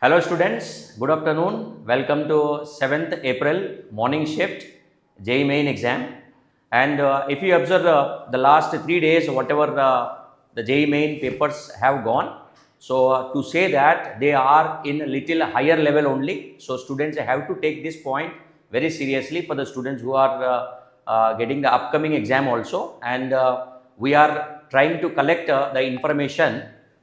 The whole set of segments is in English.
Hello students, good afternoon. Welcome to 7th April morning shift JEE Main exam. And if you observe the last 3 days, whatever the JEE Main papers have gone, so to say that they are in a little higher level only. So students have to take this point very seriously for the students who are getting the upcoming exam also. And we are trying to collect the information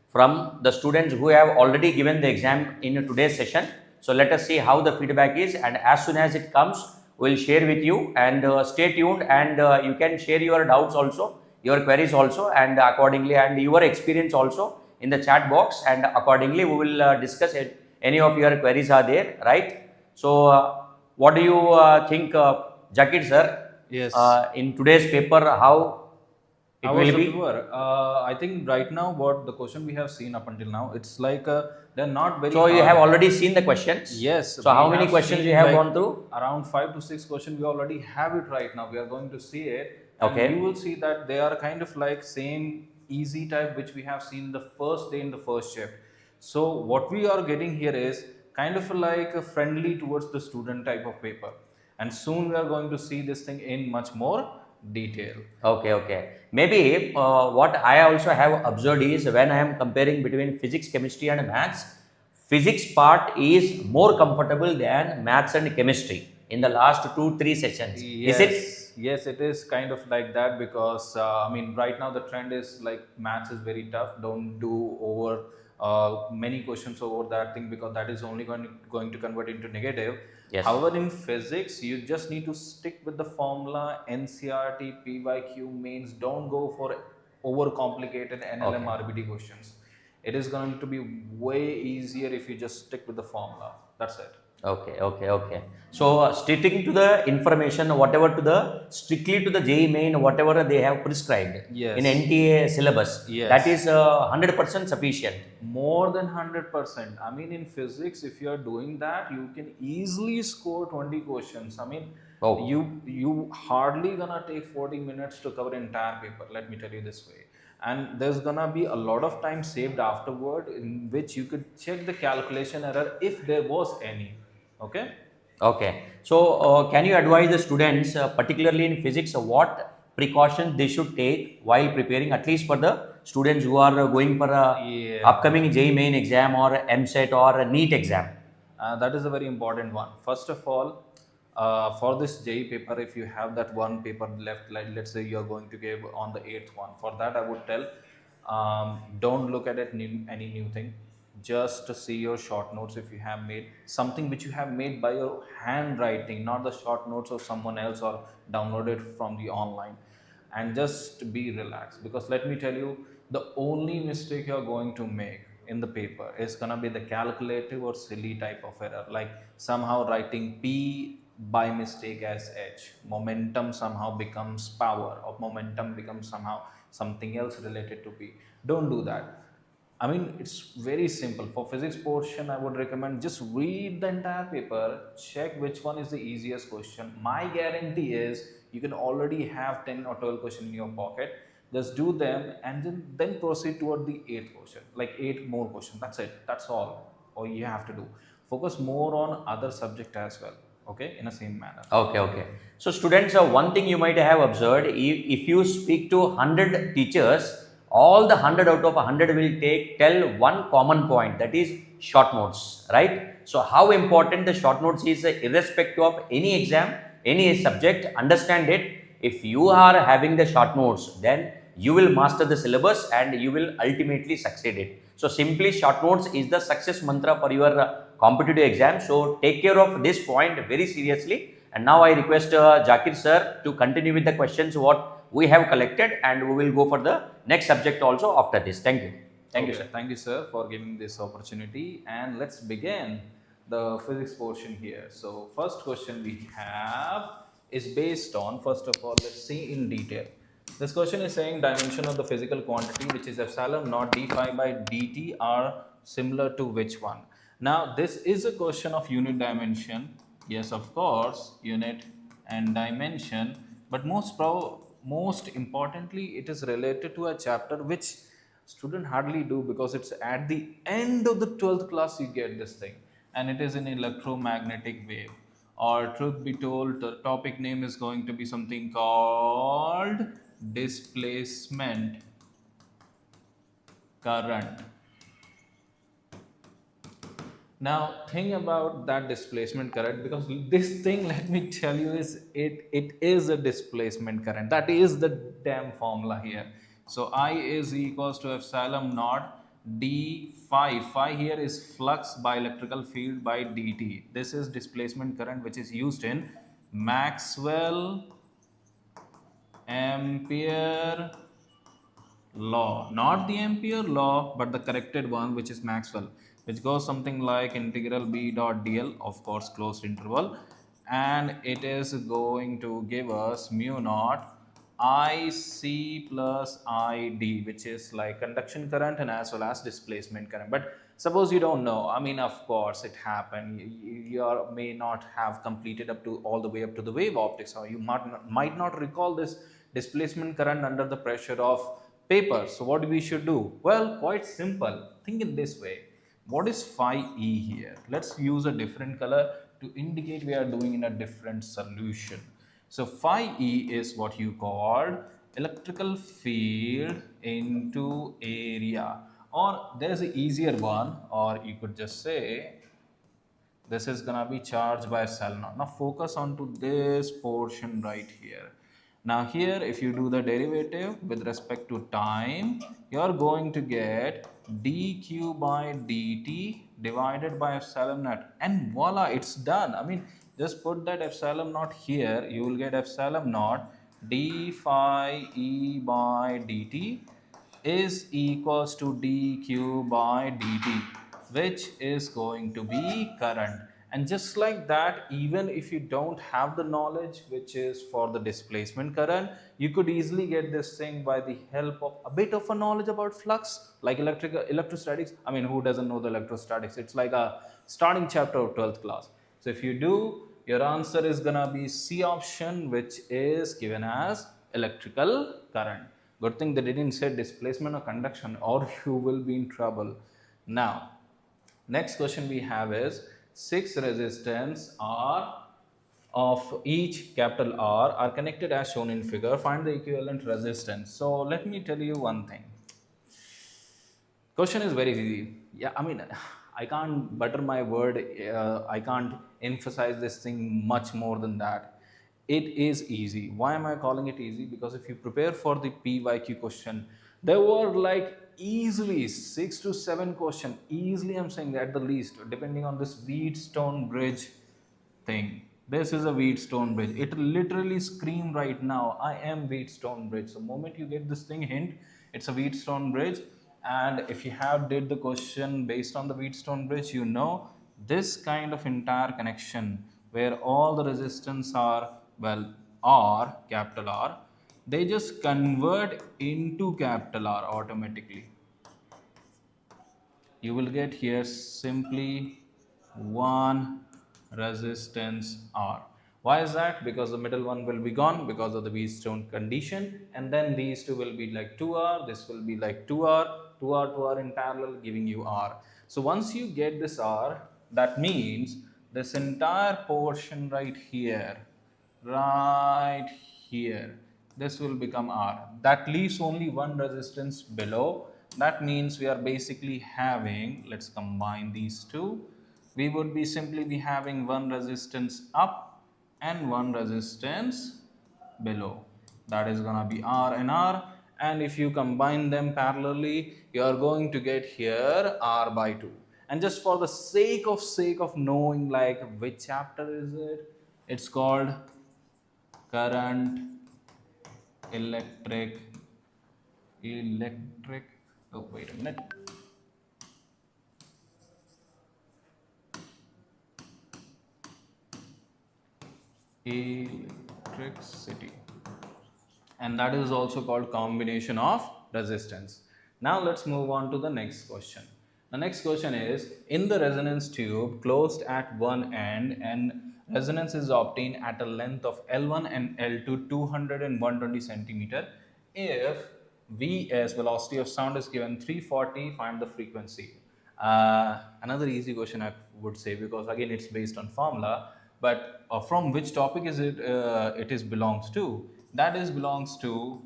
from the students who have already given the exam in today's session. So let us see how the feedback is, and as soon as it comes, we will share with you, and stay tuned, and you can share your doubts also, your queries also, and accordingly, and your experience also in the chat box, and accordingly we will discuss it. Any of your queries are there, right? So what do you think, Jakir sir? Yes. In today's paper, how it How will was the be? paper? I think right now, what the question we have seen up until now, it's like they're not very So hard. you have already seen the questions? Yes. So we how many have questions you seen have like gone through? Around 5 to 6 questions. We already have it right now. We are going to see it, and Okay. you will see that they are kind of like same easy type which we have seen the first day in the first shift. So what we are getting here is kind of like a friendly towards the student type of paper, and soon we are going to see this thing in much more detail. Okay. Maybe what I also have observed is when I am comparing between physics, chemistry and maths, physics part is more comfortable than maths and chemistry in the last 2-3 sessions. Is it? Yes, it is kind of like that because I mean, right now the trend is like maths is very tough. Don't do over many questions over that thing because that is only going to convert into negative. Yes. However, in physics, you just need to stick with the formula, NCRT, PYQ means. Don't go for over complicated NLM RBD questions. It is going to be way easier if you just stick with the formula. That's it. Okay. So sticking to the information, whatever to the strictly to the JEE Main, whatever they have prescribed Yes. in NTA syllabus, Yes. that is 100% sufficient. More than 100%. I mean, in physics, if you are doing that, you can easily score 20 questions. I mean, Oh. you hardly gonna take 40 minutes to cover entire paper. Let me tell you this way. And there's gonna be a lot of time saved afterward in which you could check the calculation error if there was any. Okay. Okay. So, can you advise the students, particularly in physics, what precautions they should take while preparing, at least for the students who are going for a Yeah. upcoming JEE Main exam or MSET or a NEET exam? That is a very important one. First of all, for this JEE paper, if you have that one paper left, like let's say you are going to give on the 8th one, for that I would tell, don't look at it any new thing. Just to see your short notes if you have made something which you have made by your handwriting, not the short notes of someone else or downloaded from the online. And just be relaxed because let me tell you, the only mistake you're going to make in the paper is gonna be the calculative or silly type of error, like somehow writing P by mistake as H. Momentum somehow becomes power, or momentum becomes somehow something else related to P. Don't do that. I mean, it's very simple. For physics portion, I would recommend just read the entire paper, check which one is the easiest question. My guarantee is you can already have 10 or 12 questions in your pocket. Just do them and then proceed toward the 8th question, like 8 more questions. That's it. That's all you have to do. Focus more on other subject as well. Okay, in the same manner. Okay. So, students, one thing you might have observed, if you speak to 100 teachers, all the 100 out of 100 will tell one common point, that is short notes, right? So, how important the short notes is, irrespective of any exam, any subject, understand it. If you are having the short notes, then you will master the syllabus and you will ultimately succeed it. So, simply short notes is the success mantra for your competitive exam. So, take care of this point very seriously. And now I request Jakir sir to continue with the questions what we have collected, and we will go for the next subject also after this. Thank you. Thank you, sir. Thank you, sir, for giving this opportunity. And let's begin the physics portion here. So, first question we have is based on, first of all, let's see in detail. This question is saying dimension of the physical quantity, which is epsilon naught d phi by dt, are similar to which one? Now, this is a question of unit dimension. Yes, of course, unit and dimension, but most importantly, it is related to a chapter which Student hardly do, because it's at the end of the 12th class you get this thing, and it is an electromagnetic wave. Or truth be told, the topic name is going to be something called displacement current. Now think about that displacement current, because this thing, let me tell you, it is a displacement current. That is the damn formula here. So I is equals to epsilon naught d phi. Phi here is flux by electrical field by dt. This is displacement current, which is used in Maxwell Ampere law, not the Ampere law, but the corrected one, which is Maxwell, which goes something like integral b dot dl, of course closed interval, and it is going to give us mu naught IC plus ID, which is like conduction current and as well as displacement current. But suppose you don't know, I mean, of course it happened, you may not have completed up to all the way up to the wave optics, or you might not recall this displacement current under the pressure of paper. So what we should do? Well, quite simple. Think in this way. What is phi E here? Let's use a different color to indicate we are doing in a different solution. So phi E is what you called electrical field into area, or there is an easier one, or you could just say this is gonna be charged by epsilon naught. Now focus on to this portion right here. Now here, if you do the derivative with respect to time, you are going to get dq by dt divided by epsilon naught, and voila, it's done. I mean, just put that epsilon naught here, you will get epsilon naught d phi e by dt is equals to dq by dt, which is going to be current. And just like that, even if you don't have the knowledge which is for the displacement current, you could easily get this thing by the help of a bit of a knowledge about flux, like electrostatics. I mean, who doesn't know the electrostatics? It's like a starting chapter of 12th class. So if you do, your answer is gonna be C option, which is given as electrical current. Good thing they didn't say displacement or conduction, or you will be in trouble. Now, next question we have is 6 resistance R of each capital R are connected as shown in figure. Find the equivalent resistance. So let me tell you one thing. Question is very easy. Yeah, I mean, I can't butter my word. I can't emphasize this thing much more than that. It is easy. Why am I calling it easy? Because if you prepare for the PYQ question, there were like easily 6 to 7 questions. Easily, I'm saying at the least, depending on this Wheatstone bridge thing. This is a Wheatstone bridge. It literally scream right now, I am Wheatstone bridge. So moment you get this thing hint, it's a Wheatstone bridge. And if you have did the question based on the Wheatstone bridge, you know this kind of entire connection where all the resistance are, well, R, capital R, they just convert into capital R automatically. You will get here simply one resistance R. Why is that? Because the middle one will be gone because of the Wheatstone condition, and then these two will be like 2R, this will be like 2R, 2R, 2R in parallel, giving you R. So once you get this R, that means this entire portion right here, this will become R. That leaves only one resistance below. That means we are basically having, let's combine these two, we would be simply be having one resistance up and one resistance below. That is gonna be R and R, and if you combine them parallelly, you are going to get here R by 2. And just for the sake of knowing like which chapter is it, it's called current electric oh wait a minute, electricity, and that is also called combination of resistance. Now let's move on to the next question. The next question is, in the resonance tube closed at one end and resonance is obtained at a length of L1 and L2 200 and 120 centimeter, if Vs, velocity of sound, is given 340. Find the frequency. Another easy question I would say, because again it's based on formula. But from which topic is it? It is belongs to. That is belongs to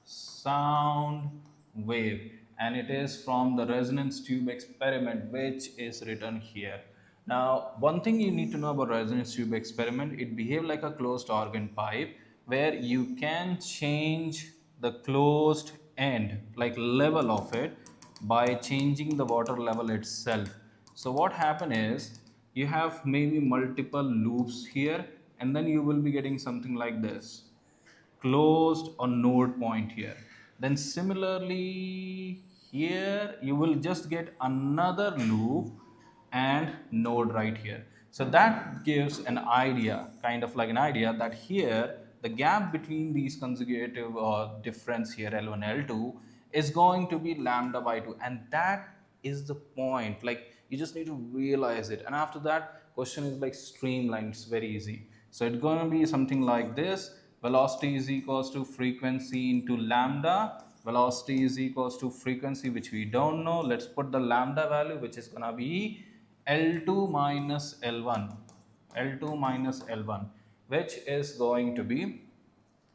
sound wave, and it is from the resonance tube experiment, which is written here. Now, one thing you need to know about resonance tube experiment, it behaves like a closed organ pipe, where you can change the closed end, like level of it, by changing the water level itself. So what happen is, you have maybe multiple loops here, and then you will be getting something like this, closed or node point here. Then similarly here you will just get another loop and node right here. So that gives an idea, kind of like an idea, that here the gap between these consecutive difference here L1 L2 is going to be lambda by 2, and that is the point. Like, you just need to realize it, and after that question is like streamlined, it's very easy. So it's going to be something like this: velocity is equals to frequency into lambda. Velocity is equals to frequency, which we don't know. Let's put the lambda value, which is going to be L2 minus L1. L2 minus L1, which is going to be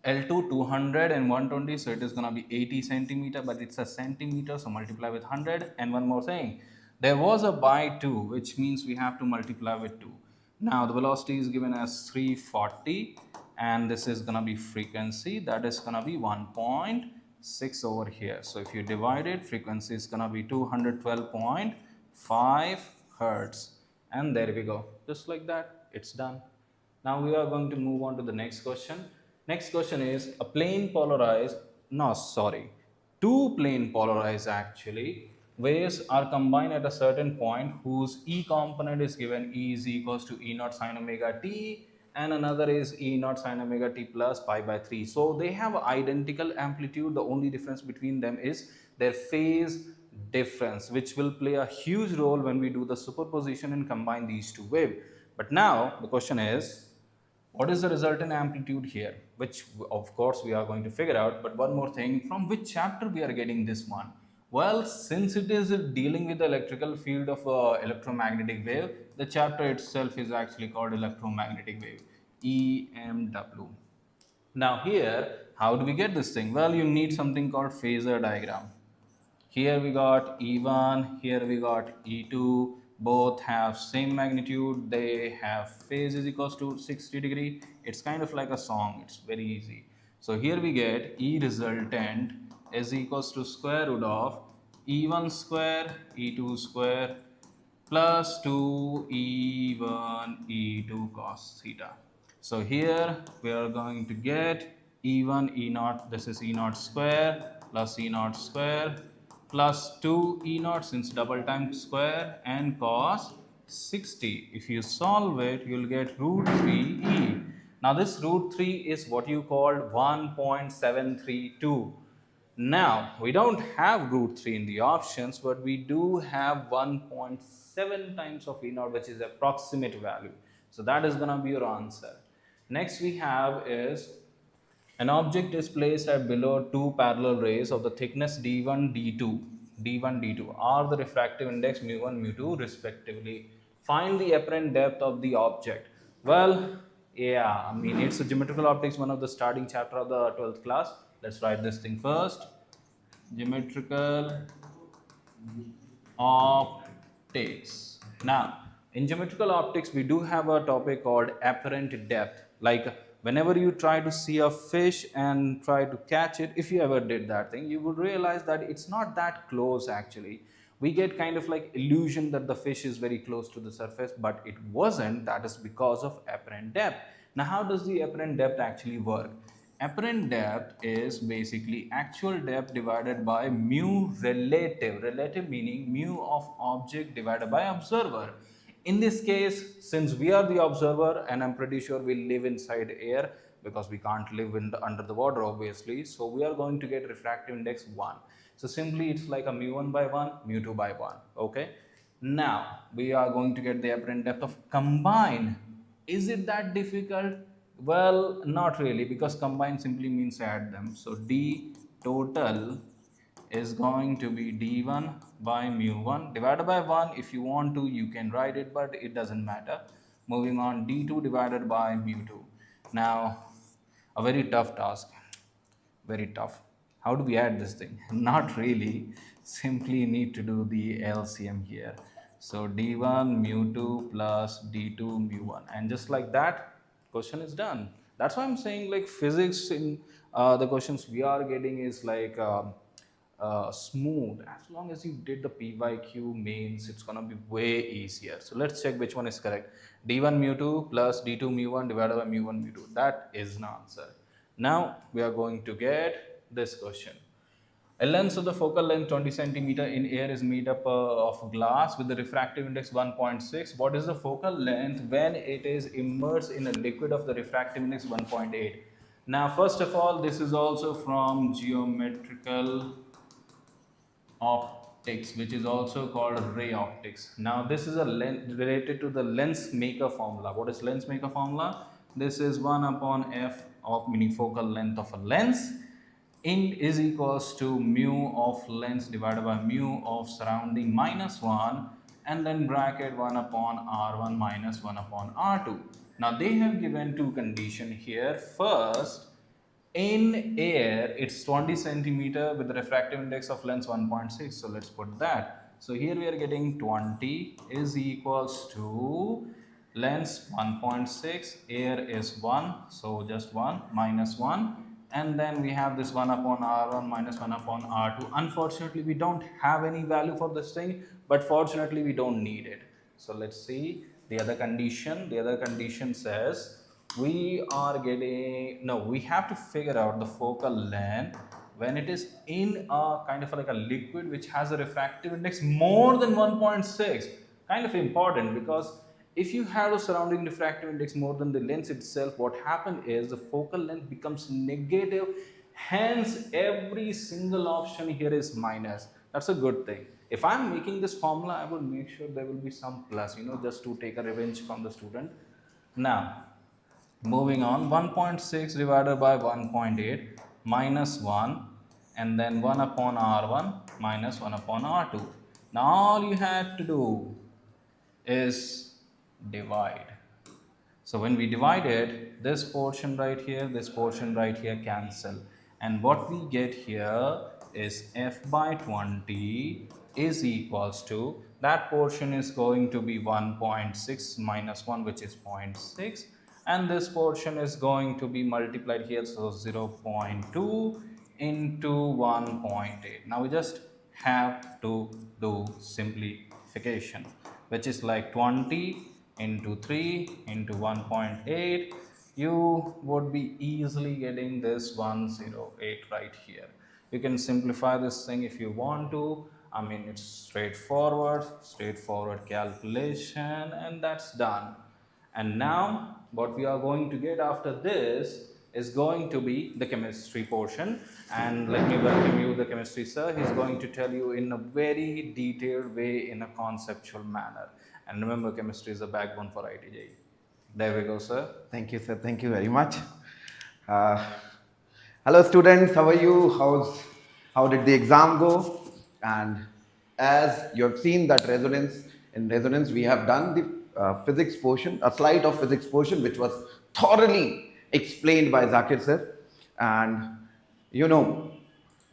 L2 200 and 120, so it is going to be 80 centimeter, but it's a centimeter, so multiply with 100. And one more thing, there was a by 2, which means we have to multiply with 2. Now the velocity is given as 340, and this is going to be frequency, that is going to be 1.6 over here. So if you divide it, frequency is going to be 212.5 hertz, and there we go. Just like that, it's done. Now we are going to move on to the next question. Next question is a plane polarized, no sorry, two plane polarized actually waves are combined at a certain point whose E component is given, E is equals to E naught sine omega t, and another is E naught sine omega t plus pi by 3. So they have identical amplitude, the only difference between them is their phase difference, which will play a huge role when we do the superposition and combine these two waves. But now the question is, what is the resultant amplitude here, which of course we are going to figure out. But one more thing, from which chapter we are getting this one? Well, since it is dealing with the electrical field of electromagnetic wave, the chapter itself is actually called electromagnetic wave, EMW. Now here, how do we get this thing? Well, you need something called phasor diagram. Here we got E1, here we got E2, both have same magnitude, they have phase is equals to 60 degree. It's kind of like a song, it's very easy. So here we get E resultant is equals to square root of E1 square, E2 square plus 2 E1 E2 cos theta. So here we are going to get E1 E0, this is E0 square plus E0 square plus 2 E0 since double time square and cos 60. If you solve it, you'll get root 3E. Now this root 3 is what you call 1.732. Now, we don't have root 3 in the options, but we do have 1.7 times of E0, which is approximate value. So that is going to be your answer. Next we have is an object is placed at below two parallel rays of the thickness D1, D2 are the refractive index mu1, mu2 respectively. Find the apparent depth of the object. Well, yeah, I mean it's a geometrical optics, one of the starting chapter of the 12th class. Let's write this thing first. Geometrical optics. Now, in geometrical optics, we do have a topic called apparent depth. Like whenever you try to see a fish and try to catch it, if you ever did that thing, you would realize that it's not that close actually. We get kind of like illusion that the fish is very close to the surface, but it wasn't. That is because of apparent depth. Now, how does the apparent depth actually work? Apparent depth is basically actual depth divided by mu relative meaning mu of object divided by observer. In this case, since we are the observer and I'm pretty sure we live inside air because we can't live under the water obviously, so we are going to get refractive index 1. So simply it's like a mu1 by 1, mu2 by 1, okay? Now we are going to get the apparent depth of combined. Is it that difficult? Well, not really, because combine simply means add them. So D total is going to be d1 by mu1 divided by 1. If you want to, you can write it, but it doesn't matter. Moving on, d2 divided by mu2. Now, a very tough task, very tough. How do we add this thing? Not really, simply need to do the LCM here. So d1 mu2 plus d2 mu1, and just like that, question is done. That's why I'm saying, like, physics in the questions we are getting is like smooth. As long as you did the PYQ mains, it's gonna be way easier. So let's check which one is correct. d1 mu2 plus d2 mu1 divided by mu1 mu2. That is an answer. Now we are going to get this question. A lens of the focal length 20 centimeter in air is made up of glass with the refractive index 1.6. What is the focal length when it is immersed in a liquid of the refractive index 1.8? Now, first of all, this is also from geometrical optics, which is also called ray optics. Now, this is a related to the lens maker formula. What is lens maker formula? This is 1 upon f of meaning focal length of a lens in is equals to mu of lens divided by mu of surrounding minus 1, and then bracket 1 upon r1 minus 1 upon r2. Now they have given two conditions here. First, in air it's 20 centimeter with the refractive index of lens 1.6. So let's put that. So here we are getting 20 is equals to lens 1.6, air is 1, so just 1 minus 1, and then we have this 1 upon r1 minus 1 upon r2. Unfortunately, we don't have any value for this thing, but fortunately we don't need it. So let's see the other condition. The other condition says we are getting, no, we have to figure out the focal length when it is in a kind of like a liquid which has a refractive index more than 1.6. Kind of important, because if you have a surrounding refractive index more than the lens itself, what happens is the focal length becomes negative. Hence, every single option here is minus. That's a good thing. If I'm making this formula, I would make sure there will be some plus, just to take a revenge from the student. Now, moving on, 1.6 divided by 1.8 minus 1, and then 1 upon r1 minus 1 upon r2. Now, all you had to do is divide. So when we divide it, this portion right here, this portion right here cancel, and what we get here is f by 20 is equals to, that portion is going to be 1.6 minus 1, which is 0.6, and this portion is going to be multiplied here, so 0.2 into 1.8. Now we just have to do simplification, which is like 20 into 3 into 1.8, you would be easily getting this 108 right here. You can simplify this thing if you want to. I mean, it's straightforward calculation, and that's done. And now what we are going to get after this is going to be the chemistry portion, and let me welcome you the chemistry sir. He's going to tell you in a very detailed way, in a conceptual manner. And remember, chemistry is the backbone for ITJ. There we go, sir. Thank you, sir. Thank you very much. Hello, students. How are you? How did the exam go? And as you have seen that in resonance, we have done the physics portion, a slide of physics portion, which was thoroughly explained by Zakir sir. And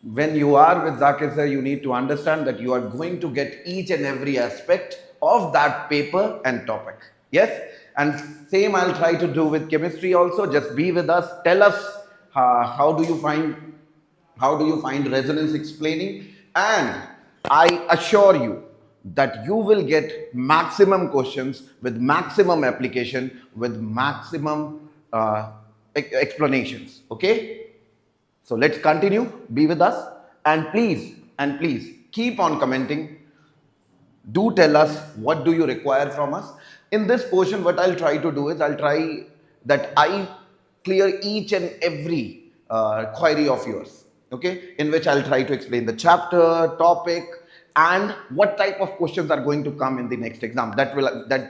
when you are with Zakir sir, you need to understand that you are going to get each and every aspect of that paper and topic. Yes? And same I'll try to do with chemistry also. Just be with us. Tell us how do you find resonance explaining, and I assure you that you will get maximum questions with maximum application, with maximum explanations. Okay? So let's continue. Be with us, and please keep on commenting. Do tell us what do you require from us. In this portion, what I'll try to do is I clear each and every query of yours, okay, in which I'll try to explain the chapter, topic, and what type of questions are going to come in the next exam. That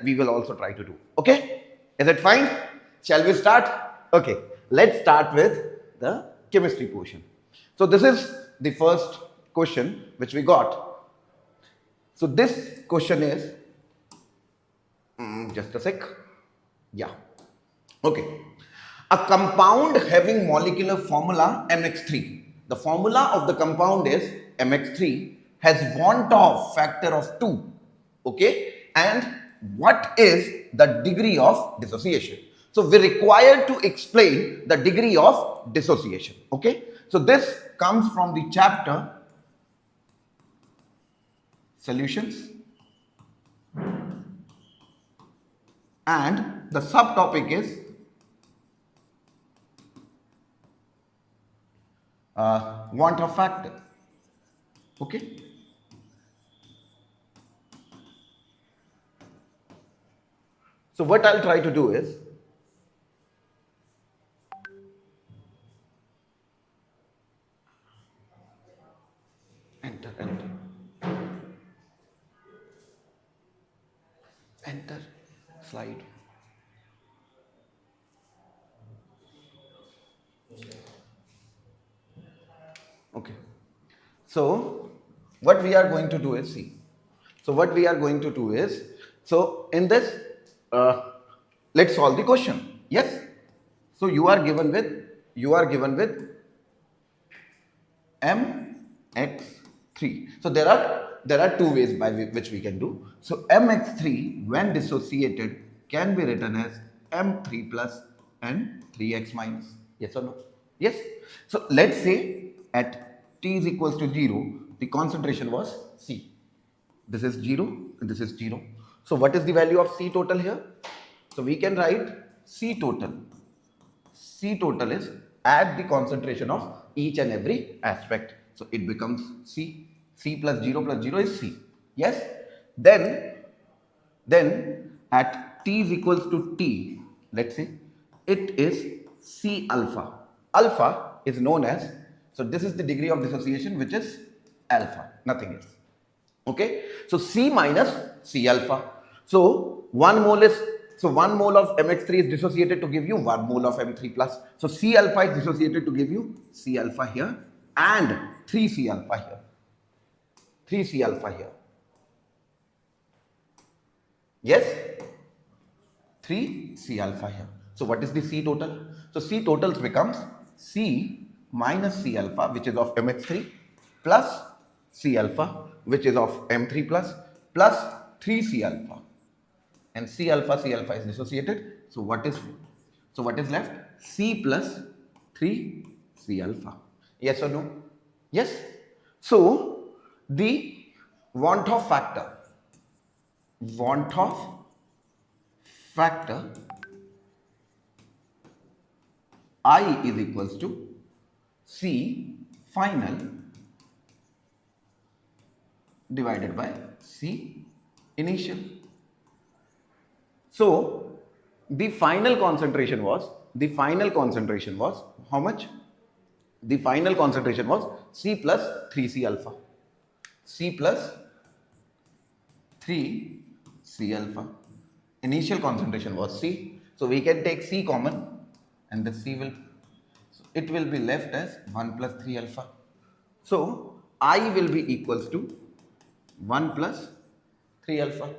we will also try to do. Okay, is it fine? Shall we start? Okay, let's start with the chemistry portion. So this is the first question which we got. So this question is, just a sec. Yeah. Okay. A compound having molecular formula MX3. The formula of the compound is MX3 has want-off factor of 2. Okay. And what is the degree of dissociation? So we're required to explain the degree of dissociation. Okay. So this comes from the chapter Solutions, and the subtopic is want-off factor. Okay. So what I'll try to do is, enter, slide. Okay. So what we are going to do is, see. So what we are going to do is, so in this, let's solve the question. Yes. So you are given with mx3. So there are two ways by which we can do. So mx3 when dissociated can be written as m3 plus and 3x minus. Yes or no? Yes. So let's say at t is equals to 0, the concentration was C. This is 0 and this is 0. So what is the value of C total here? So we can write C total. C total is at the concentration of each and every aspect. So it becomes C. C plus 0 is C. Yes. Then at T is equals to T, let's say it is C alpha. Alpha is known as, so this is the degree of dissociation, which is alpha, nothing else. Okay. So C minus C alpha. So 1 mole of mx3 is dissociated to give you 1 mole of m3 plus. So C alpha is dissociated to give you C alpha here and 3C alpha here. 3C alpha here. Yes? 3C alpha here. So what is the C total? So C totals becomes C minus C alpha, which is of mx3, plus C alpha, which is of m3 plus 3C alpha. And C alpha is dissociated. So what is left? C plus 3C alpha. Yes or no? Yes. So the want-off factor I is equals to C final divided by C initial. So the final concentration was how much? The final concentration was C plus 3C alpha. C plus 3C alpha. Initial concentration was C. So we can take C common and the C will, so it will be left as 1 plus 3 alpha. So I will be equals to 1 plus 3 alpha.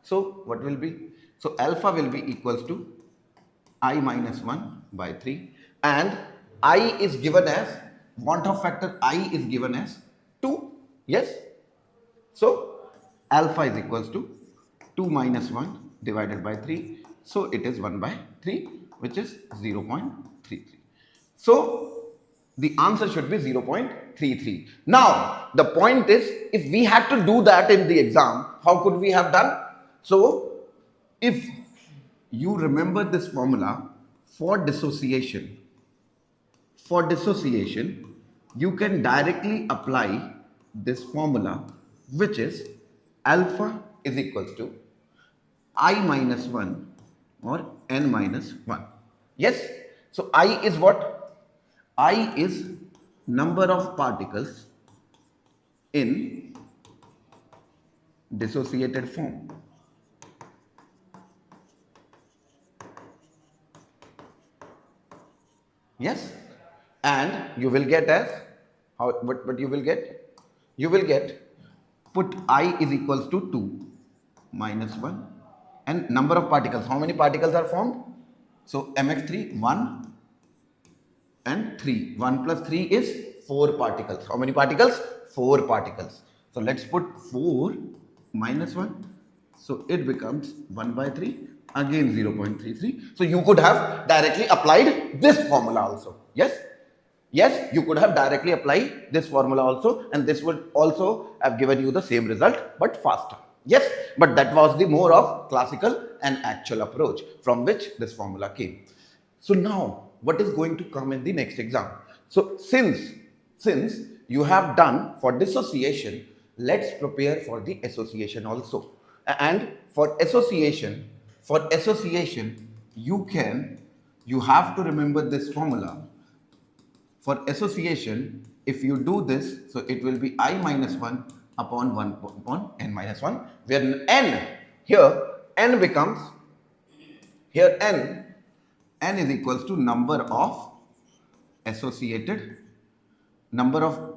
So what will be? So alpha will be equals to I minus 1 by 3, and I is given as, want-off factor I is given as 2. Yes. So alpha is equals to 2 minus 1 divided by 3. So it is 1 by 3, which is 0.33. So the answer should be 0.33. Now the point is, if we had to do that in the exam, how could we have done? So if you remember this formula for dissociation, you can directly apply this formula, which is alpha is equals to I minus 1 or n minus 1. Yes. So I is what? I is number of particles in dissociated form. Yes. And you will get as, what you will get? you will get, put I is equals to 2 minus 1 and number of particles. How many particles are formed? So mx3, 1 and 3. 1 plus 3 is 4 particles. How many particles? 4 particles. So let's put 4 minus 1. So it becomes 1 by 3, again 0.33. So you could have directly applied this formula also. Yes? Yes, you could have directly applied this formula also, and this would also have given you the same result but faster. Yes, but that was the more of classical and actual approach from which this formula came. So now what is going to come in the next exam? So since you have done for dissociation, let's prepare for the association also. And for association, you have to remember this formula. For association, if you do this, so it will be I minus 1 upon 1 upon n minus 1, where n, here n becomes, here n is equals to number of associated, number of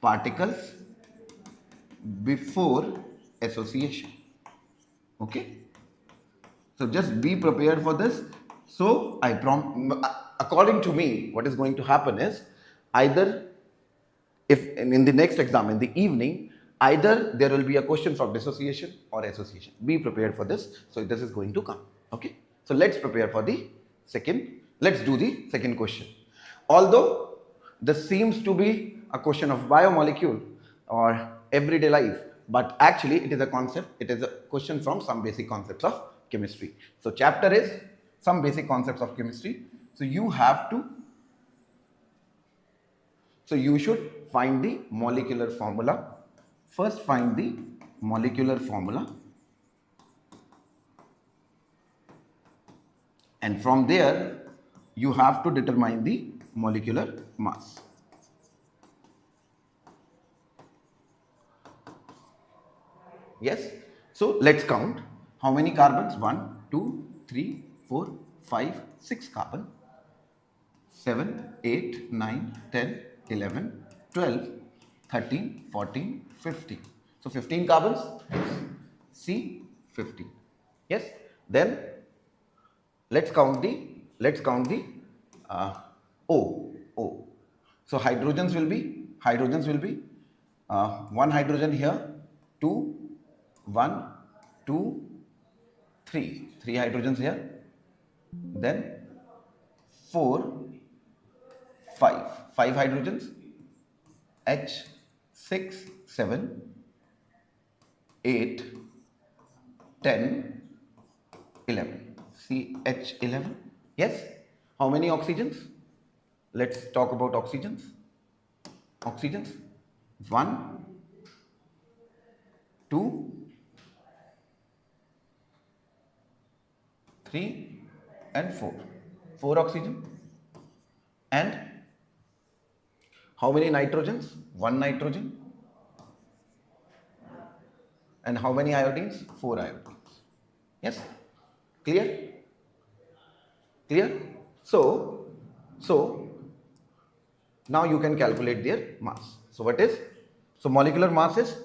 particles before association. Okay, so just be prepared for this. So according to me, what is going to happen is, either if in the next exam in the evening, either there will be a question from dissociation or association. Be prepared for this. So this is going to come. Okay, so let's prepare for the second. Let's do the second question. Although this seems to be a question of biomolecule or everyday life, but actually it is a concept, it is a question from some basic concepts of chemistry. So chapter is some basic concepts of chemistry. So you should find the molecular formula. First find the molecular formula, and from there you have to determine the molecular mass. Yes, so let's count. How many carbons? 1, 2, 3, 4, 5, 6 carbon. 7, 8, 9, 10, 11, 12, 13, 14, 15. So 15 carbons. C, 15. Yes. Then let's count the O. So hydrogens will be 1 hydrogen here, 2, 1, 2, 3. 3 hydrogens here. Then 4, 5. 5 hydrogens. H, 6, 7, 8, 10, 11. CH11. Yes. How many oxygens? Let's talk about oxygens. 1, 2, 3 and 4. 4 oxygen. And how many nitrogens? 1 nitrogen. And how many iodines? 4 iodines. Yes? Clear? So now you can calculate their mass. So what is? So molecular mass is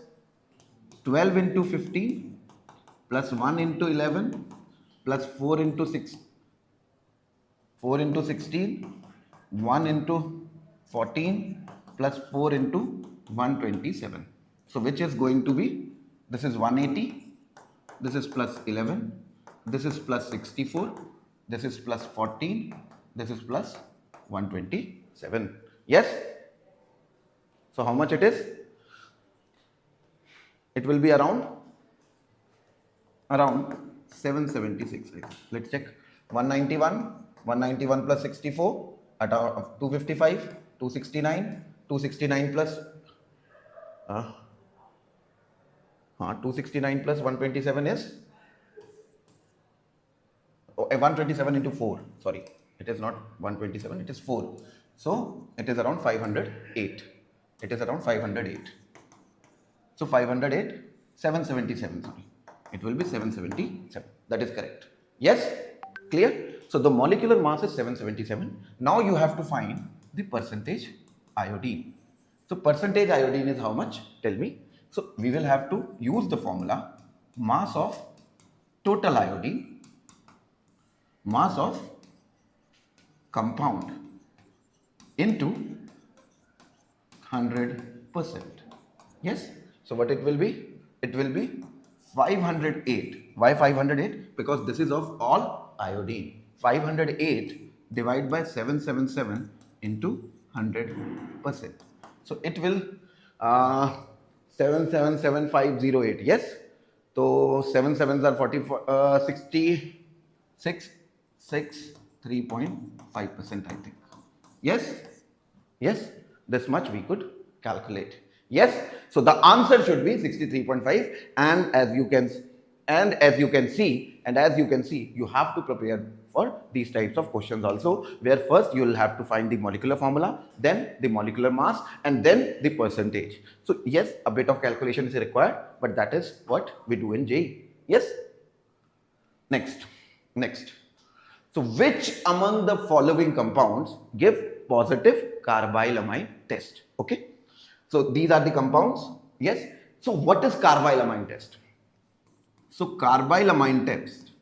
12 into 15 plus 1 into 11 plus 4 into 6, 4 into 16, 1 into 14 plus 4 into 127. So which is going to be, this is 180, this is plus 11, this is plus 64, this is plus 14, this is plus 127. Yes? So how much it is? It will be around 776. Let's check. 191 plus 64 at 255, 269 plus 269 plus 127 is 127 into 4. Sorry, it is not 127, it is 4. So it is around 508. It is around 508. So 508, 777. Sorry, it will be 777. That is correct. Yes, clear? So the molecular mass is 777. Now you have to find the percentage iodine. So percentage iodine is how much? Tell me. So we will have to use the formula mass of total iodine, mass of compound into 100%. Yes. So what it will be? It will be 508. Why 508? Because this is of all iodine. 508 divided by 777 into 100%. So it will 777508. Yes. So 7 sevens are 44, 66, 3.5%, I think. Yes. Yes, this much we could calculate. Yes, so the answer should be 63.5, and as you can see, you have to prepare for these types of questions also, where first you will have to find the molecular formula, then the molecular mass, and then the percentage. So yes, a bit of calculation is required, but that is what we do in JEE. Yes. Next. So which among the following compounds give positive carbylamine test? Okay. So these are the compounds. Yes. So what is carbylamine test? So carbylamine test.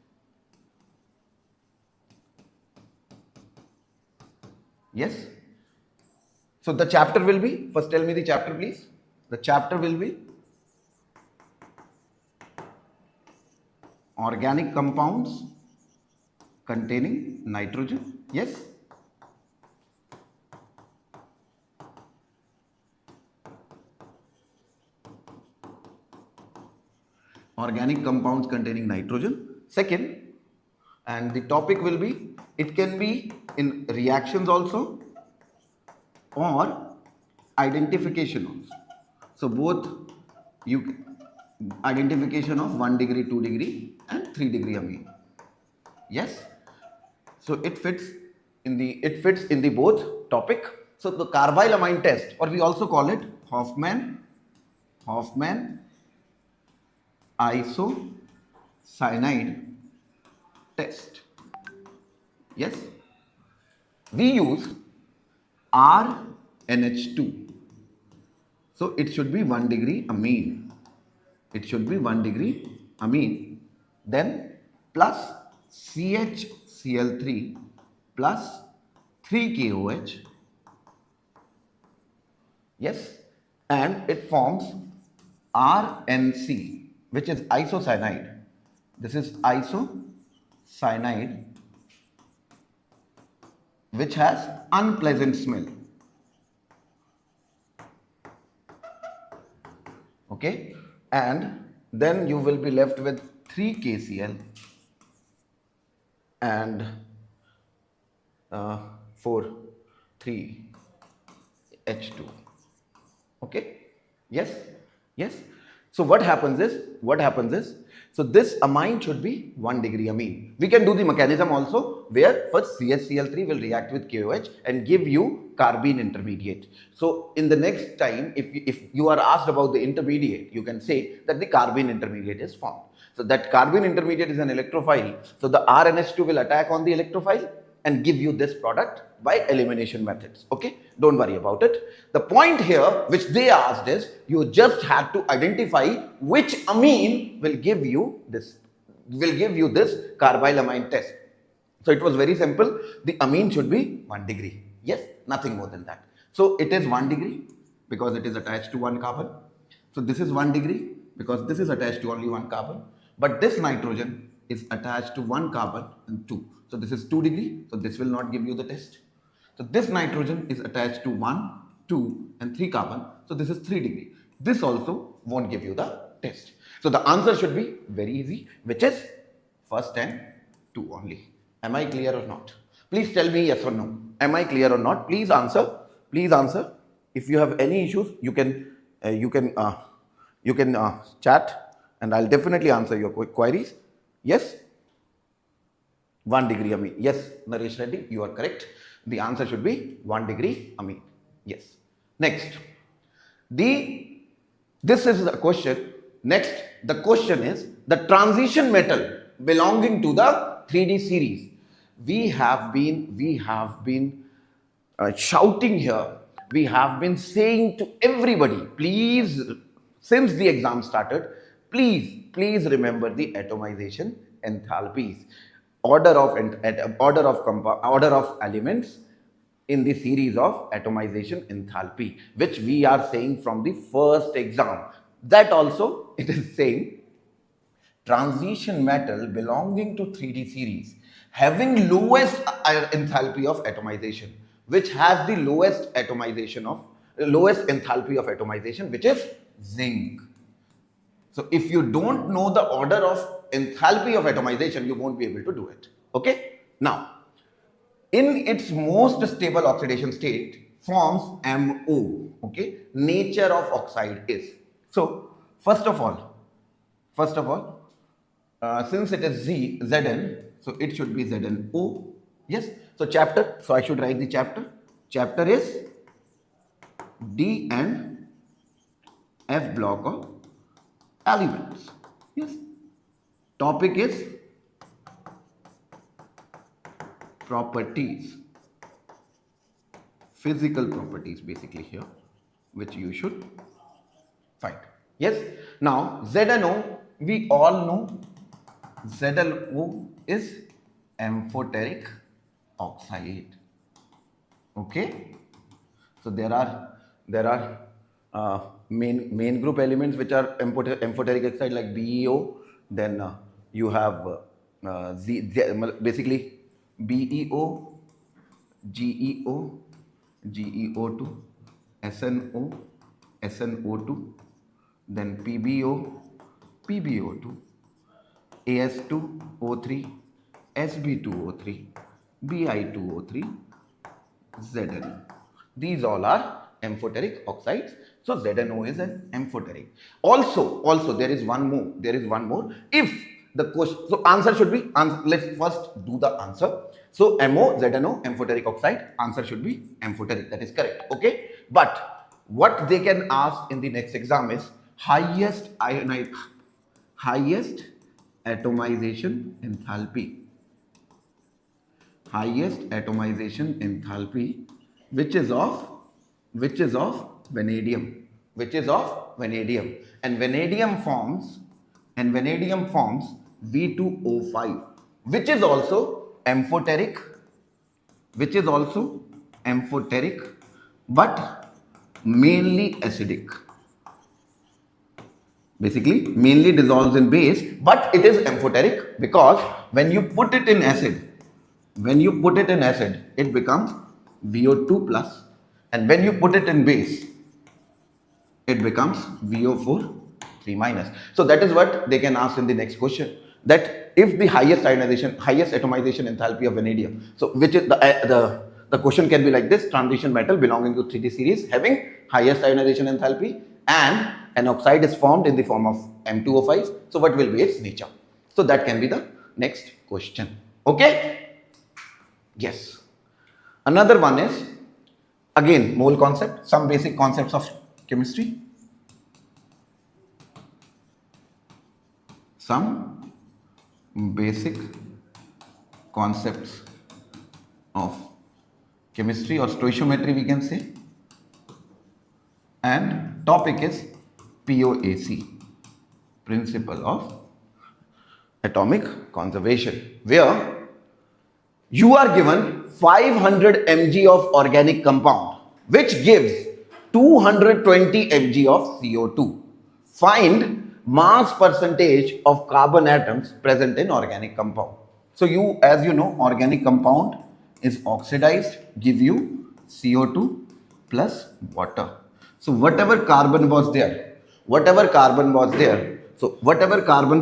Yes. So the chapter will be, first tell me the chapter please. The chapter will be organic compounds containing nitrogen. Yes. Organic compounds containing nitrogen. Second, and the topic will be, it can be in reactions also or identification also. So both identification of 1 degree, 2 degree and 3 degree amine. Yes. So it fits in the both topic. So the carbylamine test, or we also call it Hoffman isocyanide test. Yes. We use RNH2. So it should be 1 degree amine. Then plus CHCl3 plus 3KOH. Yes. And it forms RNC, which is isocyanide. This is isocyanide, which has unpleasant smell. Okay. And then you will be left with 3KCl and 3H2. Okay. Yes. So what happens is, so this amine should be 1 degree amine. We can do the mechanism also, where first CHCl3 will react with KOH and give you carbene intermediate. So in the next time, if you are asked about the intermediate, you can say that the carbene intermediate is formed. So that carbene intermediate is an electrophile. So the RNH2 will attack on the electrophile and give you this product by elimination methods. Okay, don't worry about it. The point here which they asked is, you just had to identify which amine will give you this carbylamine test. So it was very simple. The amine should be 1 degree. Yes, nothing more than that. So it is 1 degree because it is attached to 1 carbon. So this is 1 degree because this is attached to only 1 carbon. But this nitrogen is attached to 1 carbon and 2. So this is 2 degree. So this will not give you the test. So this nitrogen is attached to 1, 2 and 3 carbon. So this is 3 degree. This also won't give you the test. So the answer should be very easy, which is first and 2 only. Am I clear or not? Please tell me yes or no. Am I clear or not? Please answer. Please answer. If you have any issues, you can chat, and I'll definitely answer your queries. Yes. 1 degree amine. Yes, Naresh Reddy, you are correct. The answer should be 1 degree amine. Yes. Next. This is the question. Next, the question is the transition metal belonging to the 3D series. We have been shouting here we have been saying to everybody, please, since the exam started, please remember the atomization enthalpies, order of elements in the series of atomization enthalpy, which we are saying from the first exam. That also it is same. Transition metal belonging to 3D series having lowest enthalpy of atomization, which has the lowest enthalpy of atomization, which is zinc. So if you don't know the order of enthalpy of atomization, you won't be able to do it. Okay? Now, in its most stable oxidation state forms MO. Okay? Nature of oxide is. So first of all, since it is Zn, so it should be ZnO. Yes. So chapter. So I should write the chapter. Chapter is D and F block of elements. Yes. Topic is properties, physical properties basically here, which you should find. Yes. Now ZnO, we all know ZnO is amphoteric oxide. Okay. So there are main group elements which are amphoteric oxide like BeO. Then you have basically BeO, GeO, GeO2, SnO, SnO2, then PbO, PbO2, As2O3, Sb2O3, Bi2O3, Zn. These all are amphoteric oxides. So ZnO is an amphoteric. Also there is one more. If the question, so answer should be, let's first do the answer. So MO, ZnO, amphoteric oxide, answer should be amphoteric. That is correct. Okay. But what they can ask in the next exam is highest atomization enthalpy. Highest atomization enthalpy, which is of vanadium, and vanadium forms V2O5, which is also amphoteric, but mainly acidic. Basically mainly dissolves in base, but it is amphoteric because when you put it in acid, it becomes VO2 plus, and when you put it in base, it becomes VO4 3 minus. So that is what they can ask in the next question, that if the highest atomization enthalpy of vanadium, so which is the question can be like this: transition metal belonging to 3D series having highest ionization enthalpy, and an oxide is formed in the form of M2O5. So what will be its nature? So that can be the next question. Okay. Yes. Another one is again mole concept, some basic concepts of chemistry. Some basic concepts of chemistry or stoichiometry we can say. And topic is POAC, principle of atomic conservation, where you are given 500 mg of organic compound which gives 220 mg of CO2. Find mass percentage of carbon atoms present in organic compound. So as you know, organic compound is oxidized, give you CO2 plus water. So whatever carbon was there, so whatever carbon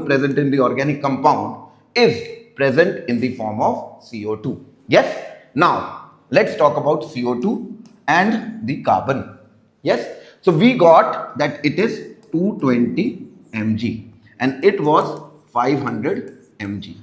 present in the organic compound is present in the form of CO2. Yes. Now let's talk about CO2 and the carbon. Yes. So we got that it is 220 mg and it was 500 mg,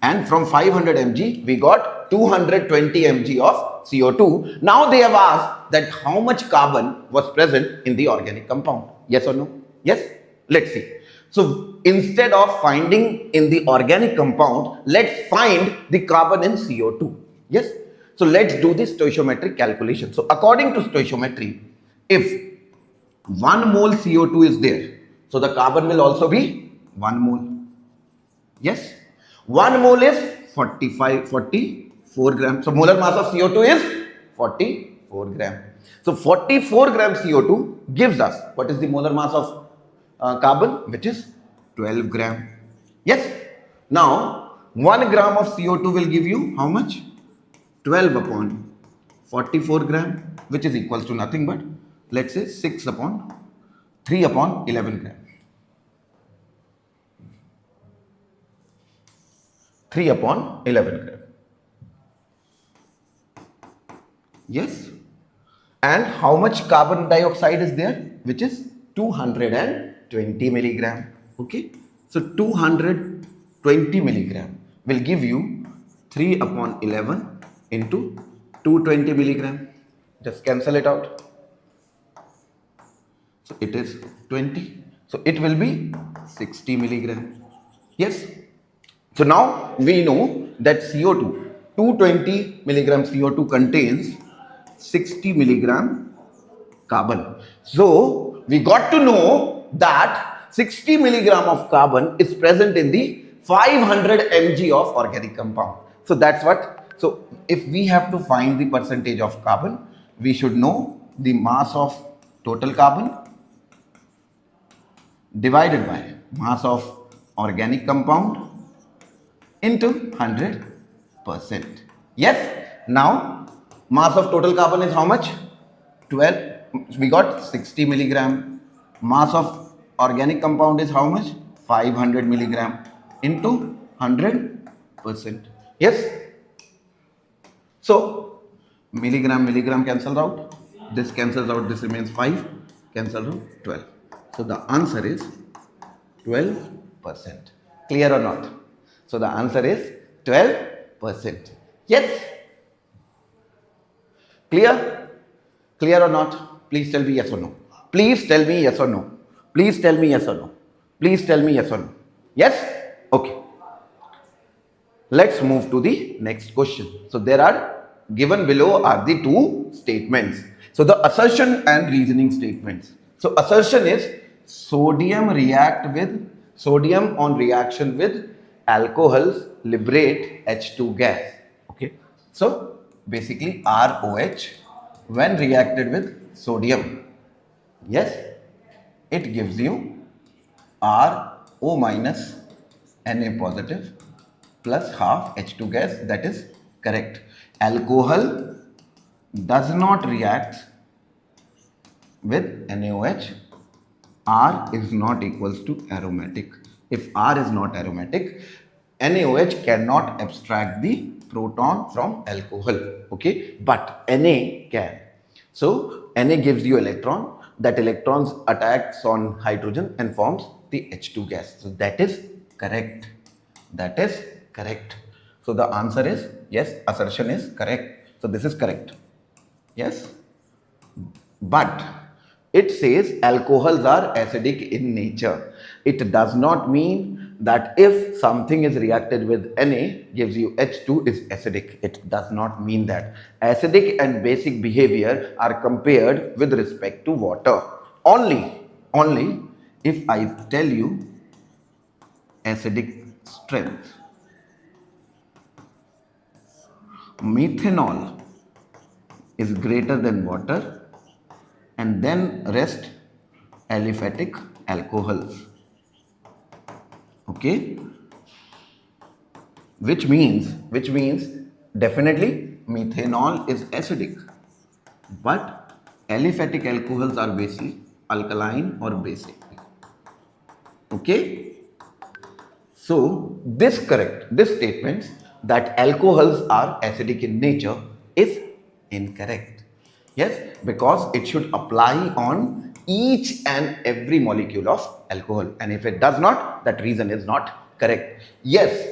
and from 500 mg we got 220 mg of CO2. Now they have asked that how much carbon was present in the organic compound. Yes or no? Yes. Let's see. So instead of finding in the organic compound, let's find the carbon in CO2. Yes. So let's do the stoichiometric calculation. So according to stoichiometry, if 1 mole CO2 is there, so the carbon will also be 1 mole. Yes, 1 mole is 44 grams. So molar mass of CO2 is 44 gram. So 44 gram CO2 gives us, what is the molar mass of carbon, which is 12 gram. Yes. Now 1 gram of CO2 will give you how much? 12 upon 44 gram, which is equals to nothing but, let's say 3 upon 11 gram. 3 upon 11 gram. Yes. And how much carbon dioxide is there? Which is 220 milligram. Okay. So 220 milligram will give you 3 upon 11 into 220 milligram. Just cancel it out. So it is 20. So it will be 60 milligram. Yes. So now we know that CO2, 220 milligram CO2 contains 60 milligram carbon. So we got to know that 60 milligram of carbon is present in the 500 mg of organic compound. So that's what. So if we have to find the percentage of carbon, we should know the mass of total carbon divided by mass of organic compound into 100%. Yes. Now mass of total carbon is how much? 12. We got 60 milligram. Mass of organic compound is how much? 500 milligram into 100%. Yes. So milligram cancels out. This cancels out. This remains 5. Cancels out 12. So the answer is 12%. Clear or not? So the answer is 12%. Yes. Clear? Clear or not? Please tell me yes or no. Please tell me yes or no. Please tell me yes or no. Please tell me yes or no. Yes? Okay. Let's move to the next question. So there are given below are the two statements. So the assertion and reasoning statements. So assertion is sodium on reaction with alcohols liberate H2 gas. Okay. So basically ROH when reacted with sodium. Yes. It gives you RO minus Na positive plus half H2 gas. That is correct. Alcohol does not react with NaOH. R is not equals to aromatic. If R is not aromatic, NaOH cannot abstract the proton from alcohol. Okay, but Na can. So Na gives you electron. That electrons attacks on hydrogen and forms the H2 gas. So that is correct. That is correct. So the answer is yes, assertion is correct. So this is correct. Yes. But it says alcohols are acidic in nature. It does not mean that if something is reacted with Na gives you H2 is acidic. It does not mean that. Acidic and basic behavior are compared with respect to water. Only if I tell you acidic strength. Methanol is greater than water and then rest aliphatic alcohols. Okay, which means definitely methanol is acidic, but aliphatic alcohols are basically alkaline or basic. Okay, so this statement that alcohols are acidic in nature is incorrect. Yes, because it should apply on each and every molecule of alcohol, and if it does not, that reason is not correct. Yes,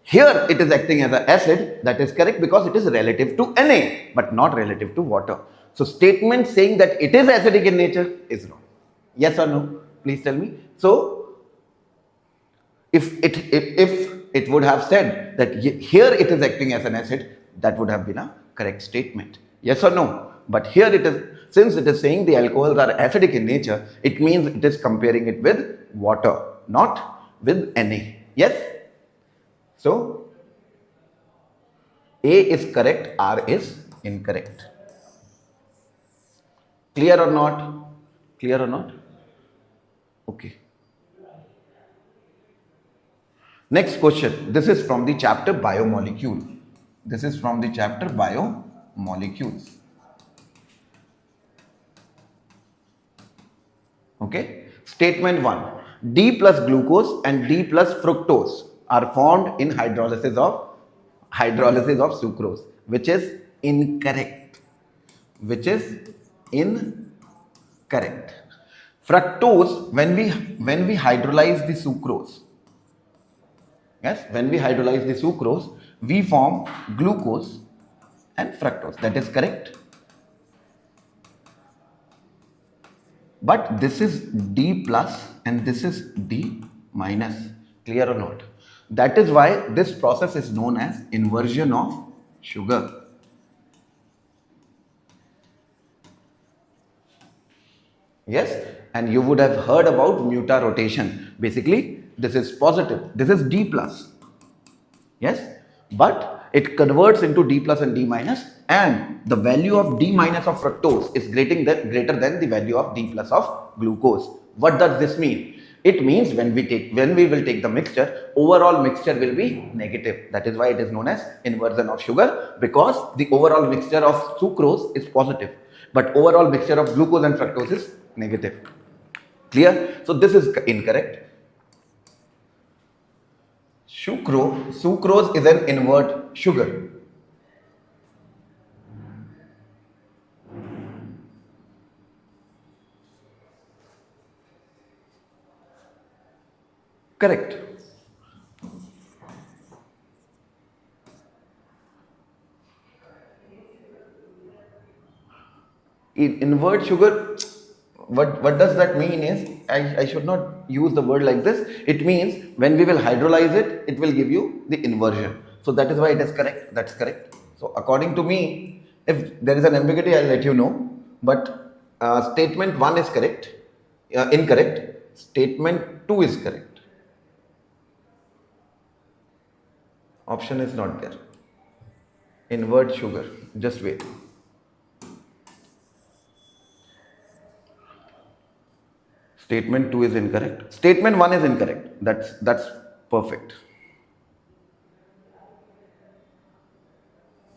here it is acting as an acid, that is correct because it is relative to Na but not relative to water. So statement saying that it is acidic in nature is wrong. Yes or no? Please tell me. So if it would have said that here it is acting as an acid, that would have been a correct statement. Yes or no? But here it is, since it is saying the alcohols are acidic in nature, it means it is comparing it with water, not with Na. Yes? So, A is correct, R is incorrect. Clear or not? Clear or not? Okay. Next question. This is from the chapter biomolecule. This is from the chapter biomolecules. Okay. Statement 1. D plus glucose and D plus fructose are formed in hydrolysis of sucrose, which is incorrect. Which is incorrect. Fructose, when we hydrolyze the sucrose, yes, when we hydrolyze the sucrose, we form glucose and fructose. That is correct. But this is D plus and this is D minus. Clear or not? That is why this process is known as inversion of sugar. Yes, and you would have heard about mutarotation. Basically, this is positive. This is D plus. Yes, but it converts into D plus and D minus, and the value of D minus of fructose is greater than the value of D plus of glucose. What does this mean? It means when we will take the mixture, overall mixture will be negative. That is why it is known as inversion of sugar, because the overall mixture of sucrose is positive, but overall mixture of glucose and fructose is negative. Clear? So this is incorrect. Sucrose is an invert sugar. Correct. Invert sugar, what does that mean is, I should not use the word like this. It means when we will hydrolyze it, it will give you the inversion. So that is why it is correct. That's correct. So according to me, if there is an ambiguity, I'll let you know. But statement 1 is correct, incorrect. Statement 2 is correct. Option is not there. Invert sugar. Just wait. Statement 2 is incorrect. Statement 1 is incorrect. That's perfect.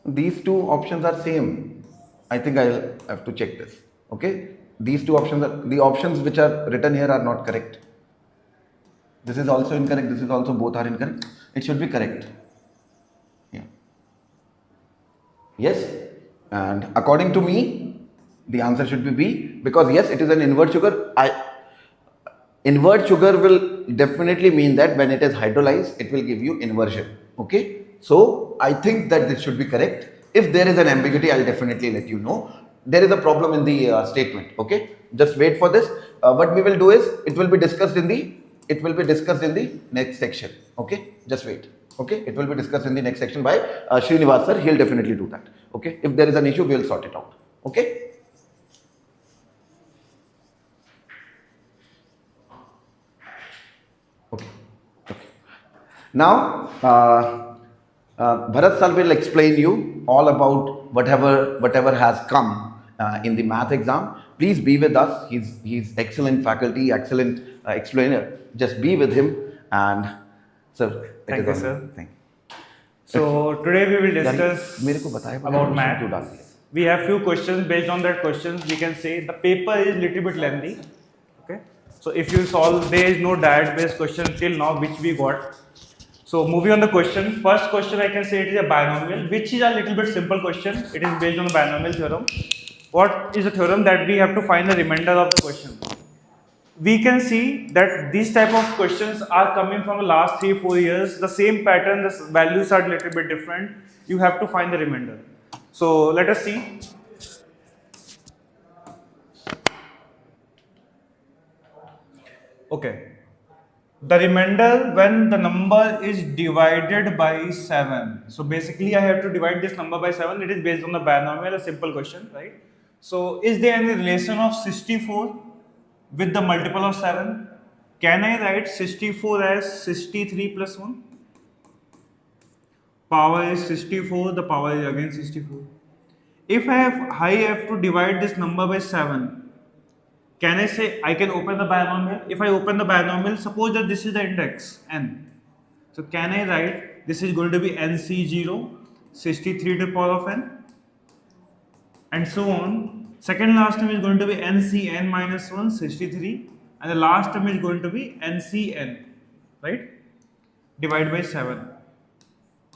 These two options are same. I think I'll have to check this. Okay? These two options are, the options which are written here are not correct. This is also incorrect. This is also, both are incorrect. It should be correct. Yeah. Yes. And according to me, the answer should be B, because yes, it is an invert sugar. Invert sugar will definitely mean that when it is hydrolyzed, it will give you inversion. Okay. So I think that this should be correct. If there is an ambiguity, I'll definitely let you know. There is a problem in the statement. Okay. Just wait for this. What we will do is, it will be discussed in the next section. Okay. Just wait. Okay. It will be discussed in the next section by Srinivas sir. He'll definitely do that. Okay. If there is an issue, we will sort it out. Okay. Okay. Okay. Now, Bharat sir will explain you all about whatever has come in the math exam. Please be with us. He's excellent faculty, excellent explainer. Just be with him, and sir. Thank you, sir. Thank you. So today we will discuss मेरे को बताया about math. We have few questions. Based on that questions, we can say the paper is little bit lengthy. Okay. So if you solve, there is no diet-based question till now which we got. So moving on the question. First question I can say it is a binomial, which is a little bit simple question. It is based on the binomial theorem. What is the theorem? That we have to find the remainder of the question. We can see that these type of questions are coming from the last 3-4 years. The same pattern, the values are a little bit different. You have to find the remainder. So let us see. Okay. the remainder when the number is divided by 7. So basically I have to divide this number by 7. It is based on the binomial, a simple question, right? So is there any relation of 64 with the multiple of 7? Can I write 64 as 63 plus 1? Power is 64, the power is again 64. If I have to divide this number by 7, can I say I can open the binomial? If I open the binomial, suppose that this is the index n. So can I write this is going to be nc0, 63 to the power of n, and so on. Second last term is going to be ncn minus 1, 63, and the last term is going to be ncn, right? Divide by 7.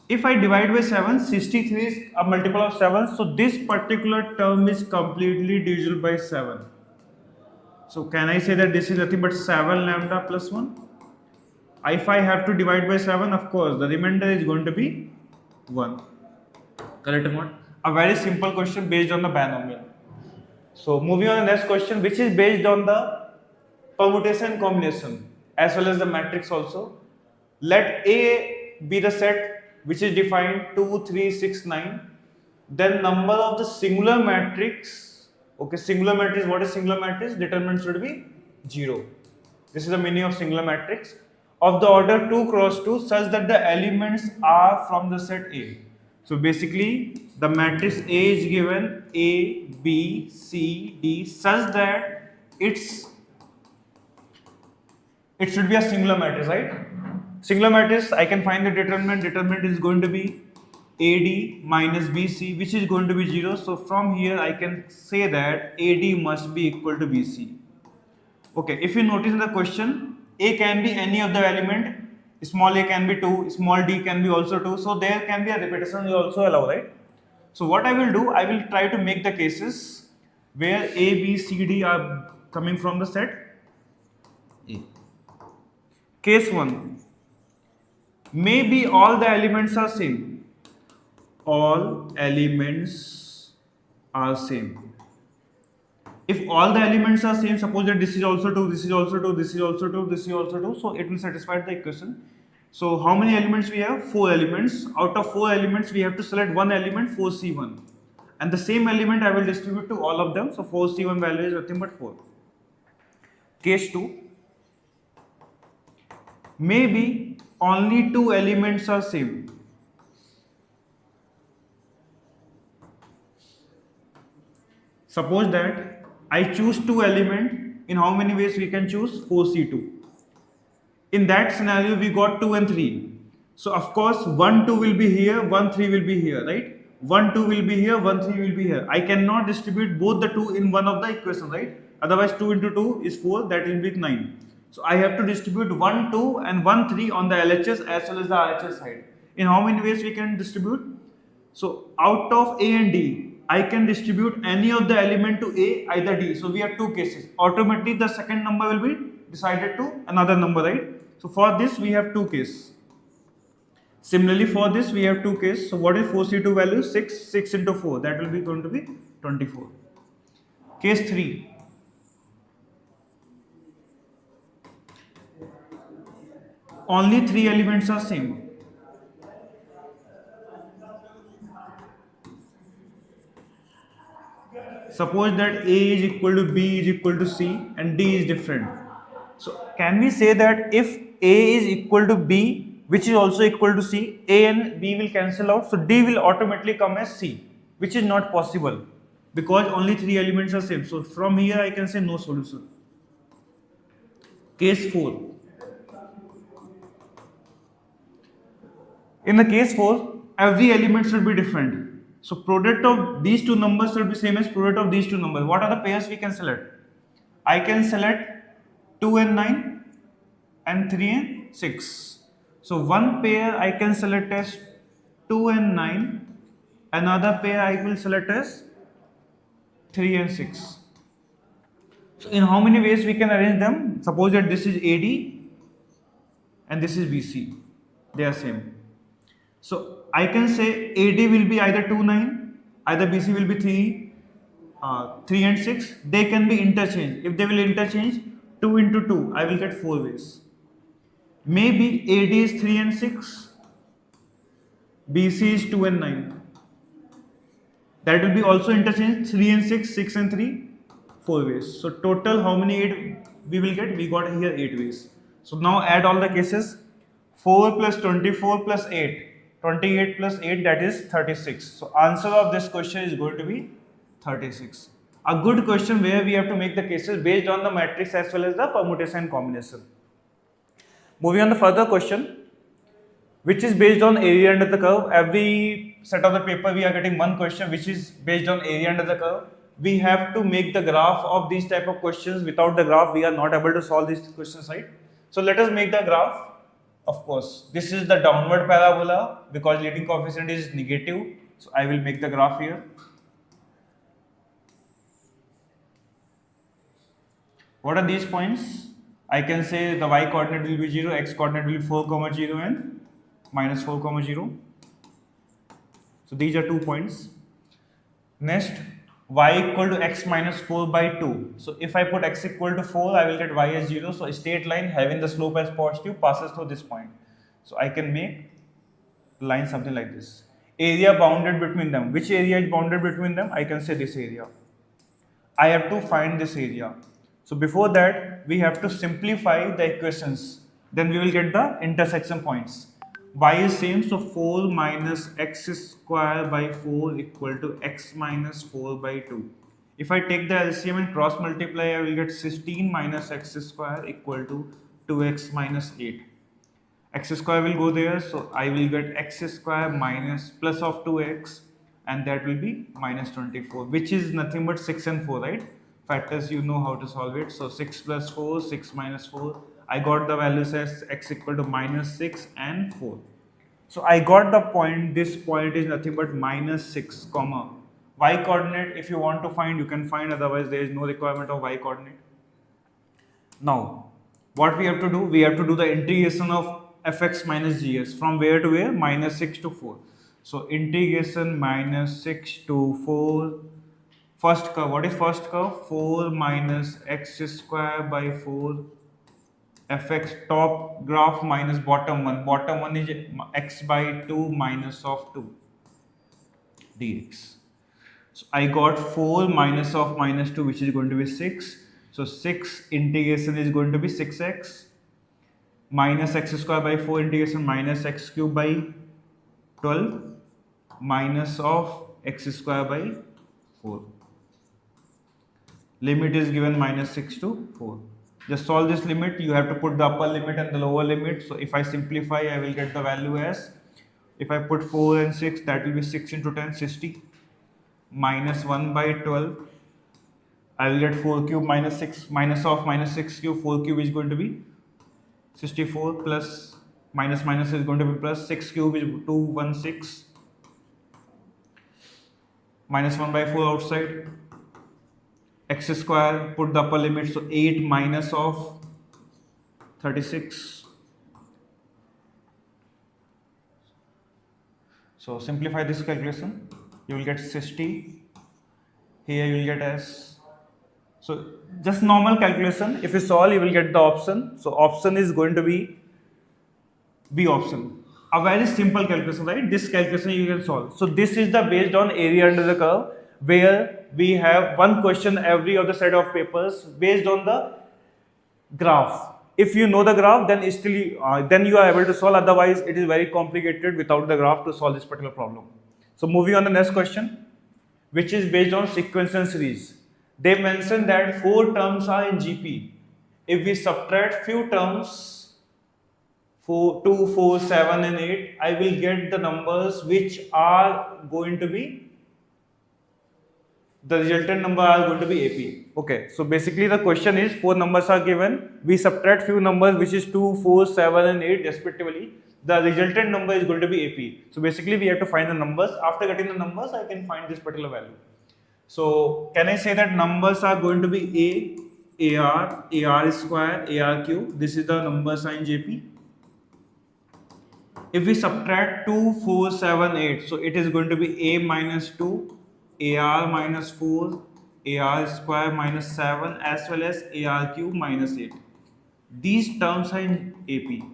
If I divide by 7, 63 is a multiple of 7, so this particular term is completely divisible by 7. So can I say that this is nothing but 7 lambda plus 1? If I have to divide by 7, of course, the remainder is going to be 1. Correct or not? A very simple question based on the binomial. So moving on to the next question, which is based on the permutation combination as well as the matrix also. Let A be the set which is defined 2, 3, 6, 9. Then number of the singular matrix. Okay, singular matrix, what is singular matrix? Determinant should be 0. This is the meaning of singular matrix. Of the order 2 cross 2 such that the elements are from the set A. So basically the matrix A is given A, B, C, D such that it should be a singular matrix, right? Singular matrix, I can find the determinant. Determinant is going to be AD minus BC, which is going to be 0. So from here I can say that AD must be equal to BC. Okay, if you notice in the question, A can be any of the element, small a can be 2, small d can be also 2. So there can be a repetition we also allow, right? So what I will do, I will try to make the cases where A, B, C, D are coming from the set A. Case 1. Maybe all the elements are same. All elements are same. If all the elements are same, suppose that this is also 2, this is also 2, this is also 2, this is also 2, so it will satisfy the equation. So how many elements we have? 4 elements. Out of 4 elements, we have to select one element, 4C1. And the same element I will distribute to all of them. So 4C1 value is nothing but 4. Case 2. Maybe only 2 elements are same. Suppose that I choose 2 elements. In how many ways we can choose? 4C2. In that scenario, we got 2 and 3. So of course, 1, 2 will be here, 1, 3 will be here, right? 1, 2 will be here, 1, 3 will be here. I cannot distribute both the 2 in one of the equation, right? Otherwise, 2 into 2 is 4, that will be 9. So I have to distribute 1, 2 and 1, 3 on the LHS as well as the RHS side. In how many ways we can distribute? So out of A and D, I can distribute any of the element to A, either D. So we have 2 cases. Automatically the second number will be decided to another number, right? So for this we have 2 cases. Similarly for this we have 2 cases. So what is 4C2 value? 6. 6 into 4, that will be going to be 24. Case 3. Only 3 elements are same. Suppose that A is equal to B is equal to C and D is different. So can we say that if A is equal to B, which is also equal to C, A and B will cancel out, so D will automatically come as C, which is not possible because only 3 elements are same. So from here I can say no solution. Case 4. In the case 4, every element should be different. So product of these 2 numbers should be same as product of these 2 numbers. What are the pairs we can select? I can select 2 and 9 and 3 and 6. So one pair I can select as 2 and 9. Another pair I will select as 3 and 6. So in how many ways we can arrange them? Suppose that this is AD and this is BC. They are same. So I can say AD will be either 2, 9, either BC will be 3 and 6. They can be interchanged. If they will interchange 2 into 2, I will get 4 ways. maybe AD is 3 and 6, BC is 2 and 9. That will be also interchanged 3 and 6, 6 and 3, 4 ways. So total how many 8 we will get? We got here 8 ways. So now add all the cases. 4 plus 24 plus 8. 28 plus 8, that is 36. So answer of this question is going to be 36. A good question where we have to make the cases based on the matrix as well as the permutation and combination. Moving on the further question, which is based on area under the curve. Every set of the paper we are getting one question which is based on area under the curve. We have to make the graph of these type of questions. Without the graph we are not able to solve these questions, right? So let us make the graph. Of course, this is the downward parabola because leading coefficient is negative. So I will make the graph here. What are these points? I can say the y coordinate will be 0, x coordinate will be 4, 0 and minus 4, 0. So these are 2 points. Next, y equal to x minus 4 by 2. So if I put x equal to 4, I will get y as 0. So a straight line having the slope as positive passes through this point. So I can make line something like this. Area bounded between them. Which area is bounded between them? I can say this area. I have to find this area. So before that, we have to simplify the equations. Then we will get the intersection points. Y is same, so 4 minus x square by 4 equal to x minus 4 by 2. If I take the LCM and cross multiply, I will get 16 minus x square equal to 2x minus 8. X square will go there, so I will get x square minus plus of 2x, and that will be minus 24, which is nothing but 6 and 4, right? Factors, you know how to solve it. So 6 plus 4, 6 minus 4. I got the values as x equal to minus 6 and 4. So I got the point, this point is nothing but minus 6, comma. Y coordinate, if you want to find, you can find, otherwise there is no requirement of y coordinate. Now, what we have to do? We have to do the integration of fx minus gs. From where to where? Minus 6 to 4. So integration minus 6 to 4. First curve, what is first curve? 4 minus x square by 4 fx top graph minus bottom one. Bottom one is x by 2 minus of 2 dx. So I got 4 minus of minus 2, which is going to be 6. So 6 integration is going to be 6x minus x square by 4 integration minus x cube by 12 minus of x square by 4. Limit is given minus 6 to 4. Just solve this limit. You have to put the upper limit and the lower limit. So if I simplify, I will get the value as, if I put 4 and 6, that will be 6 into 10, 60 minus 1 by 12. I will get 4 cube minus 6 minus of minus 6 cube. 4 cube is going to be 64 plus minus minus is going to be plus. 6 cube is 216 minus 1 by 4 outside. X square, put the upper limit, so 8 minus of 36. So simplify this calculation, you will get 60. Here you will get as, so just normal calculation. If you solve, you will get the option. So option is going to be B option. A very simple calculation, right? This calculation you can solve. So this is the based on area under the curve, where we have one question every other set of papers based on the graph. If you know the graph, then then you are able to solve. Otherwise, it is very complicated without the graph to solve this particular problem. So moving on the next question, which is based on sequence and series. They mentioned that 4 terms are in GP. If we subtract few terms, 4, 2, 4, 7 and 8, I will get the numbers which are going to be, the resultant number are going to be AP. Okay, so basically the question is 4 numbers are given. We subtract few numbers which is 2, 4, 7 and 8 respectively. The resultant number is going to be AP. So basically we have to find the numbers. After getting the numbers, I can find this particular value. So can I say that numbers are going to be A, AR, AR square, AR cube. This is the number sign JP. If we subtract 2, 4, 7, 8, so it is going to be A minus 2, AR minus 4, AR square minus 7, as well as AR cube minus 8. These terms are in AP.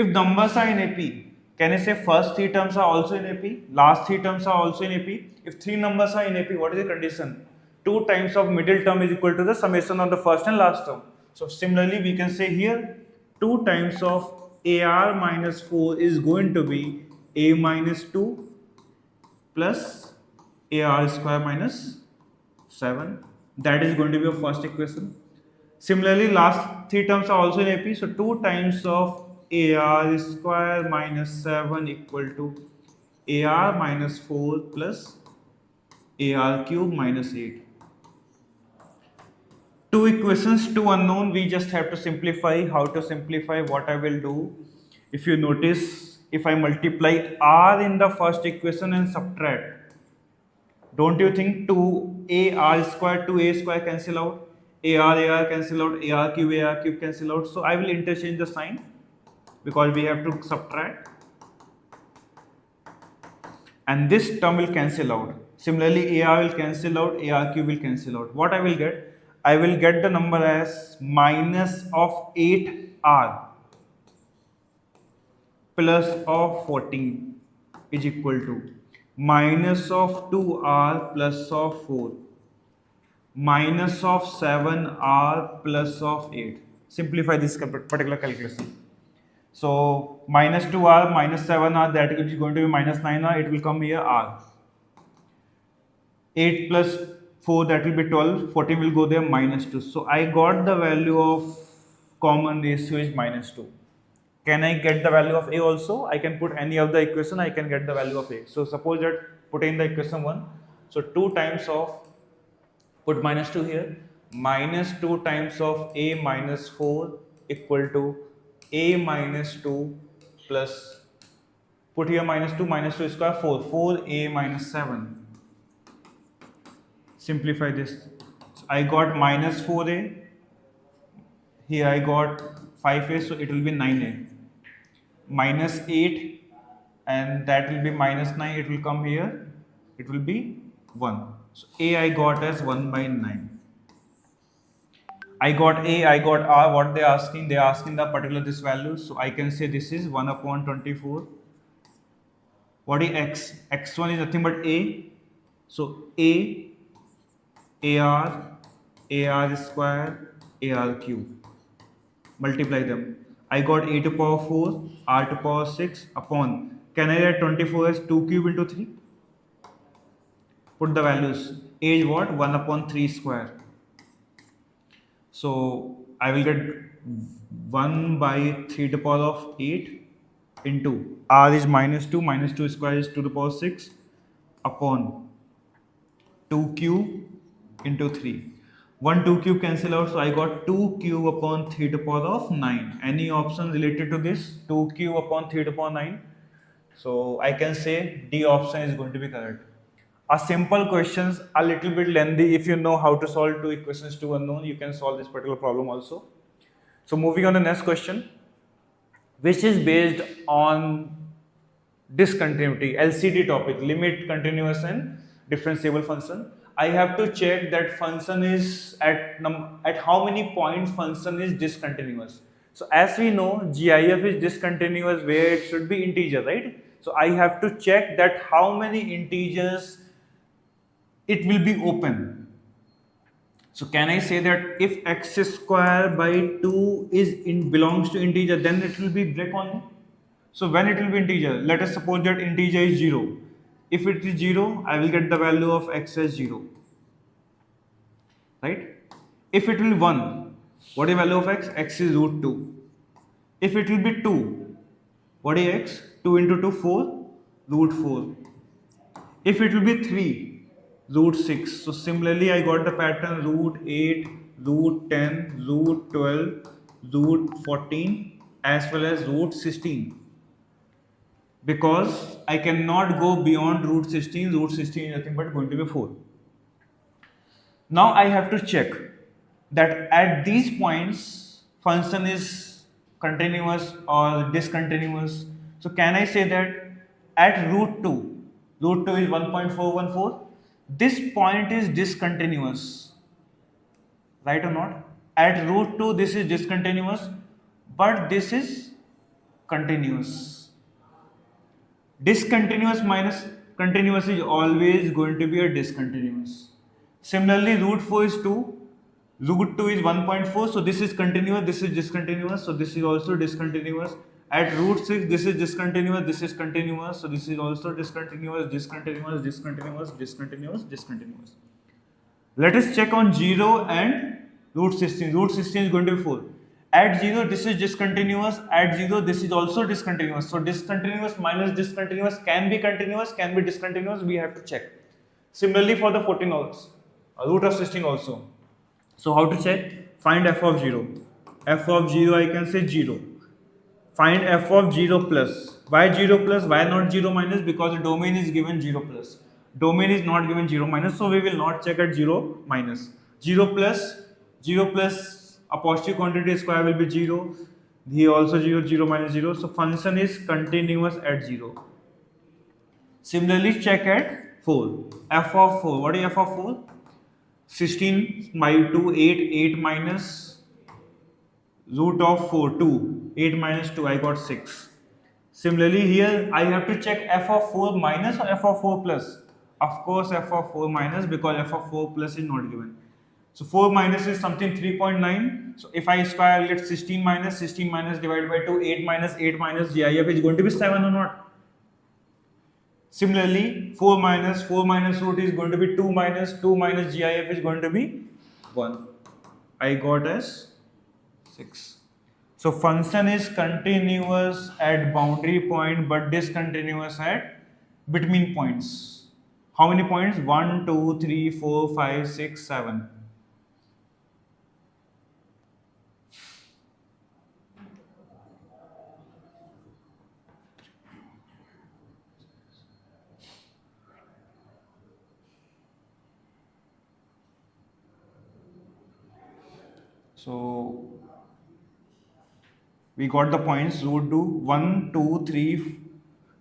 If numbers are in AP, can I say first three terms are also in AP, last three terms are also in AP? If three numbers are in AP, what is the condition? 2 times of middle term is equal to the summation of the first and last term. So similarly, we can say here 2 times of AR minus 4 is going to be A minus 2 plus AR square minus 7. That is going to be your first equation. Similarly, last three terms are also in AP. So 2 times of AR square minus 7 equal to AR minus 4 plus AR cube minus 8. Two equations, two unknown. We just have to simplify. How to simplify? What I will do? If you notice, if I multiply R in the first equation and subtract, don't you think 2AR square, 2A square cancel out? AR cancel out, AR cube cancel out. So I will interchange the sign because we have to subtract. And this term will cancel out. Similarly, AR will cancel out, AR cube will cancel out. What I will get? I will get the number as minus of 8R plus of 14 is equal to minus of 2R plus of 4 minus of 7R plus of 8. Simplify this particular calculation. So minus 2R minus 7R, that is going to be minus 9R, it will come here R. 8 plus 4, that will be 12, 14 will go there, minus 2. So I got the value of common ratio is minus 2. Can I get the value of A also? I can put any of the equation, I can get the value of A. So suppose that put in the equation 1. So 2 times of, put minus 2 here, minus 2 times of A minus 4 equal to A minus 2 plus, put here minus 2 square 4, 4A minus 7. Simplify this. So I got minus 4A, here I got 5A, so it will be 9A. Minus 8, and that will be minus 9, it will come here, it will be 1. So A I got as 1 by 9. I got A, I got R, what they are asking? They are asking the particular this value, so I can say this is 1 upon 24. What is X? X1 is nothing but A, so A, AR, AR square, AR cube. Multiply them. I got A to power 4, R to power 6 upon, can I write 24 as 2 cube into 3? Put the values. A is what? 1 upon 3 square. So I will get 1 by 3 to the power of 8 into R is minus 2 square is 2 to the power 6 upon 2 cube into 3. 1 2 cube cancel out, so I got 2 cube upon 3 to the power of 9. Any option related to this? 2 cube upon 3 to the power 9. So I can say D option is going to be correct. A simple questions, a little bit lengthy. If you know how to solve two equations, two unknown, you can solve this particular problem also. So moving on to the next question, which is based on discontinuity, LCD topic, limit, continuous and differentiable function. I have to check that function is at how many points function is discontinuous. So as we know, GIF is discontinuous where it should be integer, right? So I have to check that how many integers it will be open. So can I say that if x square by 2 belongs to integer, then it will be break only? So when it will be integer, let us suppose that integer is 0. If it is 0, I will get the value of x as 0. Right? If it will be 1, what is the value of x? X is root 2. If it will be 2, what is x? 2 into 2, 4, root 4. If it will be 3, root 6. So similarly, I got the pattern root 8, root 10, root 12, root 14, as well as root 16. Because I cannot go beyond root 16, root 16 is nothing but going to be 4. Now I have to check that at these points function is continuous or discontinuous. So can I say that at root 2 is 1.414, this point is discontinuous, right or not? At root 2 this is discontinuous, but this is continuous. Discontinuous minus continuous is always going to be a discontinuous. Similarly, root 4 is 2, root 2 is 1.4, so this is continuous, this is discontinuous, so this is also discontinuous. At root 6, this is discontinuous, this is continuous, so this is also discontinuous, discontinuous, discontinuous, discontinuous, discontinuous. Let us check on 0 and root 16. Root 16 is going to be 4. At 0, this is discontinuous. At 0, this is also discontinuous. So discontinuous minus discontinuous can be continuous, can be discontinuous. We have to check. Similarly for the 14 also, root of 16 also. So how to check? Find f of 0. F of 0, I can say 0. Find f of 0 plus. Why 0 plus? Why not 0 minus? Because the domain is given 0 plus. Domain is not given 0 minus, so we will not check at 0 minus. 0 plus apostrophe quantity square will be 0. Here also 0, 0 minus 0. So function is continuous at 0. Similarly, check at 4. F of 4. What is f of 4? 16 by 2, 8 minus root of 4, 2. 8 minus 2, I got 6. Similarly, here I have to check f of 4 minus or f of 4 plus. Of course, f of 4 minus, because f of 4 plus is not given. So 4 minus is something 3.9. So if I square, get 16 minus divided by 2, 8 minus GIF is going to be 7 or not. Similarly, 4 minus root is going to be 2 minus GIF is going to be 1. I got as 6. So function is continuous at boundary point but discontinuous at between points. How many points? 1, 2, 3, 4, 5, 6, 7. So we got the points: root 2, 1, 2, 3,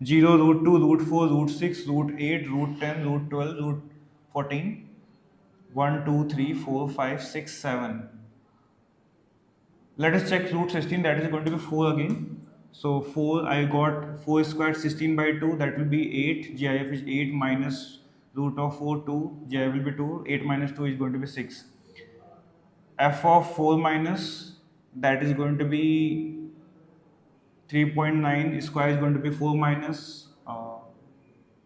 0, root 2, root 4, root 6, root 8, root 10, root 12, root 14, 1, 2, 3, 4, 5, 6, 7. Let us check root 16, that is going to be 4 again. So 4, I got 4 squared 16 by 2, that will be 8. GIF is 8 minus root of 4, 2. GIF will be 2. 8 minus 2 is going to be 6. F of 4 minus, that is going to be 3.9, square is going to be 4 minus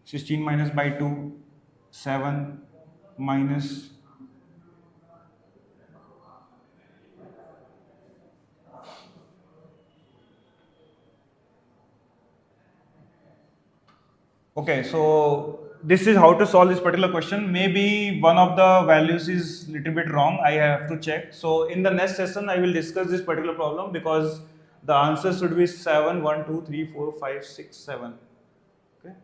16 minus by 2, 7 minus okay, so this is how to solve this particular question. Maybe one of the values is little bit wrong, I have to check. So in the next session I will discuss this particular problem, because the answer should be 7, 1, 2, 3, 4, 5, 6, 7. Okay.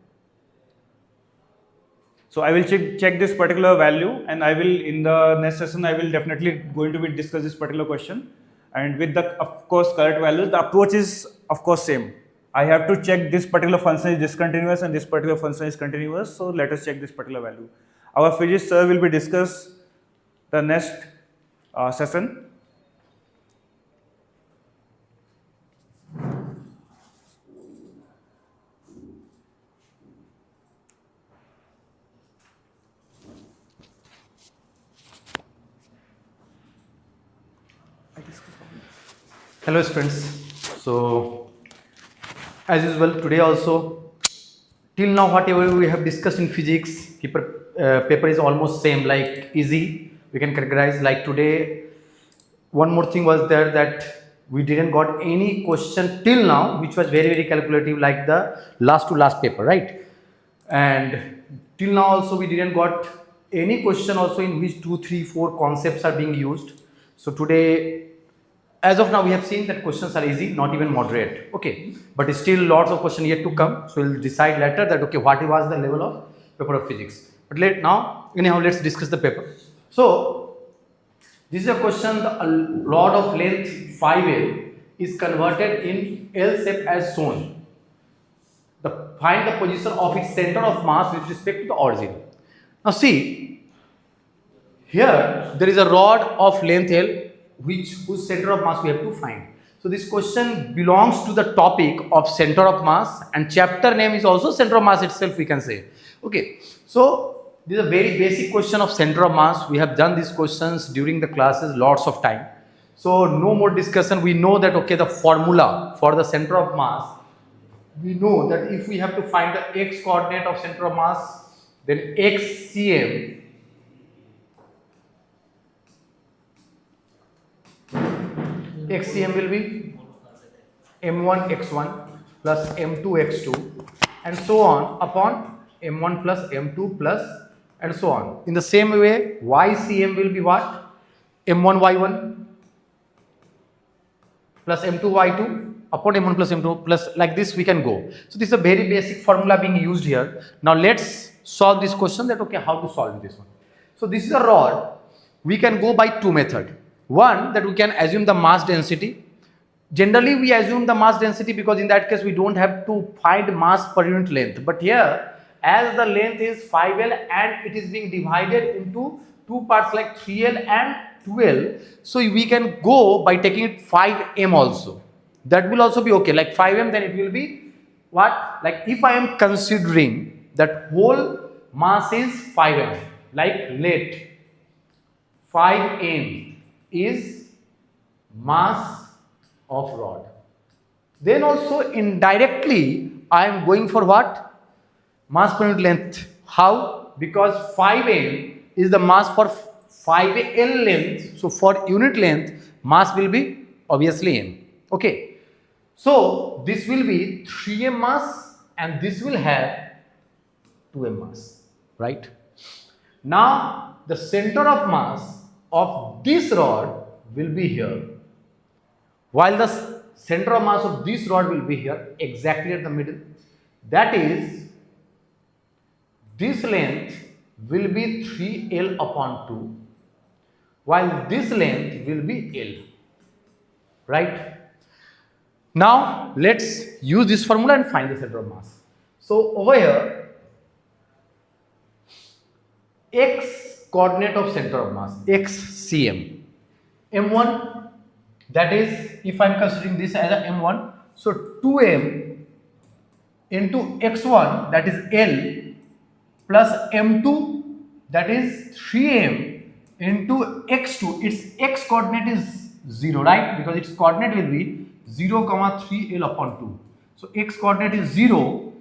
So I will check this particular value, and I will, in the next session, I will definitely going to be discuss this particular question. And with the, of course, correct values, the approach is, of course, same. I have to check this particular function is discontinuous and this particular function is continuous. So let us check this particular value. Our physics sir will be discuss the next session. Hello students. So as usual today also, till now whatever we have discussed in physics, paper is almost same, like easy, we can categorize. Like today, one more thing was there, that we didn't got any question till now which was very calculative, like the last to last paper, right? And till now also we didn't got any question also in which 2, 3, 4 concepts are being used. So today, as of now, we have seen that questions are easy, not even moderate. Okay, but still lots of questions yet to come. So we'll decide later that okay, what was the level of paper of physics. But anyhow, let's discuss the paper. So this is a question: a rod of length 5L is converted in L shape as shown. Find the position of its center of mass with respect to the origin. Now see, here there is a rod of length L, whose center of mass we have to find. So this question belongs to the topic of center of mass, and chapter name is also center of mass itself, we can say. Okay, so this is a very basic question of center of mass. We have done these questions during the classes lots of time. So no more discussion. We know that, okay, the formula for the center of mass, we know that if we have to find the x coordinate of center of mass, then xcm will be m1 x1 plus m2 x2 and so on upon m1 plus m2 plus and so on. In the same way, ycm will be what? m1 y1 plus m2 y2 upon m1 plus m2 plus, like this we can go. So this is a very basic formula being used here. Now let's solve this question, that okay, how to solve this one. So this is a rod. We can go by two methods. One, that we can assume the mass density. Generally we assume the mass density because in that case we don't have to find mass per unit length. But here, as the length is 5L and it is being divided into two parts like 3L and 2L, so we can go by taking it 5M also. That will also be okay. Like 5M, then it will be what? Like if I am considering that whole mass is 5M, like let 5M is mass of rod. Then also indirectly I am going for what? Mass per unit length. How? Because 5M is the mass for 5L length. So for unit length, mass will be obviously M. Okay. So this will be 3M mass and this will have 2M mass. Right? Now the center of mass of this rod will be here, while the center of mass of this rod will be here, exactly at the middle. That is, this length will be 3L upon 2, while this length will be L. Right? Now let's use this formula and find the center of mass. So over here, x coordinate of center of mass, xcm, m1, that is, if I am considering this as a m1, so 2m into x1, that is L, plus m2, that is 3m into x2. Its x coordinate is 0, right? Because its coordinate will be 0, 3L upon 2. So x coordinate is 0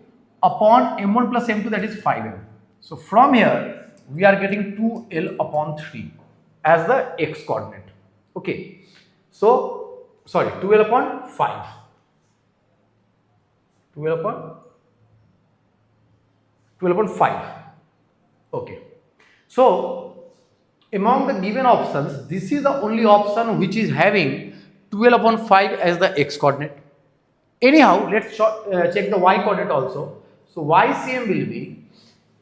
upon m1 plus m2, that is 5m. So from here we are getting 2L upon 3 as the x coordinate. Okay. So sorry, 2L upon 5. 2L upon 5. Okay. So among the given options, this is the only option which is having 12 upon 5 as the x coordinate. Anyhow, let's check the y coordinate also. So ycm will be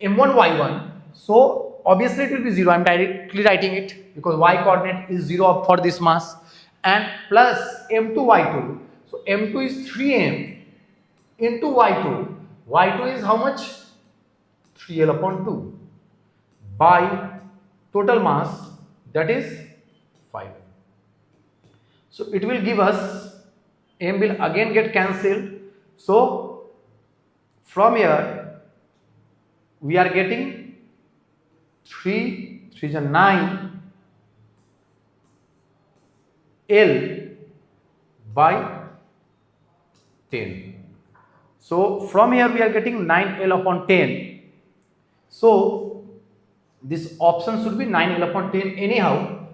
m1 y1. So obviously it will be 0. I am directly writing it because y coordinate is 0 for this mass, and plus m2 y2. So m2 is 3m into y2. Y2 is how much? 3L upon 2 by total mass, that is 5. So it will give us, m will again get cancelled. So from here we are getting 3 is a 9 L by 10. So from here we are getting 9L upon 10. So this option should be 9L upon 10 anyhow,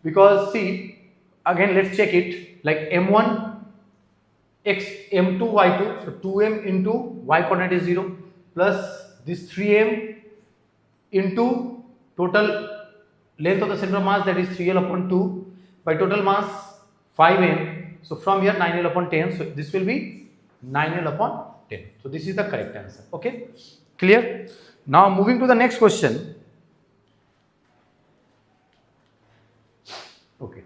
because see, again let's check it, like m1 x m2 y2, so 2m into y coordinate is 0 plus this 3m into total length of the center of mass, that is 3L upon 2 by total mass 5m. So from here 9L upon 10, so this will be 9L upon 10. So this is the correct answer. Okay, clear? Now moving to the next question. Okay.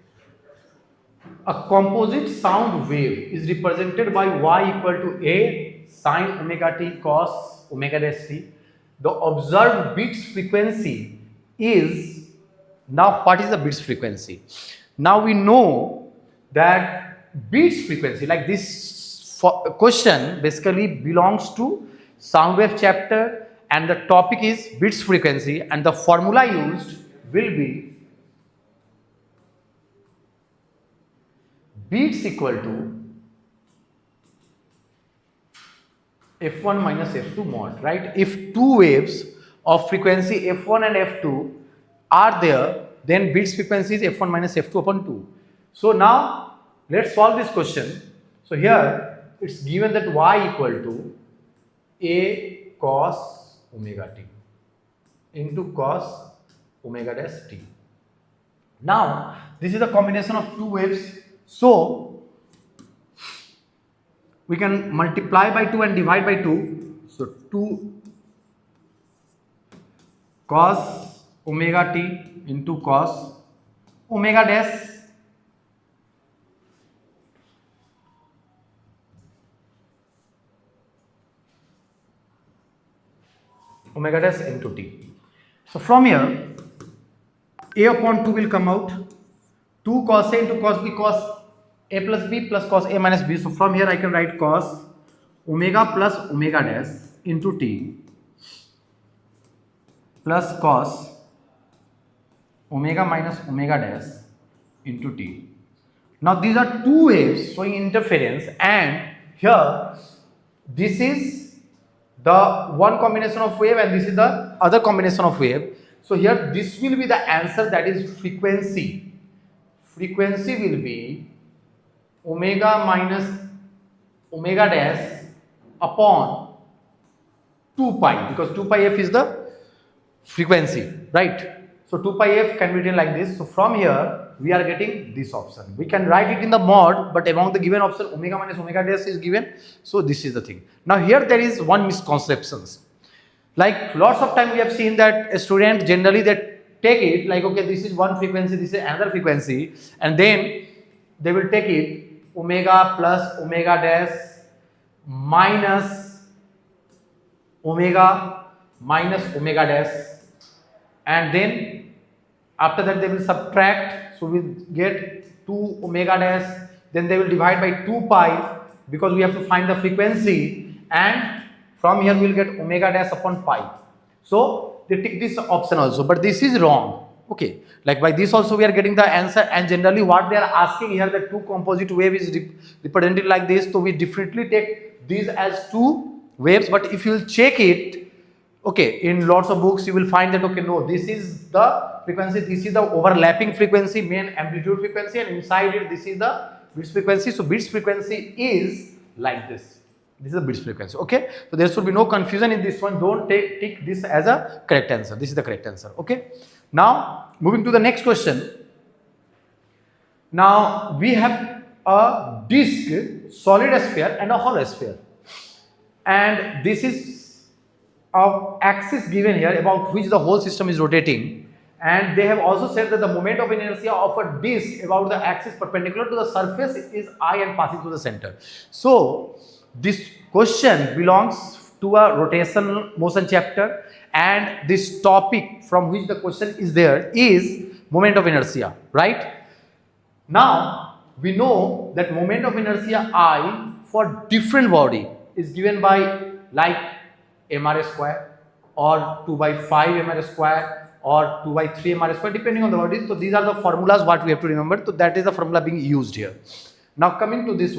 A composite sound wave is represented by y equal to a sine omega t cos omega dash t. The observed bits frequency is, now what is the bits frequency? Now we know that beats frequency, like this question basically belongs to sound wave chapter, and the topic is beats frequency, and the formula used will be beats equal to f1 minus f2 mod, right? If two waves of frequency f1 and f2 are there, then beats frequency is f1 minus f2 upon 2. So now let's solve this question. So here it's given that y equal to a cos omega t into cos omega dash t. Now this is the combination of two waves, so we can multiply by 2 and divide by 2. So 2 cos omega t into cos omega dash into t. So from here a upon 2 will come out, 2 cos a into cos b, cos a plus b plus cos a minus b. So from here I can write cos omega plus omega dash into t plus cos omega minus omega dash into t. Now these are two waves showing interference, and here this is the one combination of wave and this is the other combination of wave. So here this will be the answer, that is frequency. Frequency will be omega minus omega dash upon 2 pi, because 2 pi f is the frequency, right? So 2 pi f can be written like this. So from here we are getting this option. We can write it in the mod, but among the given option omega minus omega dash is given. So this is the thing. Now here there is one misconception. Like lots of time we have seen that a student generally they take it like, okay, this is one frequency, this is another frequency, and then they will take it omega plus omega dash minus omega dash, and then after that they will subtract, so we get 2 omega dash, then they will divide by 2 pi because we have to find the frequency, and from here we will get omega dash upon pi. So they take this option also, but this is wrong. Okay, like by this also we are getting the answer, and generally what they are asking here, that two composite wave is represented like this, so we differently take these as two waves. But if you will check it, okay, in lots of books you will find that, okay, no, this is the frequency, this is the overlapping frequency, main amplitude frequency, and inside it this is the beats frequency. So beats frequency is like this. This is the beats frequency. Okay, so there should be no confusion in this one. Don't take this as a correct answer. This is the correct answer. Okay, now moving to the next question. Now we have a disc, solid sphere and a hollow sphere, and this is a axis given here about which the whole system is rotating, and they have also said that the moment of inertia of a disc about the axis perpendicular to the surface is I and passing through the center. So this question belongs to a rotational motion chapter, and this topic from which the question is there is moment of inertia, right? Now we know that moment of inertia I for different body is given by like mr square or 2 by 5 mr square or 2 by 3 mr square, depending on the body. So these are the formulas what we have to remember. So that is the formula being used here. Now coming to this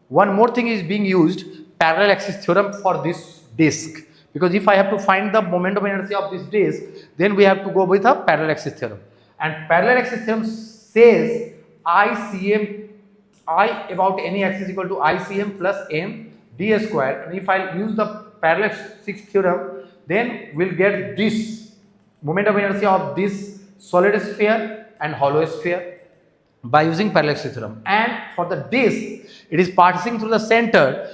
one more thing is being used, parallel axis theorem for this disc, because if I have to find the moment of inertia of this disc, then we have to go with a parallel axis theorem, and parallel axis theorem says ICM, I about any axis equal to ICM plus M d square, and if I use the parallel axis theorem, then we'll get this moment of inertia of this solid sphere and hollow sphere by using parallel axis theorem. And for the disc, it is passing through the center,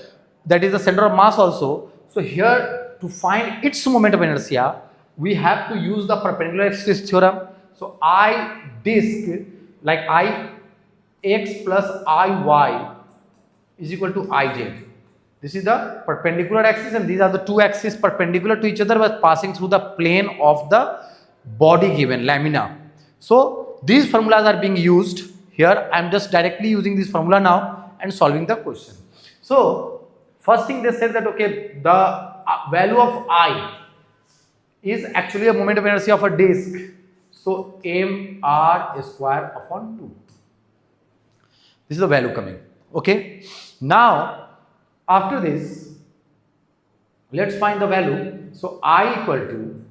that is the center of mass also. So here to find its moment of inertia, we have to use the perpendicular axis theorem. So I disc like I x plus I y is equal to Ij. This is the perpendicular axis, and these are the two axes perpendicular to each other but passing through the plane of the body given lamina. So these formulas are being used here. I am just directly using this formula now, and solving the question. So first thing they said that okay, the value of I is actually a moment of inertia of a disk. So mr square upon 2. This is the value coming. Okay. Now after this, let's find the value. So I equal to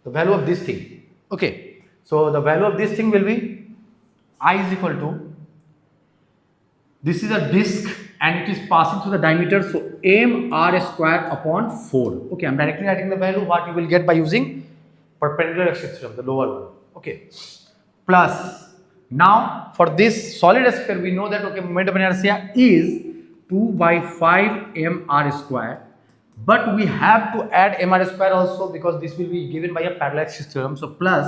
the value of this thing. Okay. So the value of this thing will be I is equal to, this is a disk and it is passing through the diameter, so mr square upon 4. Okay, I'm directly writing the value what you will get by using perpendicular axis theorem, the lower one. Okay, plus now for this solid sphere we know that okay, moment of inertia is 2 by 5 mr square, but we have to add mr square also because this will be given by a parallel axis theorem, so plus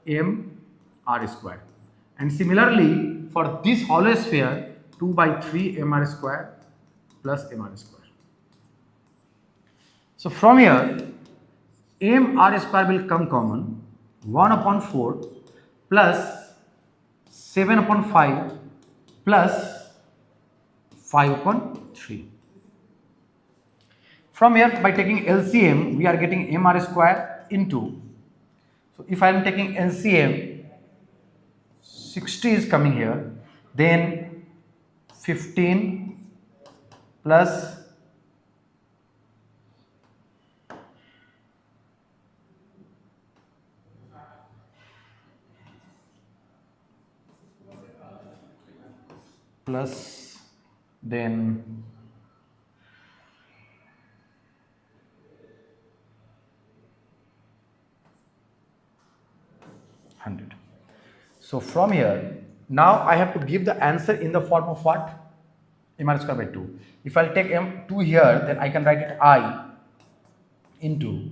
mr square. And similarly for this hollow sphere, 2 by 3 mr square plus mr square. So from here mr square will come common, 1 upon 4 plus 7 upon 5 plus 5 upon 3. From here by taking LCM we are getting mr square into, so if I am taking LCM, 60 is coming here, then 15 plus 100. So from here, now I have to give the answer in the form of what? mr square by 2. If I'll take m2 here, then I can write it I into,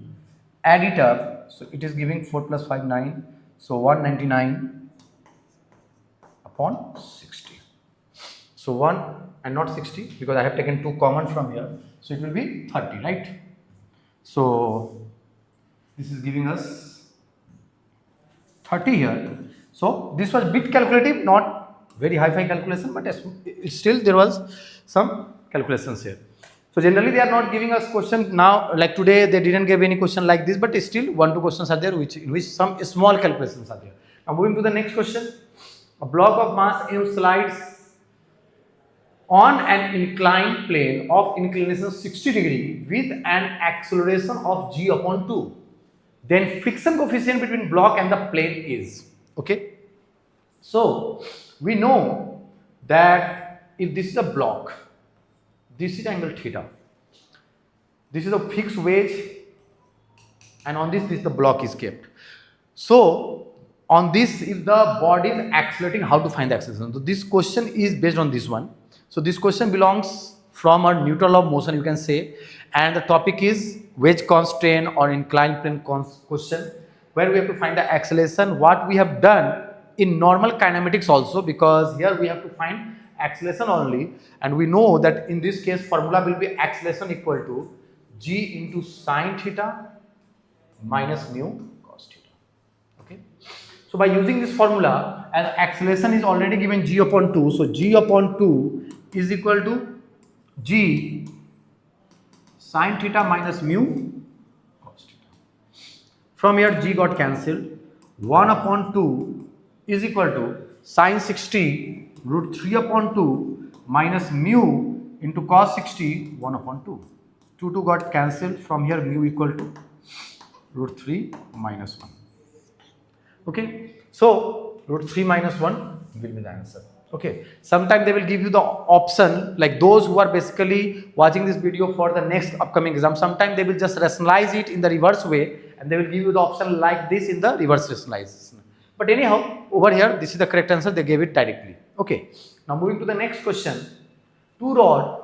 add it up, so it is giving 4 plus 5, 9, so 199 upon 60. So 1 and not 60 because I have taken 2 common from here, so it will be 30, right? So this is giving us 30 here. So this was bit calculative, not very high-fi calculation, but still there was some calculations here. So generally they are not giving us question now, like today they didn't give any question like this, but still 1-2 questions are there in which some small calculations are there. Now moving to the next question. A block of mass m slides on an inclined plane of inclination 60 degree with an acceleration of g upon 2. Then friction coefficient between block and the plane is, okay. So we know that if this is a block, this is angle theta, this is a fixed wedge, and on this the block is kept. So on this, if the body is accelerating, how to find the acceleration? So this question is based on this one. So this question belongs from a neutral law of motion, you can say, and the topic is wedge constraint or inclined plane question, where we have to find the acceleration. What we have done in normal kinematics also, because here we have to find acceleration only, and we know that in this case formula will be acceleration equal to g into sine theta minus mu cos theta. Okay. So by using this formula, as acceleration is already given g upon 2, so g upon 2 is equal to g sine theta minus mu cos theta. From here g got cancelled. 1 upon 2 is equal to sine 60 root 3 upon 2 minus mu into cos 60 1 upon 2. 2 got cancelled. From here mu equal to root 3 minus 1. Okay, so root 3 minus 1 will be the answer. Okay, sometimes they will give you the option, like those who are basically watching this video for the next upcoming exam, sometimes they will just rationalize it in the reverse way and they will give you the option like this in the reverse rationalization. But anyhow, over here this is the correct answer, they gave it directly. Okay, now moving to the next question. Two rods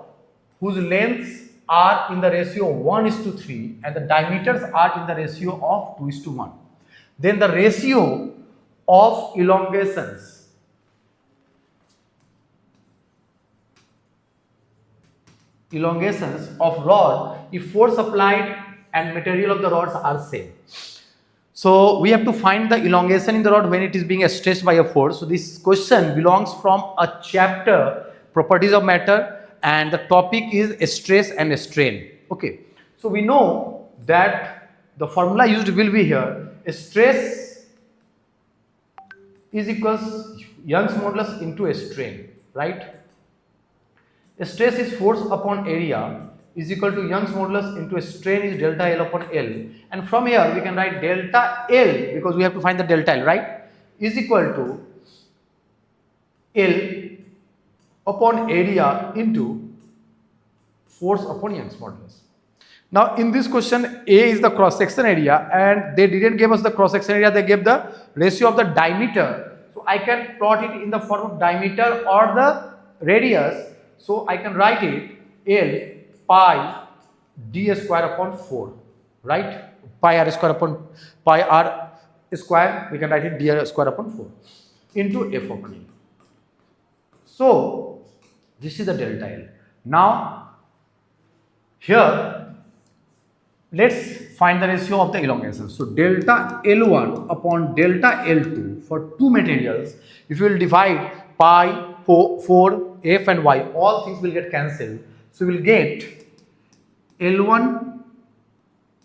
whose lengths are in the ratio of 1:3 and the diameters are in the ratio of 2:1. Then the ratio of elongations of rod if force applied and material of the rods are same. So we have to find the elongation in the rod when it is being stretched by a force. So this question belongs from a chapter, properties of matter, and the topic is stress and strain. Okay. So we know that the formula used will be here. Stress is equals Young's modulus into a strain, right? Stress is force upon area is equal to Young's modulus into a strain is delta L upon L, and from here we can write delta L, because we have to find the delta L, right, is equal to L upon area into force upon Young's modulus. Now in this question, A is the cross section area, and they didn't give us the cross section area, they gave the ratio of the diameter. So I can plot it in the form of diameter or the radius. So I can write it L pi d square upon 4, right? Pi r square upon pi r square, we can write it d square upon 4 into f upon E. So this is the delta L. Now here let's find the ratio of the elongation. So delta L1 upon delta L2 for two materials, if you will divide pi, 4, f and y, all things will get cancelled. So we will get L1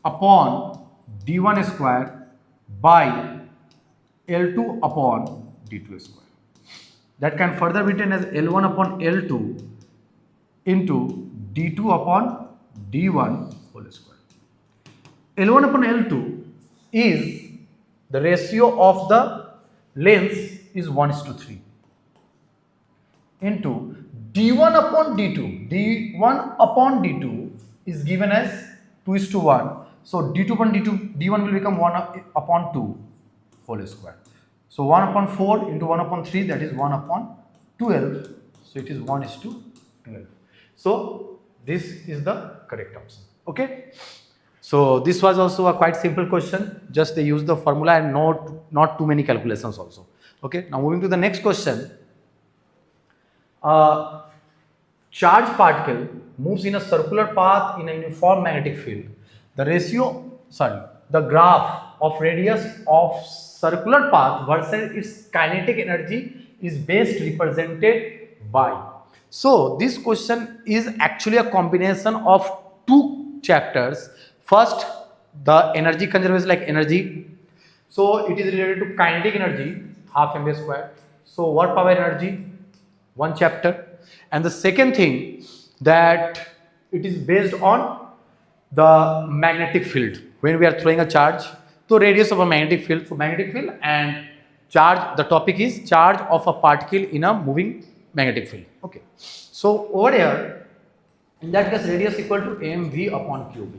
upon d1 square by L2 upon d2 square. That can further be written as L1 upon L2 into d2 upon d1 whole square. L1 upon L2 is the ratio of the lengths is 1:3 into d1 upon d2. d1 upon d2 is given as 2:1. So d2 upon d1 will become 1 upon 2 whole square. So 1 upon 4 into 1 upon 3, that is 1 upon 12. So it is 1:12. So this is the correct option. Okay. So this was also a quite simple question. Just they use the formula and not too many calculations also. Okay. Now moving to the next question. Charged particle moves in a circular path in a uniform magnetic field. The graph of radius of circular path versus its kinetic energy is best represented by. So this question is actually a combination of two chapters. First, the energy conservation, like energy. So it is related to kinetic energy, half mv square. So work power energy, one chapter. And the second thing, that it is based on the magnetic field. When we are throwing a charge, so radius of a magnetic field, so magnetic field and charge, the topic is charge of a particle in a moving magnetic field. Okay. So over here, in that case, radius equal to mv upon qb.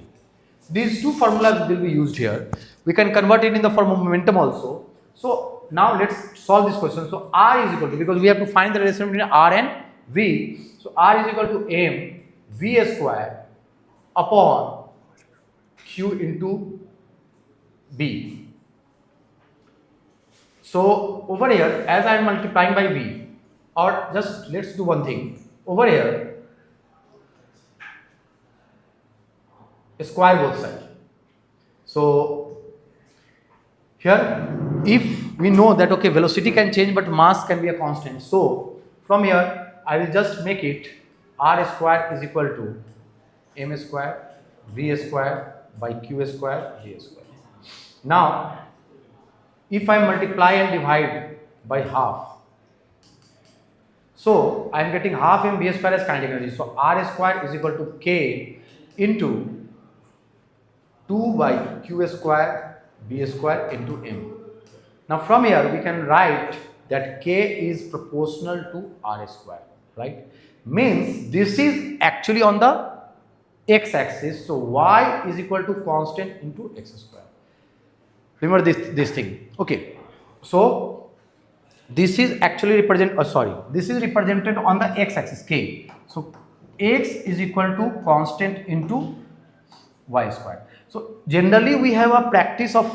These two formulas will be used here. We can convert it in the form of momentum also. So now let's solve this question. So R is equal to, because we have to find the relation between R and V. So R is equal to m v square upon q into b. So over here, as I am multiplying by v, or just let's do one thing. Over here, square both sides. So here, if we know that okay, velocity can change but mass can be a constant, so from here I will just make it r square is equal to m square v square by q square g square. Now if I multiply and divide by half, so I am getting half mv square as kinetic energy. So r square is equal to k into 2 by q square b square into m. Now from here we can write that k is proportional to r square, right? Means this is actually on the x axis, so y is equal to constant into x square. Remember this thing. Okay, so this is actually this is represented on the x axis, k. So x is equal to constant into y square. So generally we have a practice of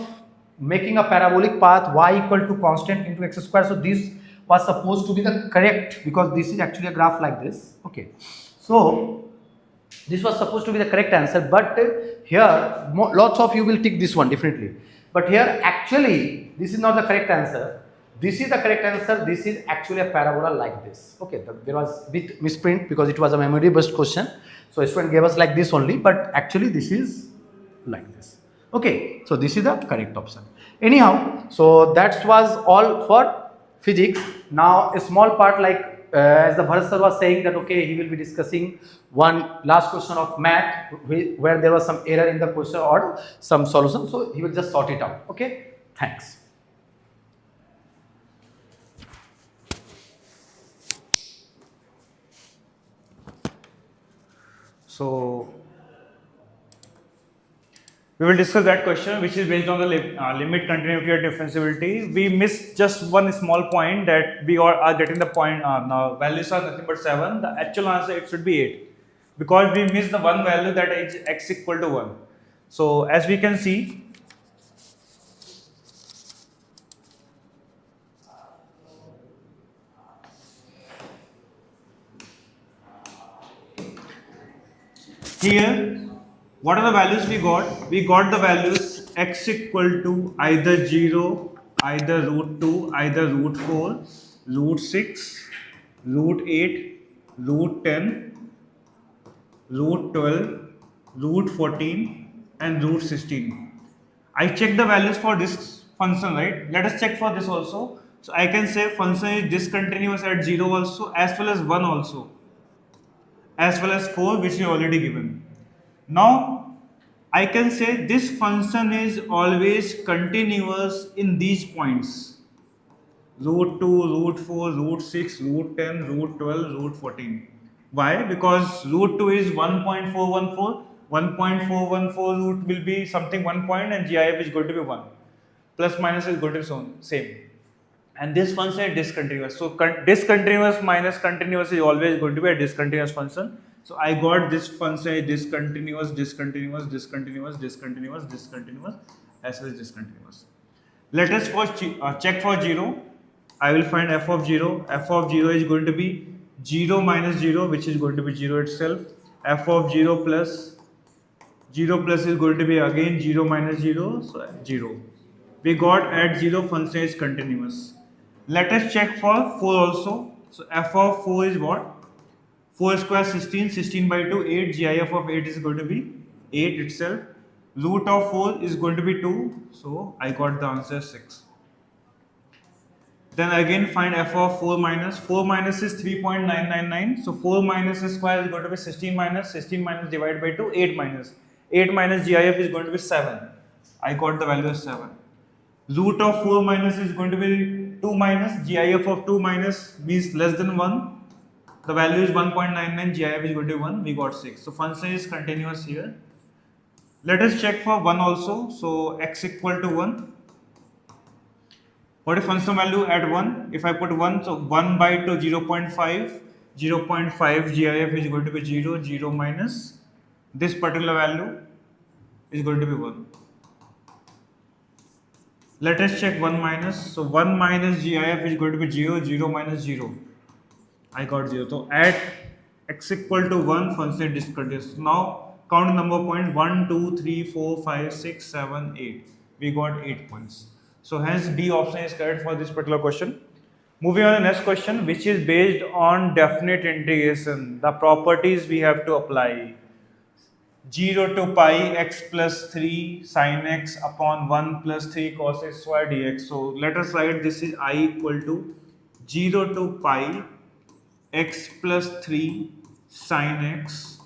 making a parabolic path y equal to constant into x square. So this was supposed to be the correct, because this is actually a graph like this. Okay, so this was supposed to be the correct answer, but here lots of you will tick this one definitely. But here actually this is not the correct answer. This is the correct answer. This is actually a parabola like this. Okay, there was bit misprint because it was a memory based question. So student gave us like this only, but actually this is like this. Okay, so this is the correct option. Anyhow, so that was all for physics. Now a small part like as the Bharat sir was saying that okay, he will be discussing one last question of math where there was some error in the question or some solution. So he will just sort it out. Okay, thanks. So we will discuss that question, which is based on the limit, continuity, or differentiability. We missed just one small point that we are getting the point. Now values are nothing but 7. The actual answer it should be 8 because we missed the one value that is x equal to 1. So as we can see, here, what are the values we got? We got the values x equal to either 0, either root 2, either root 4, root 6, root 8, root 10, root 12, root 14 and root 16. I check the values for this function, right? Let us check for this also. So I can say function is discontinuous at 0 also as well as 1 also, as well as 4 which is already given. Now I can say this function is always continuous in these points: root 2, root 4, root 6, root 10, root 12, root 14. Why? Because root 2 is 1.414. 1.414 root will be something 1 point and GIF is going to be 1. Plus minus is going to be same. And this function is discontinuous. So discontinuous minus continuous is always going to be a discontinuous function. So I got this function is discontinuous, discontinuous, discontinuous, discontinuous, discontinuous, as well as discontinuous. Let us first check for 0. I will find f of 0. F of 0 is going to be 0 minus 0, which is going to be 0 itself. F of 0 plus is going to be again 0 minus 0, so 0. We got at 0 function is continuous. Let us check for 4 also. So f of 4 is what? 4 square 16, 16 by 2, 8. GIF of 8 is going to be 8 itself. Root of 4 is going to be 2. So I got the answer 6. Then again find f of 4 minus. 4 minus is 3.999. So 4 minus square is going to be 16 minus divided by 2, 8 minus. 8 minus GIF is going to be 7. I got the value of 7. Root of 4 minus is going to be 2 minus. GIF of 2 minus means less than 1. The value is 1.99, GIF is going to be 1, we got 6. So function is continuous here. Let us check for 1 also. So x equal to 1. What is function value at 1? If I put 1, so 1 by 2, 0.5. 0.5 GIF is going to be 0, 0 minus. This particular value is going to be 1. Let us check 1 minus. So 1 minus GIF is going to be 0, 0 minus 0. I got 0. So at x equal to 1, function is discontinuous. Now count number of points: 1, 2, 3, 4, 5, 6, 7, 8. We got 8 points. So hence D option is correct for this particular question. Moving on to the next question, which is based on definite integration. The properties we have to apply. 0 to pi x plus 3 sin x upon 1 plus 3 cos x square dx. So let us write this is I equal to 0 to pi x plus 3 sin x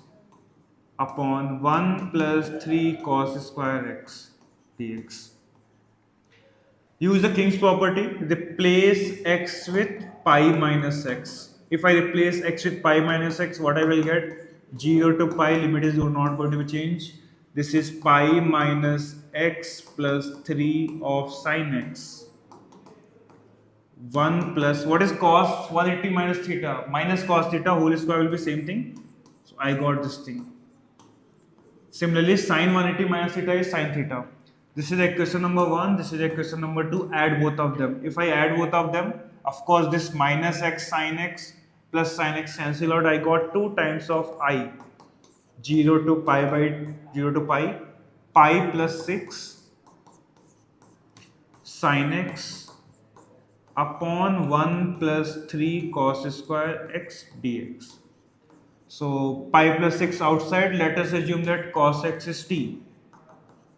upon 1 plus 3 cos square x dx. Use the King's property, replace x with pi minus x. If I replace x with pi minus x, what I will get? 0 to pi, limit is not going to be changed. This is pi minus x plus 3 of sin x. 1 plus, what is cos 180 minus theta? Minus cos theta whole square will be same thing. So I got this thing. Similarly, sin 180 minus theta is sin theta. This is equation number 1, this is equation number 2, add both of them. If I add both of them, of course this minus x sin x plus sin x cancel out, I got 2 times of I. 0 to pi by 0 to pi, pi plus 6 sin x upon 1 plus 3 cos square x dx. So pi plus 6 outside, let us assume that cos x is t.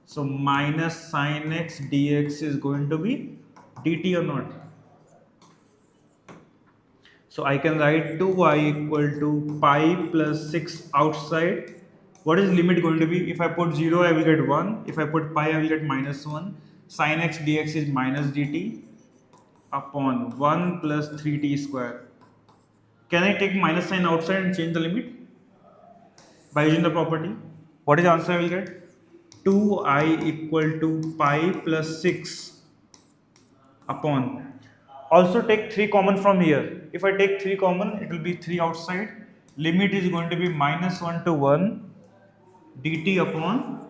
So minus sin x dx is going to be dt or not? So I can write 2y equal to pi plus 6 outside. What is limit going to be? If I put 0, I will get 1. If I put pi, I will get minus 1. Sin x dx is minus dt upon 1 plus 3t square. Can I take minus sign outside and change the limit by using the property? What is the answer I will get? 2i equal to pi plus 6 upon. Also take 3 common from here. If I take 3 common, it will be 3 outside. Limit is going to be minus 1 to 1 dt upon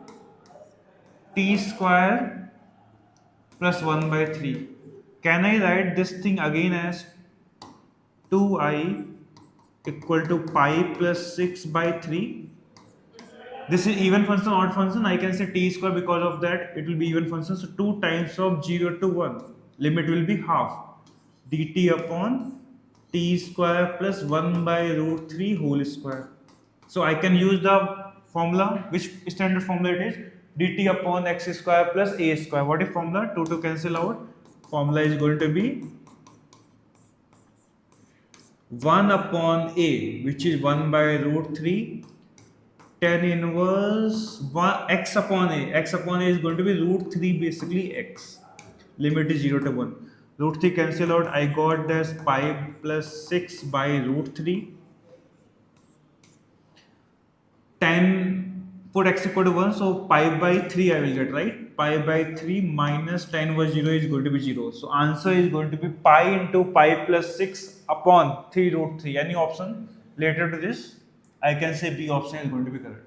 t square plus 1 by 3. Can I write this thing again as 2i equal to pi plus 6 by 3? This is even function, odd function. I can say t square, because of that it will be even function. So 2 times of 0 to 1, limit will be half dt upon t square plus 1 by root 3 whole square. So I can use the formula. Which standard formula it is? Dt upon x square plus a square. What is formula? 2 to cancel out. Formula is going to be 1 upon a, which is 1 by root 3, tan inverse 1 x upon a. X upon a is going to be root 3, basically x. Limit is 0 to 1. Root 3 cancel out. I got this pi plus 6 by root 3. Tan, put x equal to 1, so pi by 3 I will get, right? Pi by 3 minus tan inverse 0 is going to be 0. So answer is going to be pi into pi plus 6 upon 3 root 3. Any option later to this? I can say B option is going to be correct.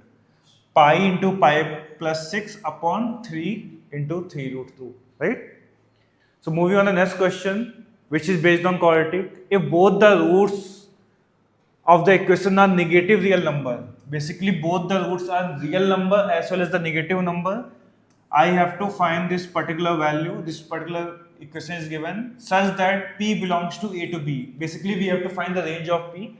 Pi into pi plus 6 upon 3 into 3 root 2, right? So moving on to the next question, which is based on quadratic. If both the roots of the equation are negative real number, basically both the roots are real number as well as the negative number, I have to find this particular value. This particular equation is given such that P belongs to A to B. Basically we have to find the range of P.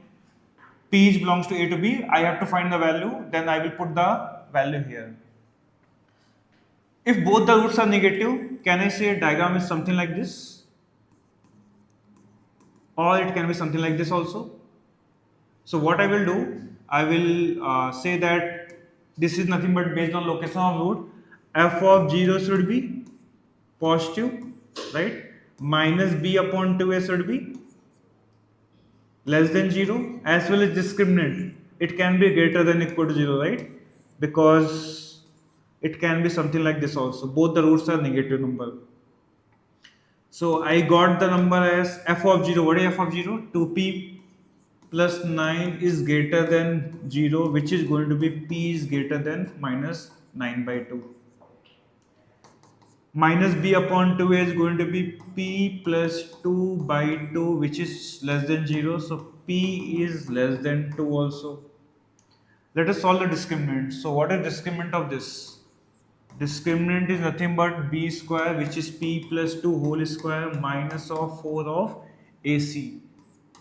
P belongs to A to B. I have to find the value, then I will put the value here. If both the roots are negative, can I say a diagram is something like this? Or it can be something like this also. So what I will do, I will say that this is nothing but based on location of root. F of 0 should be positive, right? Minus b upon 2a should be less than 0, as well as discriminant. It can be greater than equal to 0, right? Because it can be something like this also. Both the roots are negative number. So I got the number as f of 0. What is f of 0? 2p plus 9 is greater than 0, which is going to be p is greater than minus 9 by 2. Minus b upon 2a is going to be p plus 2 by 2, which is less than 0. So p is less than 2 also. Let us solve the discriminant. So what is discriminant of this? Discriminant is nothing but b square, which is p plus 2 whole square minus of 4 of ac.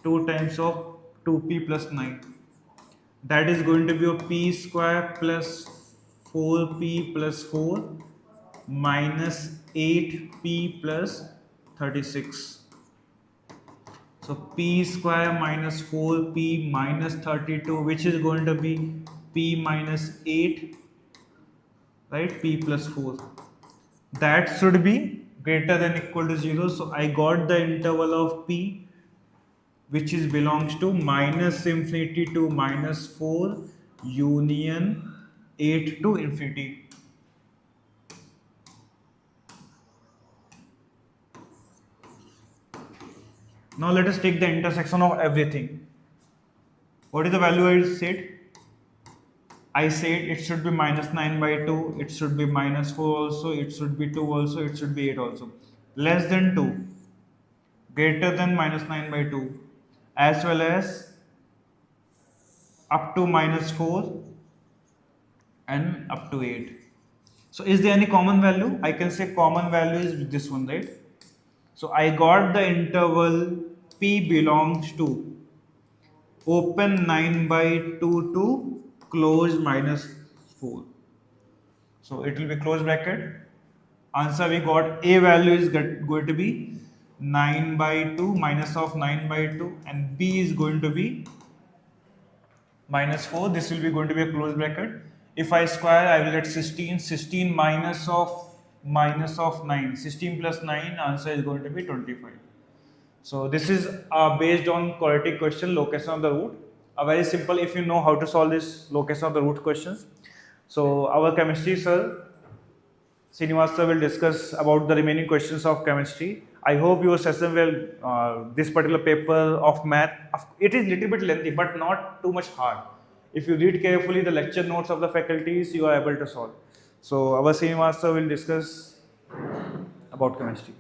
2 times of 2p plus 9. That is going to be a p square plus 4p plus 4 minus 8p plus 36. So p square minus 4p minus 32, which is going to be p minus 8, right? P plus 4. That should be greater than equal to 0. So I got the interval of p, which is belongs to minus infinity to minus 4 union 8 to infinity. Now let us take the intersection of everything. What is the value I said? I said it should be minus 9 by 2, it should be minus 4 also, it should be 2 also, it should be 8 also. Less than 2, greater than minus 9 by 2, as well as up to minus 4 and up to 8. So is there any common value? I can say common value is this one, right? So I got the interval P belongs to open 9 by 2 to close minus 4. So it will be close bracket. Answer we got A value is going to be 9 by 2 minus of 9 by 2 and B is going to be minus 4. This will be going to be a close bracket. If I square, I will get 16. 16 minus of 9. 16 plus 9, answer is going to be 25. So this is based on quadratic question, location of the root. Very simple if you know how to solve this location of the root questions. So our chemistry sir, Srinivas sir will discuss about the remaining questions of chemistry. I hope your session will, this particular paper of math, it is little bit lengthy but not too much hard. If you read carefully the lecture notes of the faculties, you are able to solve. So our Srinivas sir will discuss about chemistry.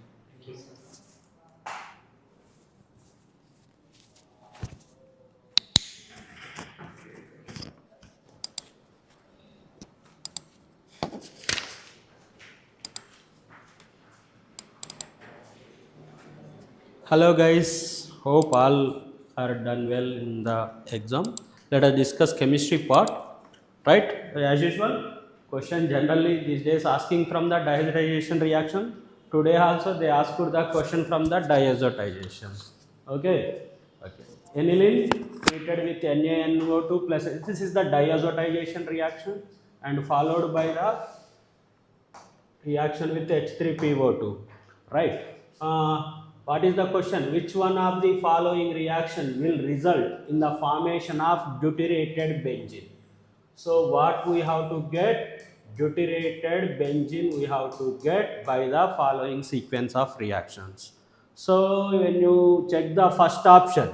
Hello guys, hope all are done well in the exam. Let us discuss chemistry part, right? As usual, question generally these days asking from the dihydrogenation reaction. Today also they asked the question from the diazotization. Okay. Aniline treated with NaNO2 plus, this is the diazotization reaction and followed by the reaction with H3PO2, right? What is the question? Which one of the following reaction will result in the formation of deuterated benzene? So what we have to get? Deuterated benzene we have to get by the following sequence of reactions. So when you check the first option,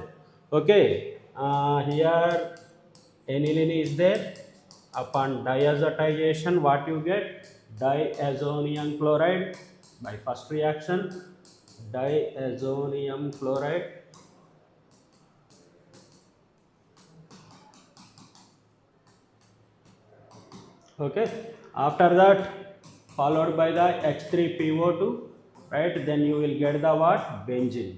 okay, here aniline is there. Upon diazotization, what you get? Diazonium chloride by first reaction. Diazonium chloride okay. After that followed by the H3PO2, right? Then you will get the what? Benzene.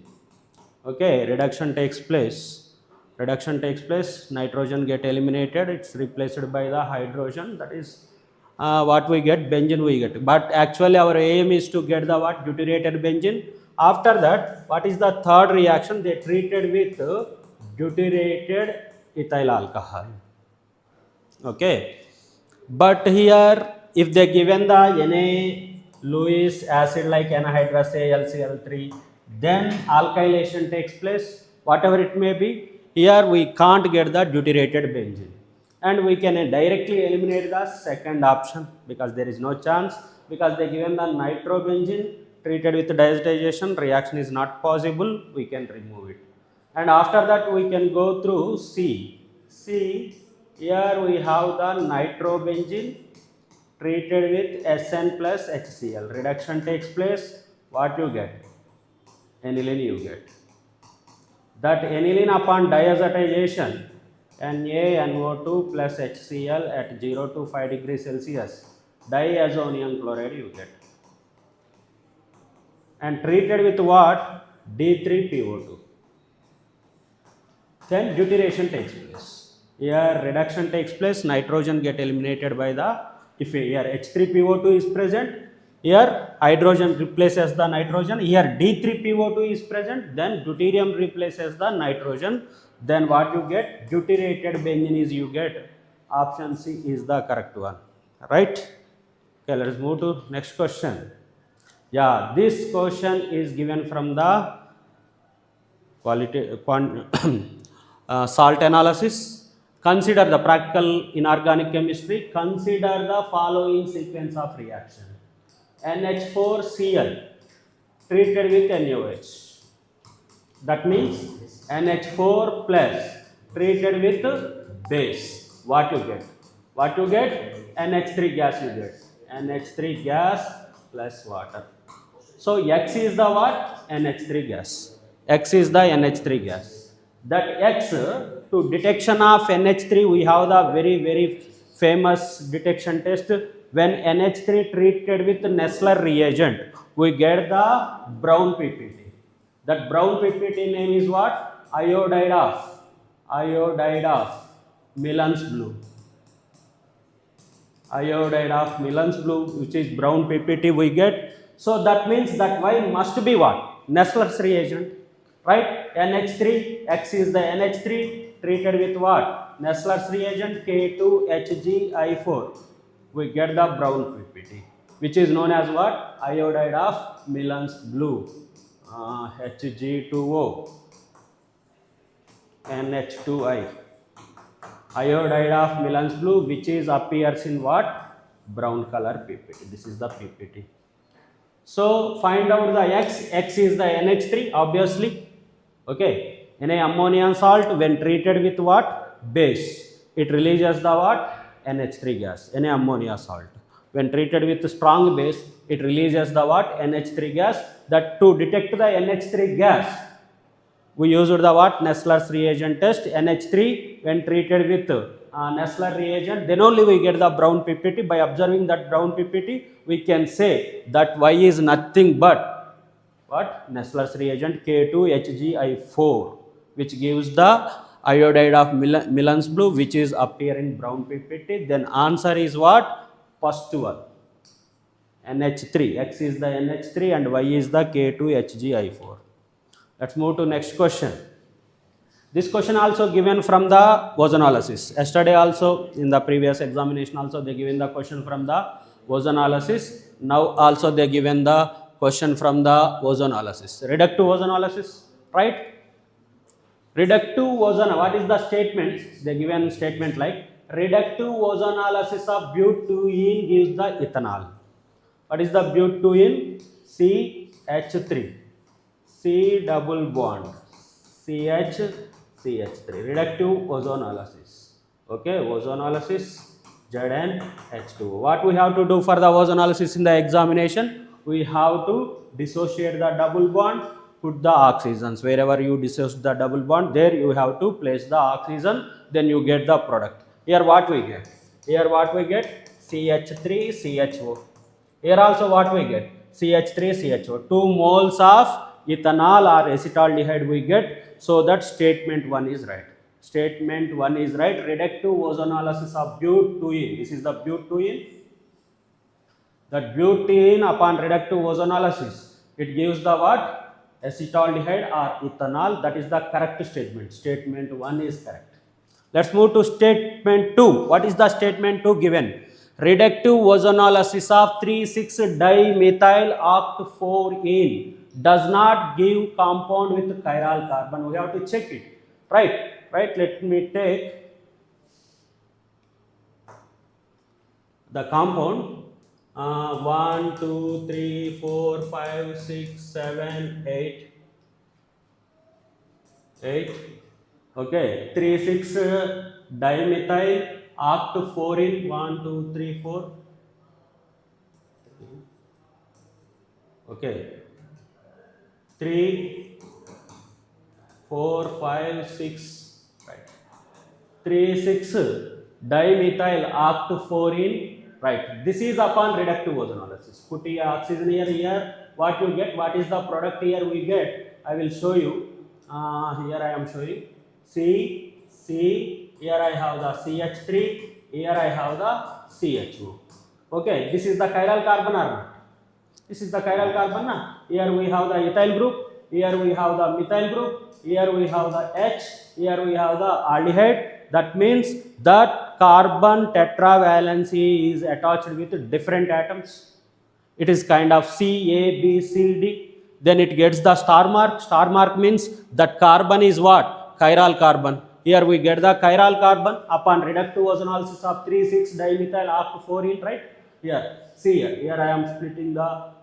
Okay, reduction takes place. Nitrogen get eliminated, it's replaced by the hydrogen, that is what we get, benzene we get. But actually our aim is to get the what? Deuterated benzene. After that, what is the third reaction? They treated with deuterated ethyl alcohol. Okay, but here if they given the Na-Lewis acid like anhydrous AlCl3, then alkylation takes place, whatever it may be. Here we can't get the deuterated benzene and we can directly eliminate the second option because there is no chance, because they given the nitrobenzene treated with diazotization, reaction is not possible, we can remove it. And after that we can go through C. Here we have the nitrobenzene treated with Sn plus HCl. Reduction takes place, what you get? Aniline you get. That aniline upon diazotization, NaNO2 plus HCl at 0 to 5 degrees Celsius, diazonium chloride you get. And treated with what? D3PO2. Then deuteration takes place. Here reduction takes place, nitrogen get eliminated by the, if here H3PO2 is present, here hydrogen replaces the nitrogen, here D3PO2 is present, then deuterium replaces the nitrogen, then what you get? Deuterated benzene is you get. Option C is the correct one, right? Okay, let us move to next question. Yeah, this question is given from the salt analysis. Consider the practical inorganic chemistry. Consider the following sequence of reaction. NH4Cl treated with NaOH. That means NH4 plus treated with base. What you get? NH3 gas you get. NH3 gas plus water. So X is the what? NH3 gas. X is the NH3 gas. That X, to detection of NH3 we have the very famous detection test, when NH3 treated with Nessler reagent, we get the brown PPT. That brown PPT name is what? Iodide of Milan's blue. Iodide of Milan's blue, which is brown PPT we get. So that means that Y must be what? Nessler's reagent, right? NH3, X is the NH3 treated with what? Nessler's reagent K2HgI4. We get the brown PPT, which is known as what? Iodide of Milan's blue, Hg2O, NH2I. Iodide of Milan's blue, which is appears in what? Brown color PPT. This is the PPT. So find out the X. X is the NH3, obviously. Okay. In a ammonium salt, when treated with what? Base, it releases the what? NH3 gas. In a ammonia salt, when treated with strong base, it releases the what? NH3 gas. That to detect the NH3 gas, we used the what? Nessler's reagent test. NH3 when treated with Nessler reagent, then only we get the brown PPT. By observing that brown PPT, we can say that Y is nothing but what? Nessler's reagent K2HgI4, which gives the iodide of Milan's blue, which is appear in brown PPT. Then answer is what? First one, NH3. X is the NH3 and Y is the K2HgI4. Let's move to next question. This question also given from the ozonolysis. Yesterday also in the previous examination also they given the question from the ozonolysis. Now also they given the question from the ozonolysis. Reductive ozonolysis, right? Reductive ozone, what is the statement? They given statement like reductive ozonolysis of butene gives the ethanol. What is the butene? CH3. C double bond CH3, reductive ozonolysis. Okay, ozonolysis ZnH2. What we have to do for the ozonolysis in the examination? We have to dissociate the double bond, put the oxygens. Wherever you dissociate the double bond, there you have to place the oxygen, then you get the product. Here what we get? Here what we get? CH3 CHO. Here also what we get? CH3 CHO. 2 moles of ethanol or acetaldehyde we get, so that statement 1 is right. Statement 1 is right. Reductive ozonolysis of butene. This is the butene. That butene upon reductive ozonolysis, it gives the what? Acetaldehyde or ethanol. That is the correct statement. Statement 1 is correct. Let's move to statement 2. What is the statement 2 given? Reductive ozonolysis of 3,6-dimethyl oct-4-ene does not give compound with chiral carbon. We have to check it, right? Let me take the compound 1, 2, 3, 4, 5, 6, 7, 8. Okay, 3,6-dimethyl oct-4-ene. 1, 2, 3, 4. Okay. 3, 4, 5, 6, right. 3,6-dimethyl oct-4-ene, right. This is upon reductive ozonolysis. Put here oxygen here. What you get? What is the product here we get? I will show you. Here I am showing C. Here I have the CH3. Here I have the CHO. Okay. This is the chiral carbon or not? This is the chiral carbon. Here we have the ethyl group. Here we have the methyl group. Here we have the H. Here we have the aldehyde. That means that carbon tetravalency is attached with different atoms. It is kind of C, A, B, C, D. Then it gets the star mark. Star mark means that carbon is what? Chiral carbon. Here we get the chiral carbon upon reductive ozonolysis of 3,6-dimethyl oct-4-ene, right? Here, see here I am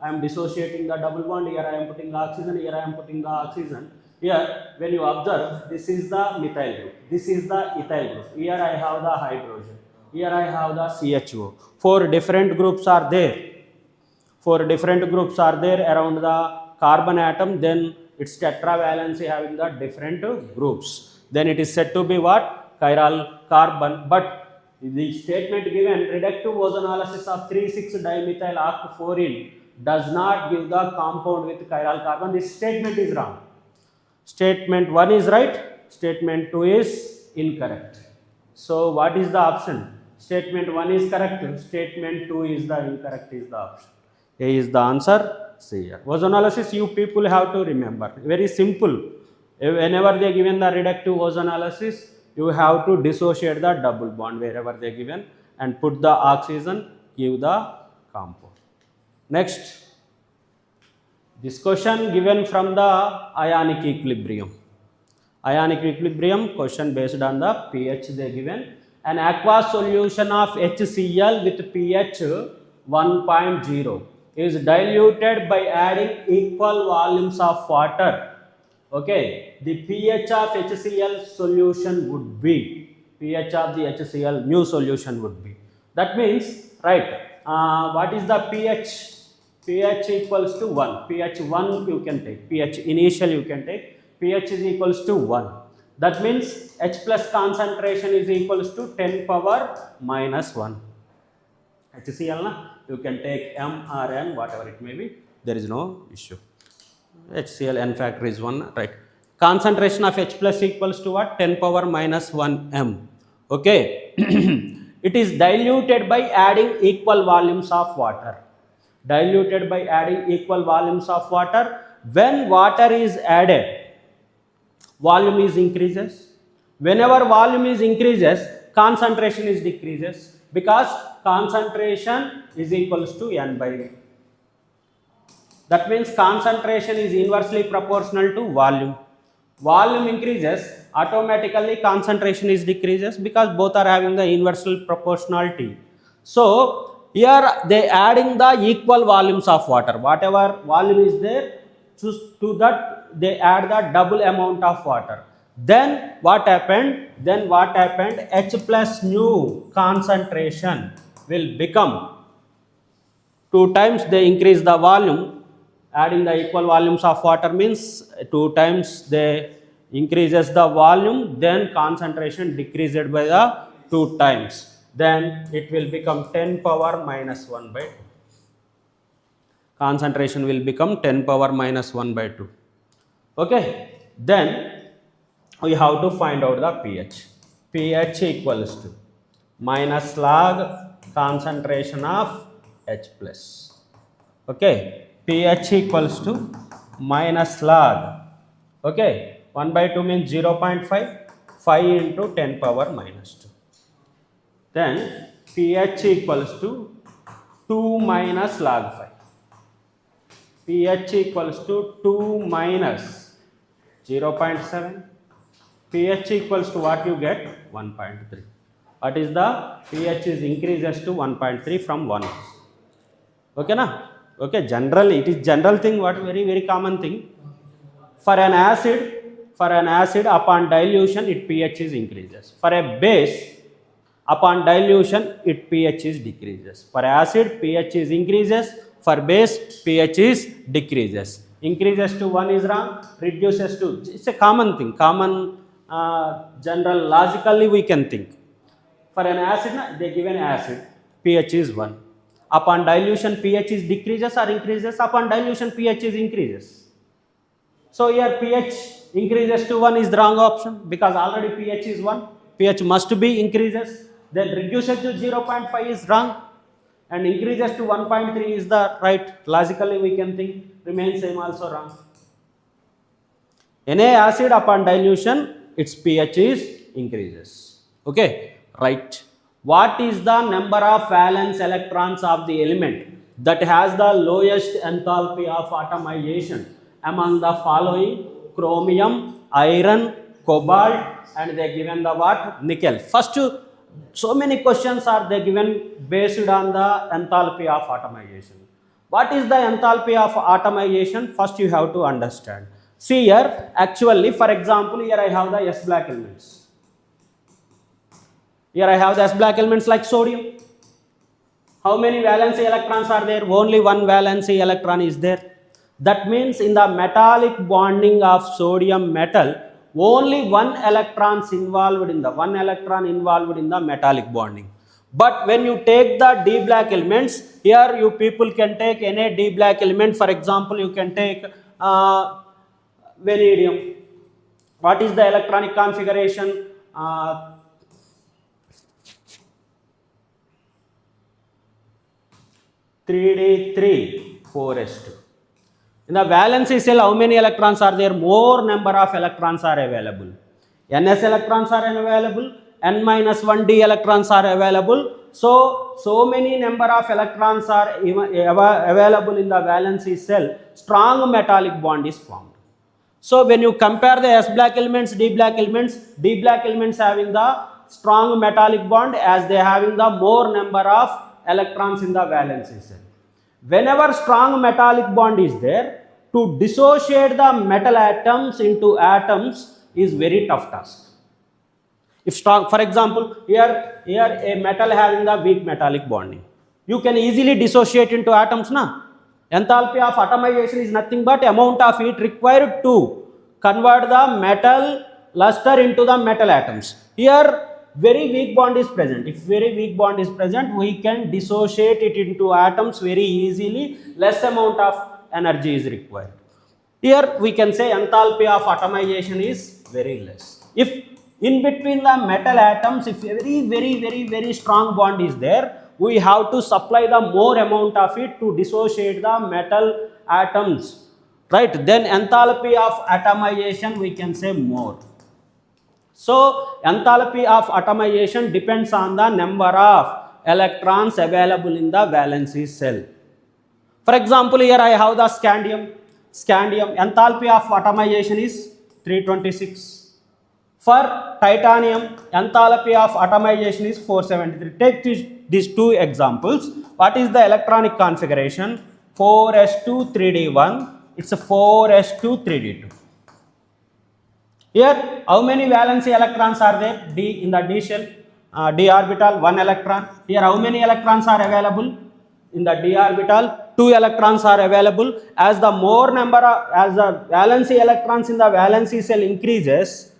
I am dissociating the double bond. Here I am putting the oxygen. Here I am putting the oxygen. Here, when you observe, this is the methyl group. This is the ethyl group. Here I have the hydrogen. Here I have the CHO. 4 different groups are there. 4 different groups are there around the carbon atom. Then its tetravalency having the different groups. Then it is said to be what? Chiral carbon. But The statement given reductive ozonolysis of 3,6-dimethyl octafluorine does not give the compound with chiral carbon. This statement is wrong. Statement 1 is right, statement 2 is incorrect. So what is the option? Statement 1 is correct, statement 2 is the incorrect is the option. A is the answer, C here. Ozonolysis you people have to remember. Very simple. Whenever they given the reductive ozonolysis, you have to dissociate the double bond wherever they given and put the oxygen, give the compound. Next, this question given from the ionic equilibrium. Ionic equilibrium question based on the pH they given. An aqueous solution of HCl with pH 1.0 is diluted by adding equal volumes of water. Okay, the pH of HCl solution would be, pH of the HCl new solution would be. That means, right, what is the pH? pH equals to 1. pH 1 you can take, pH initial you can take, pH is equals to 1. That means H plus concentration is equals to 10 power minus 1. HCl, na? You can take M or N, whatever it may be, there is no issue. HCl N factor is 1, right. Concentration of H plus equals to what? 10 power minus 1 M. Okay. It is diluted by adding equal volumes of water. Diluted by adding equal volumes of water. When water is added, volume is increases. Whenever volume is increases, concentration is decreases, because concentration is equals to N by V. That means concentration is inversely proportional to volume. Volume increases, automatically concentration is decreases, because both are having the inversely proportionality. So here they adding the equal volumes of water. Whatever volume is there, to that they add the double amount of water. Then what happened? H plus new concentration will become 2 times they increase the volume. Adding the equal volumes of water means 2 times they increases the volume, then concentration decreased by the 2 times. Then it will become 10 power minus 1 by 2. Concentration will become 10 power minus 1 by 2. Okay. Then we have to find out the pH. pH equals to minus log concentration of H plus. Okay. pH equals to minus log. Okay. 1 by 2 means 0.5. 5 into 10 power minus 2. Then pH equals to 2 minus log 5. pH equals to 2 minus 0.7. pH equals to what you get? 1.3. What is the pH is increases to 1.3 from 1. Okay, na? Okay, generally it is general thing, what very common thing. For an acid upon dilution its pH is increases. For a base upon dilution its pH is decreases. For acid pH is increases, for base pH is decreases. Increases to 1 is wrong, reduces to, it's a common thing, general logically we can think. For an acid, they give an acid, pH is 1. Upon dilution pH is decreases or increases, upon dilution pH is increases. So here pH increases to 1 is the wrong option, because already pH is 1, pH must be increases, then reduces to 0.5 is wrong, and increases to 1.3 is the right. Logically we can think, remains same also wrong. In a acid upon dilution its pH is increases. Okay, right. What is the number of valence electrons of the element that has the lowest enthalpy of atomization among the following? Chromium, iron, cobalt, and they given the what? Nickel. First, so many questions are they given based on the enthalpy of atomization. What is the enthalpy of atomization? First you have to understand. See here, actually for example, here I have the S black elements. Here I have the S black elements like sodium. How many valency electrons are there? Only one valency electron is there. That means in the metallic bonding of sodium metal, only one electron involved in the metallic bonding. But when you take the d black elements, here you people can take any d black element. For example, you can take vanadium. What is the electronic configuration? 3d3 4s2. In the valency cell, how many electrons are there? More number of electrons are available. Ns electrons are available, n minus 1d electrons are available. So many number of electrons are available in the valency cell. Strong metallic bond is formed. So when you compare the s black elements, d black elements having the strong metallic bond as they having the more number of electrons in the valency cell. Whenever strong metallic bond is there, to dissociate the metal atoms into atoms is very tough task. If strong, for example, here a metal having the weak metallic bonding, you can easily dissociate into atoms, na? Enthalpy of atomization is nothing but amount of heat required to convert the metal luster into the metal atoms. Here very weak bond is present. If very weak bond is present, we can dissociate it into atoms very easily. Less amount of energy is required. Here we can say enthalpy of atomization is very less. If in between the metal atoms, if very strong bond is there, we have to supply the more amount of it to dissociate the metal atoms, right? Then enthalpy of atomization we can say more. So enthalpy of atomization depends on the number of electrons available in the valency cell. For example, here I have the scandium. Enthalpy of atomization is 326. For titanium, enthalpy of atomization is 473. Take these two examples. What is the electronic configuration? 4s2 3d1. It's a 4s2 3d2. Here, how many valency electrons are there? D in the D shell, d orbital, 1 electron. Here, how many electrons are available? In the d orbital, 2 electrons are available. As the more number of, as the valency electrons in the valency cell increases,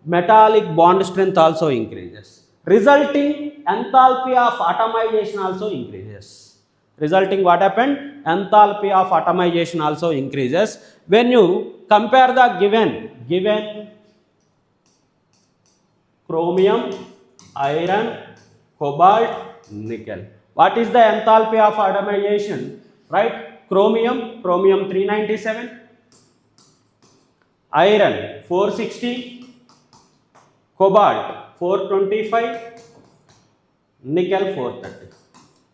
metallic bond strength also increases. Resulting enthalpy of atomization also increases. Resulting what happened? Enthalpy of atomization also increases. When you compare the given chromium, iron, cobalt, nickel. What is the enthalpy of atomization? Right? Chromium 397, iron 460, cobalt 425, nickel 430.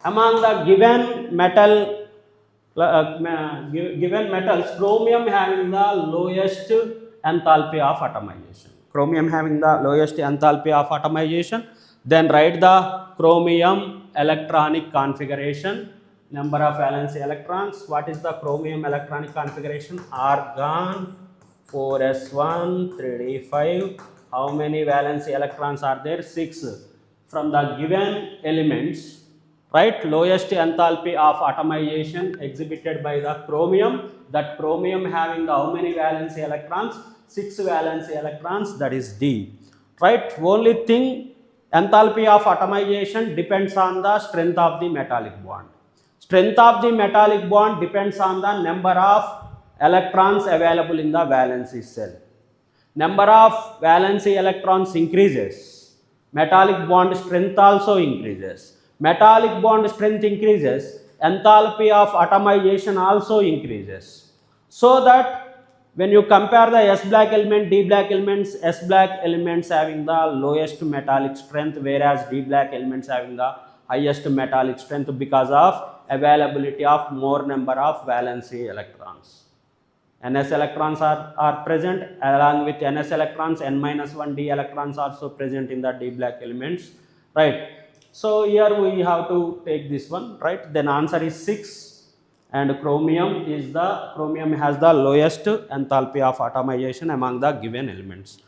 Among the given metals, chromium having the lowest enthalpy of atomization. Then write the chromium electronic configuration, number of valency electrons. What is the chromium electronic configuration? Argon 4s1 3d5. How many valency electrons are there? 6. From the given elements, right, lowest enthalpy of atomization exhibited by the chromium. That chromium having the how many valency electrons? 6 valency electrons, that is D. Right, only thing, enthalpy of atomization depends on the strength of the metallic bond. Strength of the metallic bond depends on the number of electrons available in the valency cell. Number of valency electrons increases, metallic bond strength also increases. Metallic bond strength increases, enthalpy of atomization also increases. So that when you compare the S black element, D black elements, S black elements having the lowest metallic strength, whereas D black elements having the highest metallic strength because of availability of more number of valency electrons. Ns electrons are present, along with Ns electrons, N minus 1 D electrons also present in the D black elements, right? So here we have to take this one, right? Then answer is 6, and chromium has the lowest enthalpy of atomization among the given elements.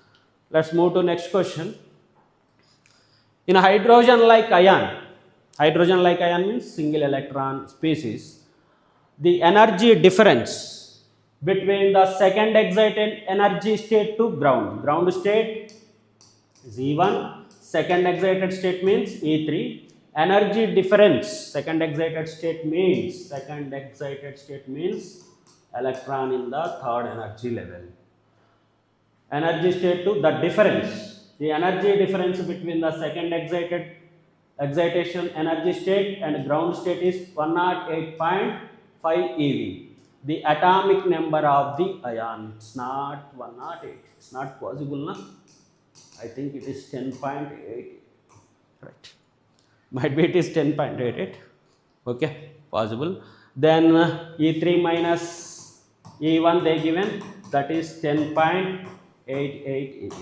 Let's move to next question. In a hydrogen-like ion means single electron species, the energy difference between the second excited energy state to ground state is E1, second excited state means E3. Energy difference, second excited state means electron in the third energy level. Energy state to the difference, the energy difference between the second excitation energy state and ground state is 108.5 eV. The atomic number of the ion, it's not 108, it's not possible, na? I think it is 10.8, right? Might be it is 10.88, okay, possible. Then E3 minus E1 they given, that is 10.88 eV.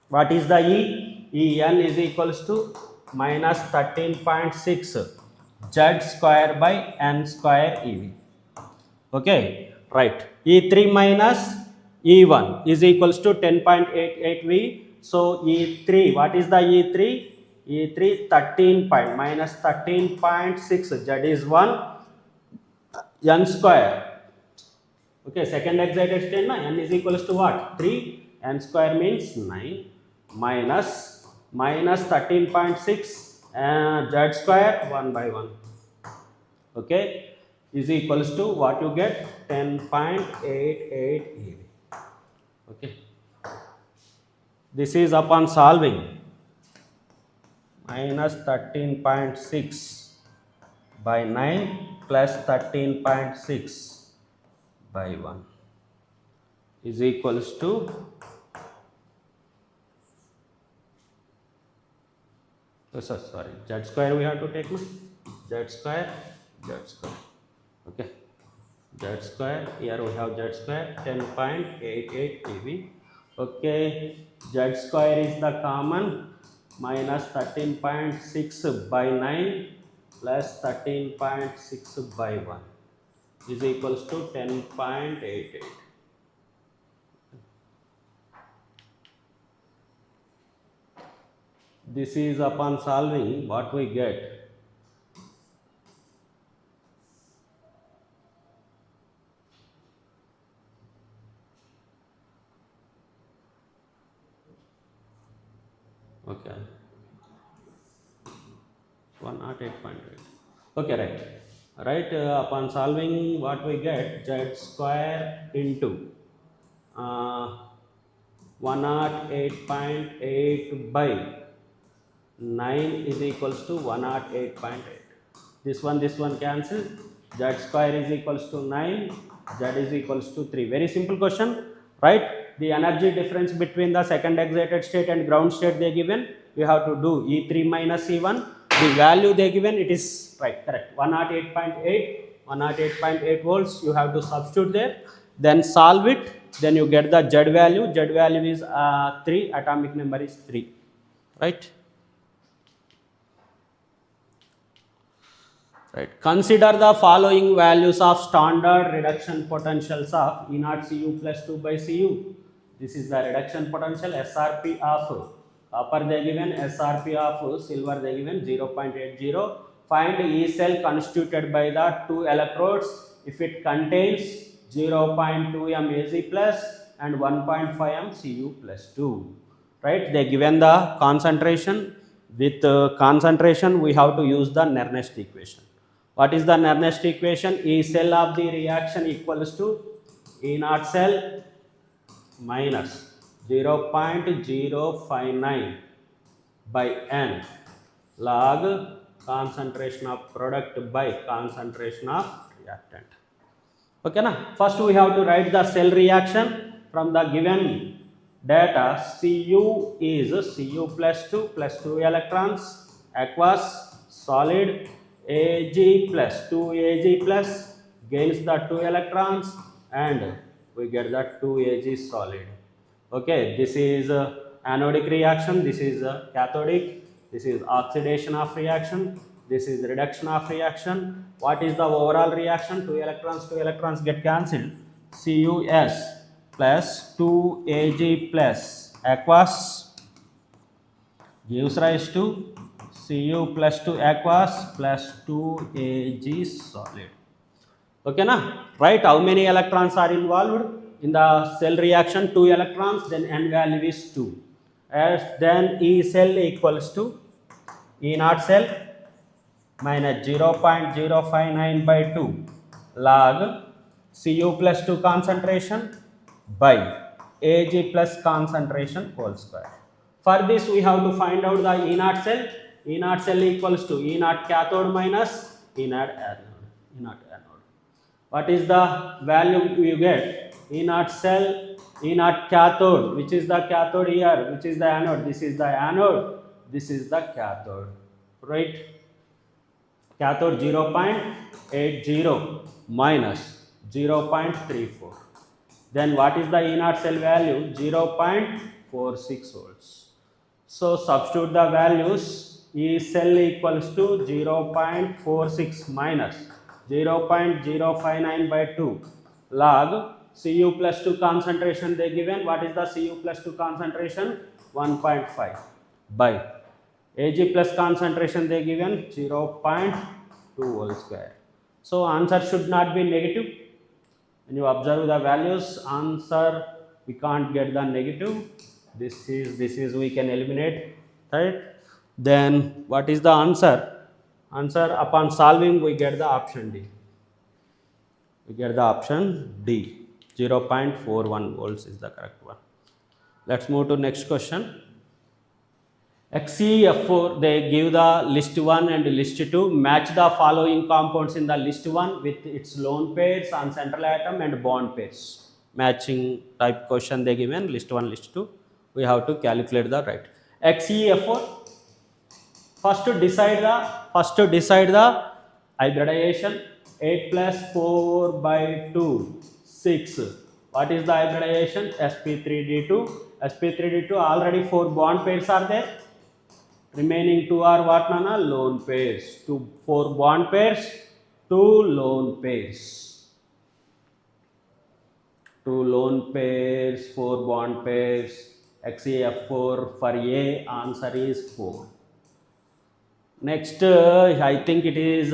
What is the E? En is equals to minus 13.6 Z square by N square eV. Okay, right. E3 minus E1 is equals to 10.88 V. So E3, what is the E3? E3 13 point minus 13.6 Z is 1 N square. Okay, second excited state na, N is equals to what? 3. N square means 9 minus 13.6 Z square 1 by 1. Okay, is equals to what you get? 10.88 eV. Okay, this is upon solving. Minus 13.6 by 9 plus 13.6 by 1 is equals to sorry, Z square we have to take, no? Z square. Okay, Z square, here we have Z square 10.88 eV. Okay, Z square is the common, minus 13.6 by 9 plus 13.6 by 1 is equals to 10.88. This is upon solving what we get. Okay, 108.8. Okay, right. Upon solving what we get, Z square into 108.8 by 9 is equals to 108.8. This one cancel. Z square is equals to 9. Z is equals to 3. Very simple question, right? The energy difference between the second excited state and ground state they given. You have to do E3 minus E1. The value they given, it is right, correct. 108.8 volts. You have to substitute there. Then solve it. Then you get the Z value. Z value is 3. Atomic number is 3. Right. Right. Consider the following values of standard reduction potentials of E0 Cu plus 2 by Cu. This is the reduction potential. SRP of copper they given, SRP of silver they given 0.80. Find E cell constituted by the 2 electrodes if it contains 0.2 m Ag plus and 1.5 m Cu plus 2. Right? They given the concentration. With concentration we have to use the Nernst equation. What is the Nernst equation? E cell of the reaction equals to E0 cell minus 0.059 by N log concentration of product by concentration of reactant. Okay, na? First we have to write the cell reaction from the given data. Cu is Cu plus 2 electrons, aqueous, solid, Ag plus 2 Ag plus gains the 2 electrons and we get the 2 Ag solid. Okay, this is anodic reaction, this is cathodic, this is oxidation of reaction, this is reduction of reaction. What is the overall reaction? 2 electrons get cancelled. Cus plus 2 Ag plus aqueous gives rise to Cu plus 2 aqueous plus 2 Ag solid. Okay, na? Right? How many electrons are involved in the cell reaction? 2 electrons, then N value is 2. as then E cell equals to E naught cell minus 0.059 by 2 log Cu plus 2 concentration by Ag plus concentration whole square. For this we have to find out the E naught cell. E naught cell equals to E naught cathode minus E naught anode. E naught anode. What is the value you get? E naught cell, E naught cathode. Which is the cathode here? Which is the anode? This is the anode. This is the cathode. Right? Cathode 0.80 minus 0.34. Then what is the E naught cell value? 0.46 volts. So substitute the values. E cell equals to 0.46 minus 0.059 by 2 log Cu plus 2 concentration they given. What is the Cu plus 2 concentration? 1.5 by Ag plus concentration they given 0.2 whole square. So answer should not be negative. When you observe the values, answer we can't get the negative. This is we can eliminate, right? Then what is the answer? Answer upon solving we get the option D. We get the option D. 0.41 volts is the correct one. Let's move to next question. XCF4, they give the list 1 and list 2, match the following compounds in the list 1 with its lone pairs on central atom and bond pairs. Matching type question they given, list 1, list 2. We have to calculate the right. XCF4, first to decide the hybridization. 8 plus 4 by 2, 6. What is the hybridization? sp3d2. sp3d2 already 4 bond pairs are there. Remaining 2 are what, Nana? Lone pairs. 4 bond pairs, 2 lone pairs. 2 lone pairs, 4 bond pairs. XCF4 for A, answer is 4. Next, I think it is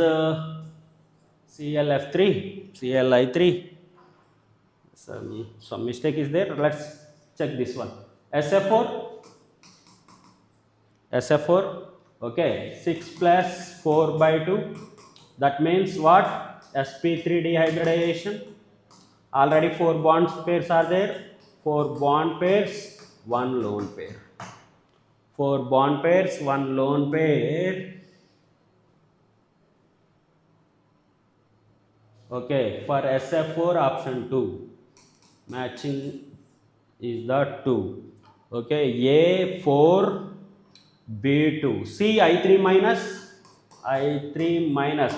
ClF3, ClI3. Some mistake is there. Let's check this one. SF4, okay, 6 plus 4 by 2, that means what? sp3d hybridization. Already 4 bond pairs are there. 4 bond pairs, 1 lone pair. 4 bond pairs, 1 lone pair. Okay, for SF4 option 2, matching is the 2. Okay, A4 B2. See I3 minus.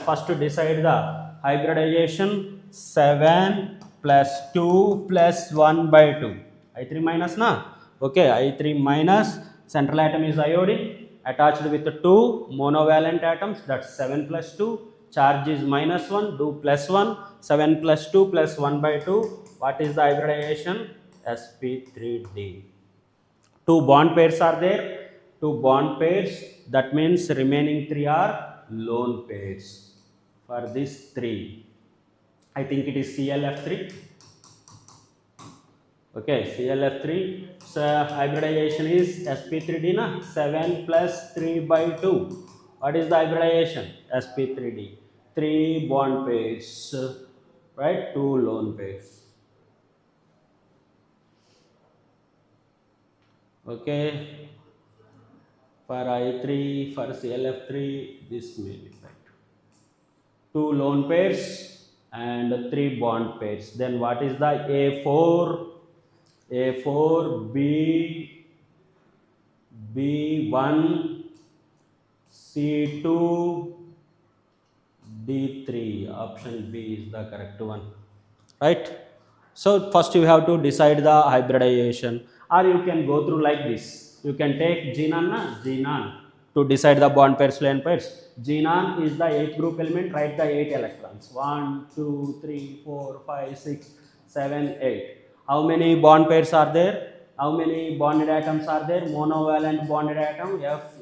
First to decide the hybridization. 7 plus 2 plus 1 by 2. I3 minus na. Okay, I3 minus. Central atom is iodine. Attached with 2 monovalent atoms. That's 7 plus 2. Charge is minus 1. Do plus 1. 7 plus 2 plus 1 by 2. What is the hybridization? sp3d. 2 bond pairs are there. 2 bond pairs, that means remaining 3 are lone pairs. For this 3, I think it is ClF3. Okay, ClF3. So hybridization is sp3d na. 7 plus 3 by 2. What is the hybridization? sp3d. 3 bond pairs, right? 2 lone pairs. Okay. For I3, for ClF3, this may be right. 2 lone pairs and 3 bond pairs. Then what is the A4? A4, B1, C2, D3. Option B is the correct one. Right? So first you have to decide the hybridization, or you can go through like this. You can take xenon to decide the bond pairs, lone pairs. Xenon is the 8th group element, write the 8 electrons. 1, 2, 3, 4, 5, 6, 7, 8. How many bond pairs are there? How many bonded atoms are there? Monovalent bonded atom, F.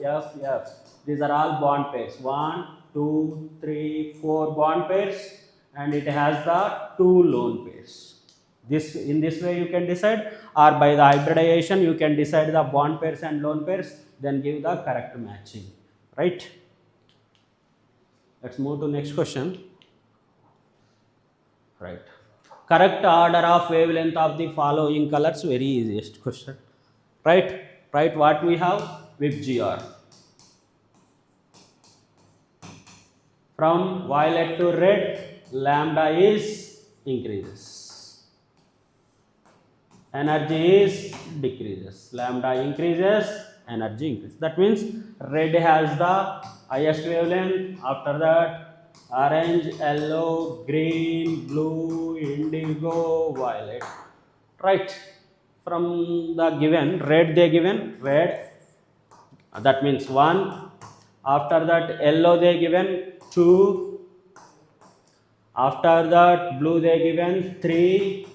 These are all bond pairs. 1, 2, 3, 4 bond pairs, and it has the 2 lone pairs. This, in this way you can decide, or by the hybridization you can decide the bond pairs and lone pairs, then give the correct matching, right? Let's move to next question. Right. Correct order of wavelength of the following colors, very easiest question. Right? Right, what we have? With GR. From violet to red, lambda is increases. Energy is decreases. Lambda increases, energy increases. That means red has the highest wavelength. After that, orange, yellow, green, blue, indigo, violet. Right? From the given red, they given red. That means 1. After that, yellow they given 2. After that, blue they given 3.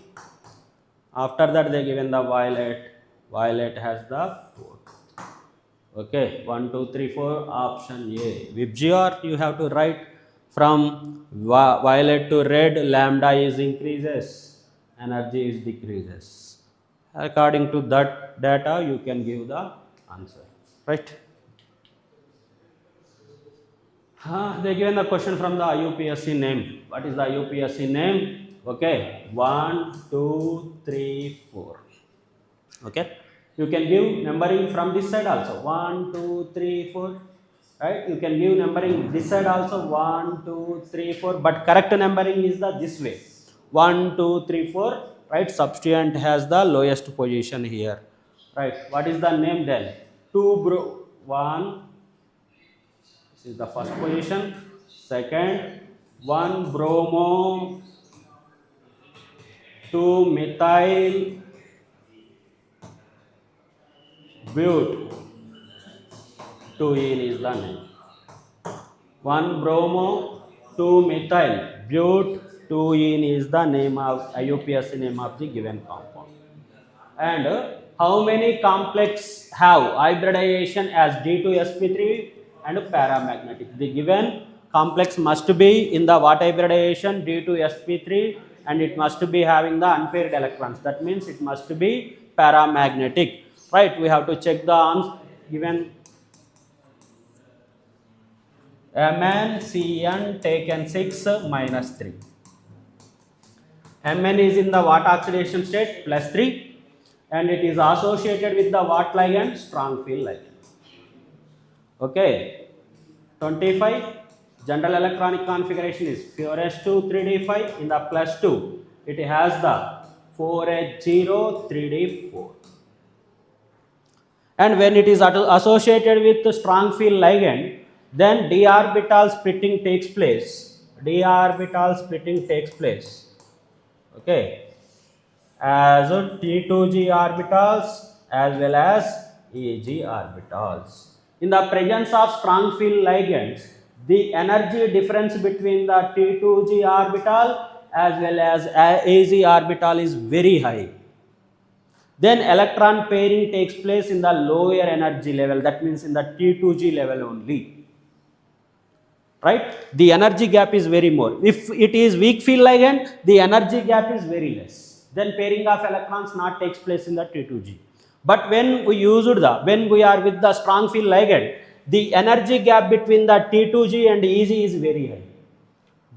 After that, they given the violet. Violet has the 4. Okay, 1, 2, 3, 4. Option A. With GR, you have to write from violet to red, lambda is increases, energy is decreases. According to that data, you can give the answer. Right? They given the question from the IUPAC name. What is the IUPAC name? Okay, 1, 2, 3, 4. Okay, you can give numbering from this side also. 1, 2, 3, 4. Right? You can give numbering this side also. 1, 2, 3, 4. But correct numbering is the this way. 1, 2, 3, 4. Right? Substituent has the lowest position here. Right? What is the name then? 1. This is the first position. Second, 1 bromo, 2 methyl but, 2 ene is the name. 1 bromo, 2 methyl but, 2 ene is the name of IUPAC name of the given compound. And how many complex have hybridization as D2sp3 and paramagnetic? The given complex must be in the what hybridization? D2sp3, and it must be having the unpaired electrons. That means it must be paramagnetic. Right? We have to check the answer given. MnCN taken 6 minus 3. Mn is in the what oxidation state? Plus 3, and it is associated with the what ligand? Strong field ligand. Okay, 25. General electronic configuration is 4s2 3d5. In the plus 2, it has the 4h0 3d4. And when it is associated with the strong field ligand, then d orbital splitting takes place. D orbital splitting takes place. Okay, as T2g orbitals as well as EG orbitals. In the presence of strong field ligands, the energy difference between the T2g orbital as well as AZ orbital is very high. Then electron pairing takes place in the lower energy level, that means in the T2g level only. Right? The energy gap is very more. If it is weak field ligand, the energy gap is very less. Then pairing of electrons not takes place in the T2g. But when we are with the strong field ligand, the energy gap between the T2g and EG is very high.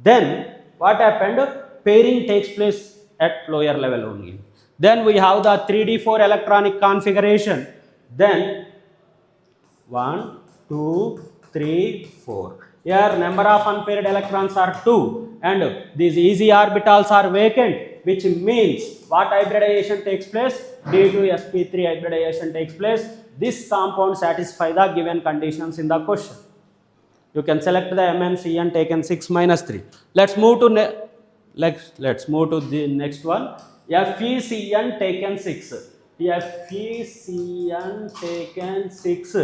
Then what happened? Pairing takes place at lower level only. Then we have the 3d4 electronic configuration. Then 1, 2, 3, 4. Here number of unpaired electrons are 2, and these EZ orbitals are vacant, which means what hybridization takes place? D2sp3 hybridization takes place. This compound satisfies the given conditions in the question. You can select the MnCN taken 6 minus 3. Let's move to the next one. FeCN taken 6. FeCN taken 6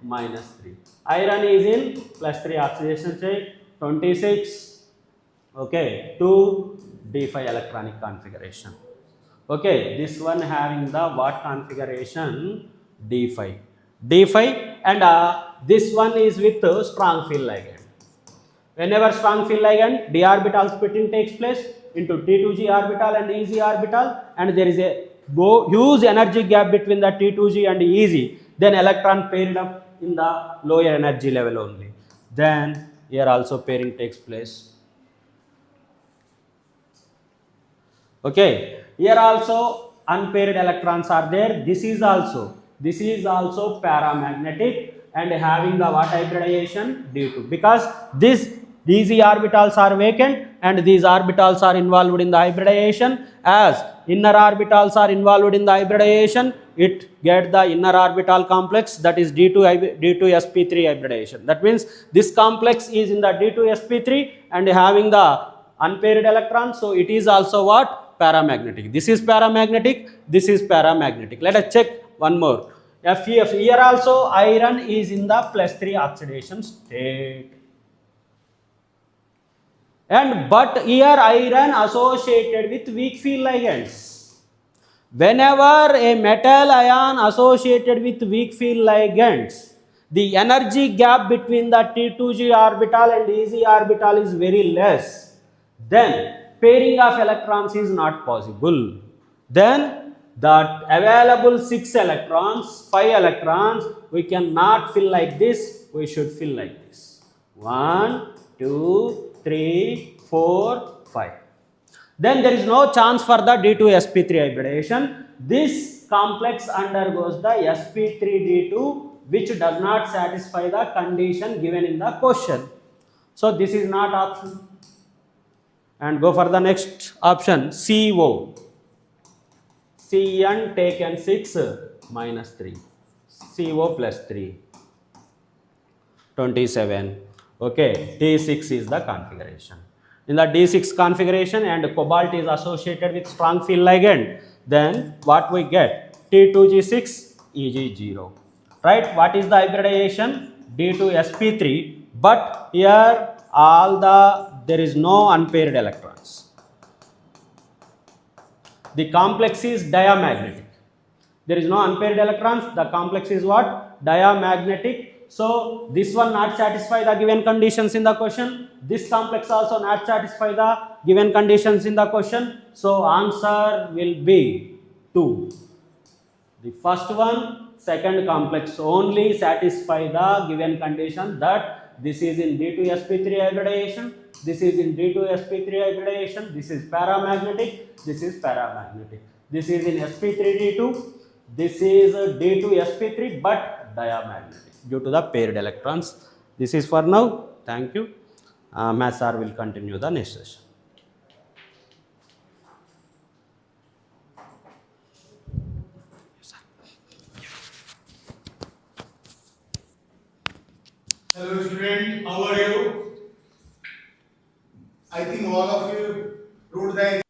minus 3. Iron is in plus 3 oxidation state. 26. Okay, 2 D5 electronic configuration. Okay, this one having the what configuration? D5. D5, and this one is with strong field ligand. Whenever strong field ligand, d orbital splitting takes place, into T2G orbital and EZ orbital, and there is a huge energy gap between the T2G and EZ, then electron paired up in the lower energy level only. Then here also pairing takes place. Okay, here also unpaired electrons are there. This is also paramagnetic and having the what hybridization D2, because these orbitals are vacant and these orbitals are involved in the hybridization. As inner orbitals are involved in the hybridization, it get the inner orbital complex, that is D2sp3 hybridization. That means this complex is in the D2sp3 and having the unpaired electrons, so it is also what? Paramagnetic. This is paramagnetic, this is paramagnetic. Let us check one more. Here also iron is in the +3 oxidation state. And but here iron associated with weak field ligands. Whenever a metal ion associated with weak field ligands, the energy gap between the T2G orbital and EZ orbital is very less, then pairing of electrons is not possible. Then the available 6 electrons, 5 electrons, we cannot fill like this, we should fill like this. 1, 2, 3, 4, 5. Then there is no chance for the D2sp3 hybridization. This complex undergoes the sp3d2, which does not satisfy the condition given in the question. So this is not option. And go for the next option, CO. Cn taken 6 minus 3. CO plus 3. 27. Okay, D6 is the configuration. In the D6 configuration and cobalt is associated with strong field ligand, then what we get? T2G6, EG0. Right? What is the hybridization? D2sp3, but here there is no unpaired electrons. The complex is diamagnetic. There is no unpaired electrons. The complex is what? Diamagnetic. So this one not satisfy the given conditions in the question. This complex also not satisfy the given conditions in the question. So answer will be 2. The first one, second complex only satisfy the given condition, that this is in D2sp3 hybridization, this is in D2sp3 hybridization, this is paramagnetic, this is paramagnetic. This is in sp3d2, this is D2sp3 but diamagnetic due to the paired electrons. This is for now. Thank you. Math sir will continue the next session. Hello student, how are you? I think all of you wrote the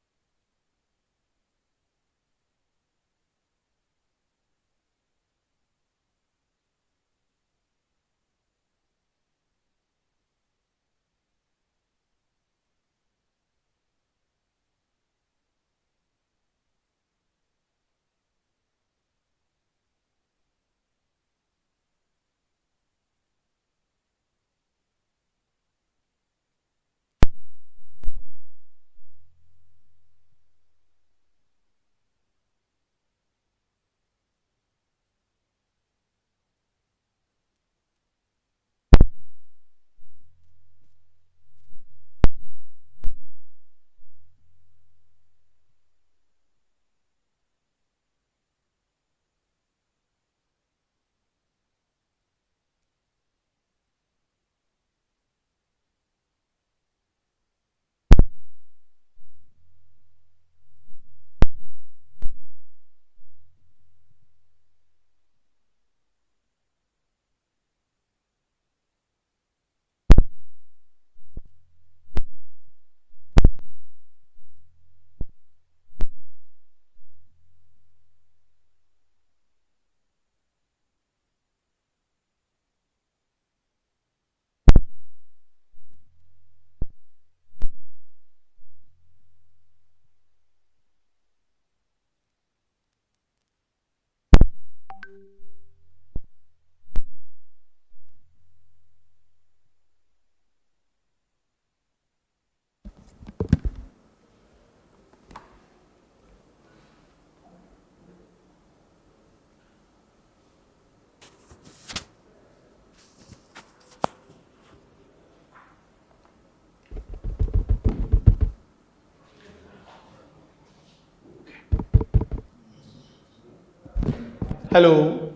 Hello.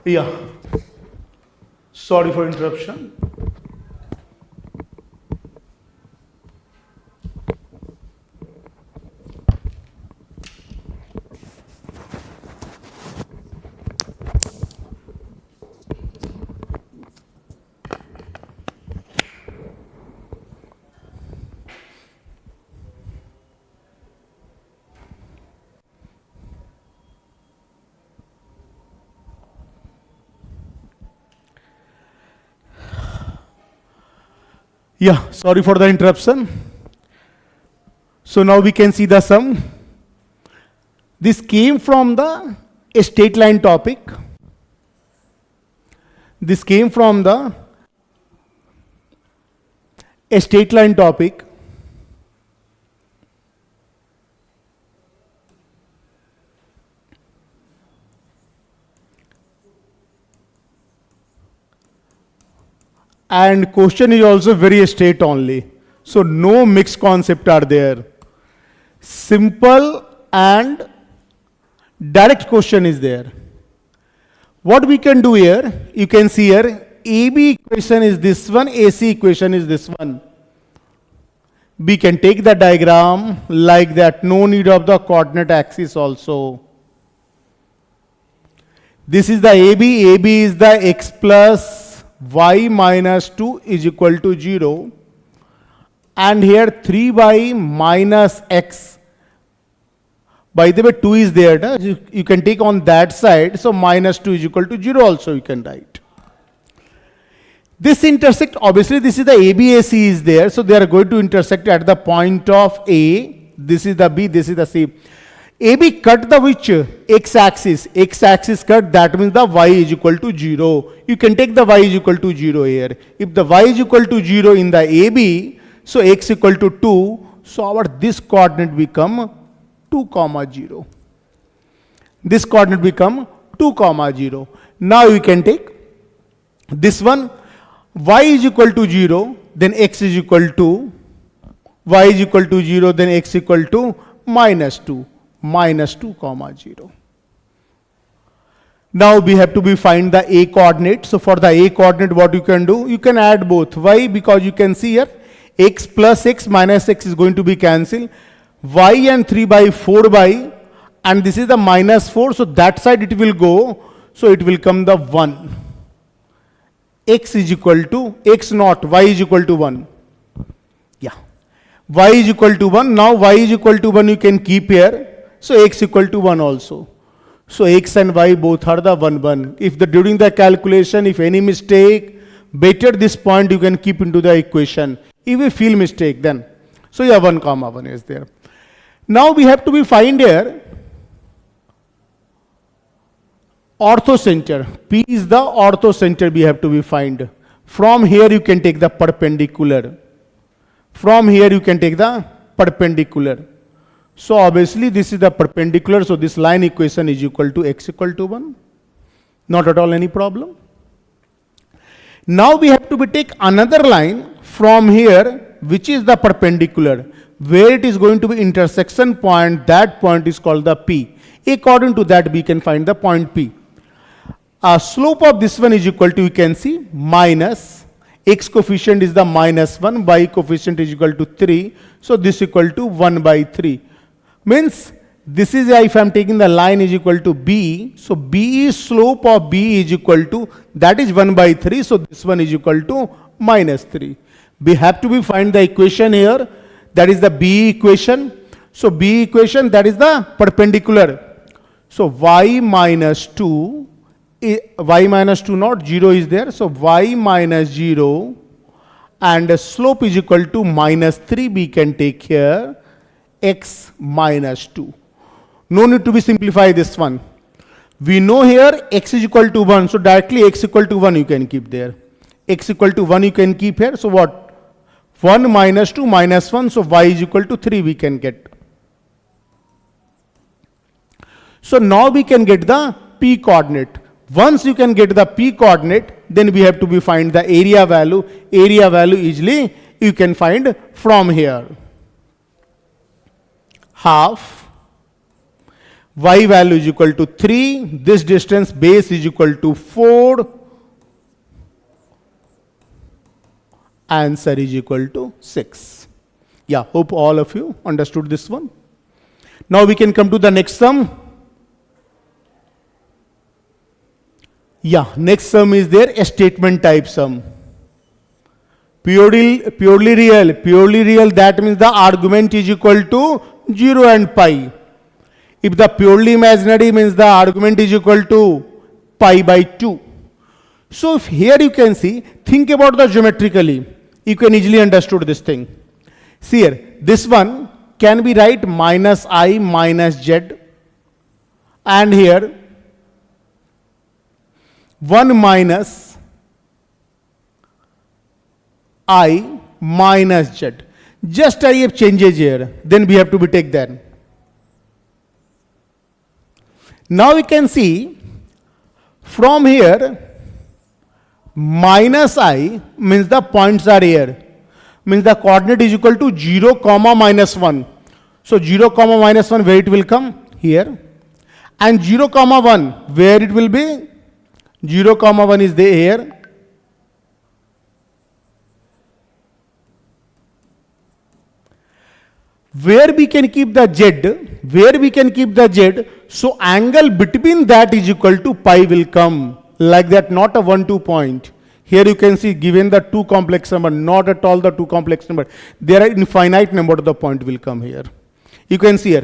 Yeah. Sorry for interruption. Yeah, sorry for the interruption. So now we can see the sum. This came from the straight line topic. This came from the straight line topic. And question is also very straight only. So no mixed concept are there. Simple and direct question is there. What we can do here, you can see here, AB equation is this one, AC equation is this one. We can take the diagram like that, no need of the coordinate axis also. This is the AB, AB is the x plus y minus 2 is equal to 0. And here 3y minus x. By the way, 2 is there. No? You can take on that side. So minus 2 is equal to 0 also you can write. This intersect, obviously this is the ABAC is there. So they are going to intersect at the point of A. This is the B, this is the C. AB cut the which? X-axis. X-axis cut, that means the y is equal to 0. You can take the y is equal to 0 here. If the y is equal to 0 in the AB, so x equal to 2. So our this coordinate become 2 comma 0. This coordinate become 2 comma 0. Now you can take this one. Y is equal to 0, then x is equal to, y is equal to 0, then x equal to minus 2. Minus 2 comma 0. Now we have to find the A coordinate. So for the A coordinate, what you can do? You can add both. Why? Because you can see here x plus x minus x is going to be cancelled. Y and 3 by 4 by, and this is the minus 4. So that side it will go. So it will come the 1. X is equal to x naught, y is equal to 1. Yeah. Y is equal to 1. Now y is equal to 1 you can keep here. So x equal to 1 also. So x and y both are the 1, 1. If during the calculation, if any mistake, better this point you can keep into the equation. If you feel mistake then. So yeah, 1 comma 1 is there. Now we have to find here orthocenter. P is the orthocenter we have to find. From here you can take the perpendicular. From here you can take the perpendicular. So obviously this is the perpendicular, so this line equation is equal to x equal to 1. Not at all any problem. Now we have to take another line from here, which is the perpendicular, where it is going to be intersection point. That point is called the P. According to that we can find the point P. Slope of this one is equal to, you can see, minus, x coefficient is the minus 1, y coefficient is equal to 3. So this equal to 1 by 3. Means this is, if I am taking the line is equal to B, so B is slope of B is equal to, that is 1 by 3, so this one is equal to minus 3. We have to find the equation here, that is the B equation. So B equation, that is the perpendicular. So y minus 2, y minus 2 not 0 is there, so y minus 0 and slope is equal to minus 3 we can take here, x minus 2. No need to be simplify this one. We know here x is equal to 1, so directly x equal to 1 you can keep there. X equal to 1 you can keep here, so what? 1 minus 2 minus 1, so y is equal to 3 we can get. So now we can get the P coordinate. Once you can get the P coordinate, then we have to find the area value. Area value easily you can find from here. Half y value is equal to 3, this distance base is equal to 4, answer is equal to 6. Yeah, hope all of you understood this one. Now we can come to the next sum. Yeah, next sum is there, a statement type sum. Purely real, that means the argument is equal to 0 and pi. If the purely imaginary means the argument is equal to pi by 2. So if here you can see, think about the geometrically, you can easily understood this thing. See here, this one can be right minus I minus z, and here 1 minus I minus z. Just I have changes here, then we have to be take that. Now we can see from here minus I means the points are here, means the coordinate is equal to 0 comma minus 1. So 0 comma minus 1 where it will come? Here. And 0 comma 1 where it will be? 0 comma 1 is there here. Where we can keep the z, so angle between that is equal to pi will come, like that, not a 1-2 point. Here you can see given the two complex number, not at all the two complex number, there are infinite number of the point will come here. You can see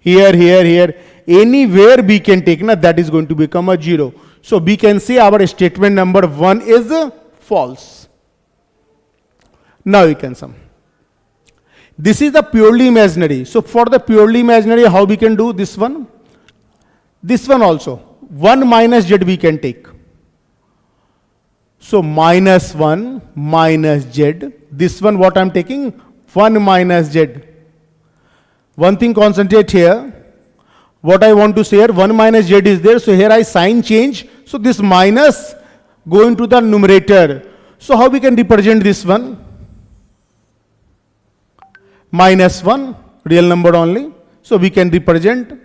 here, anywhere we can take, that is going to become a 0. So we can say our statement number 1 is false. Now you can sum. This is the purely imaginary. So for the purely imaginary, how we can do this one? This one also. 1 minus z we can take. So minus 1 minus z. This one what I am taking? 1 minus z. One thing concentrate here. What I want to say here, 1 minus z is there. So here I sign change. So this minus go into the numerator. So how we can represent this one? Minus 1, real number only. So we can represent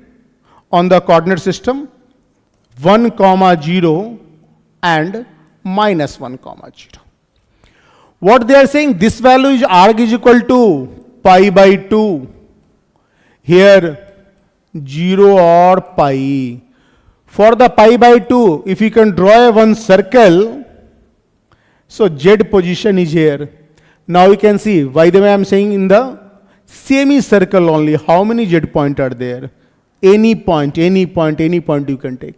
on the coordinate system 1 comma 0 and minus 1 comma 0. What they are saying, this value is arg is equal to pi by 2. Here 0 or pi. For the pi by 2, if you can draw a one circle, so z position is here. Now you can see, by the way I am saying in the semicircle only, how many z point are there? Any point you can take.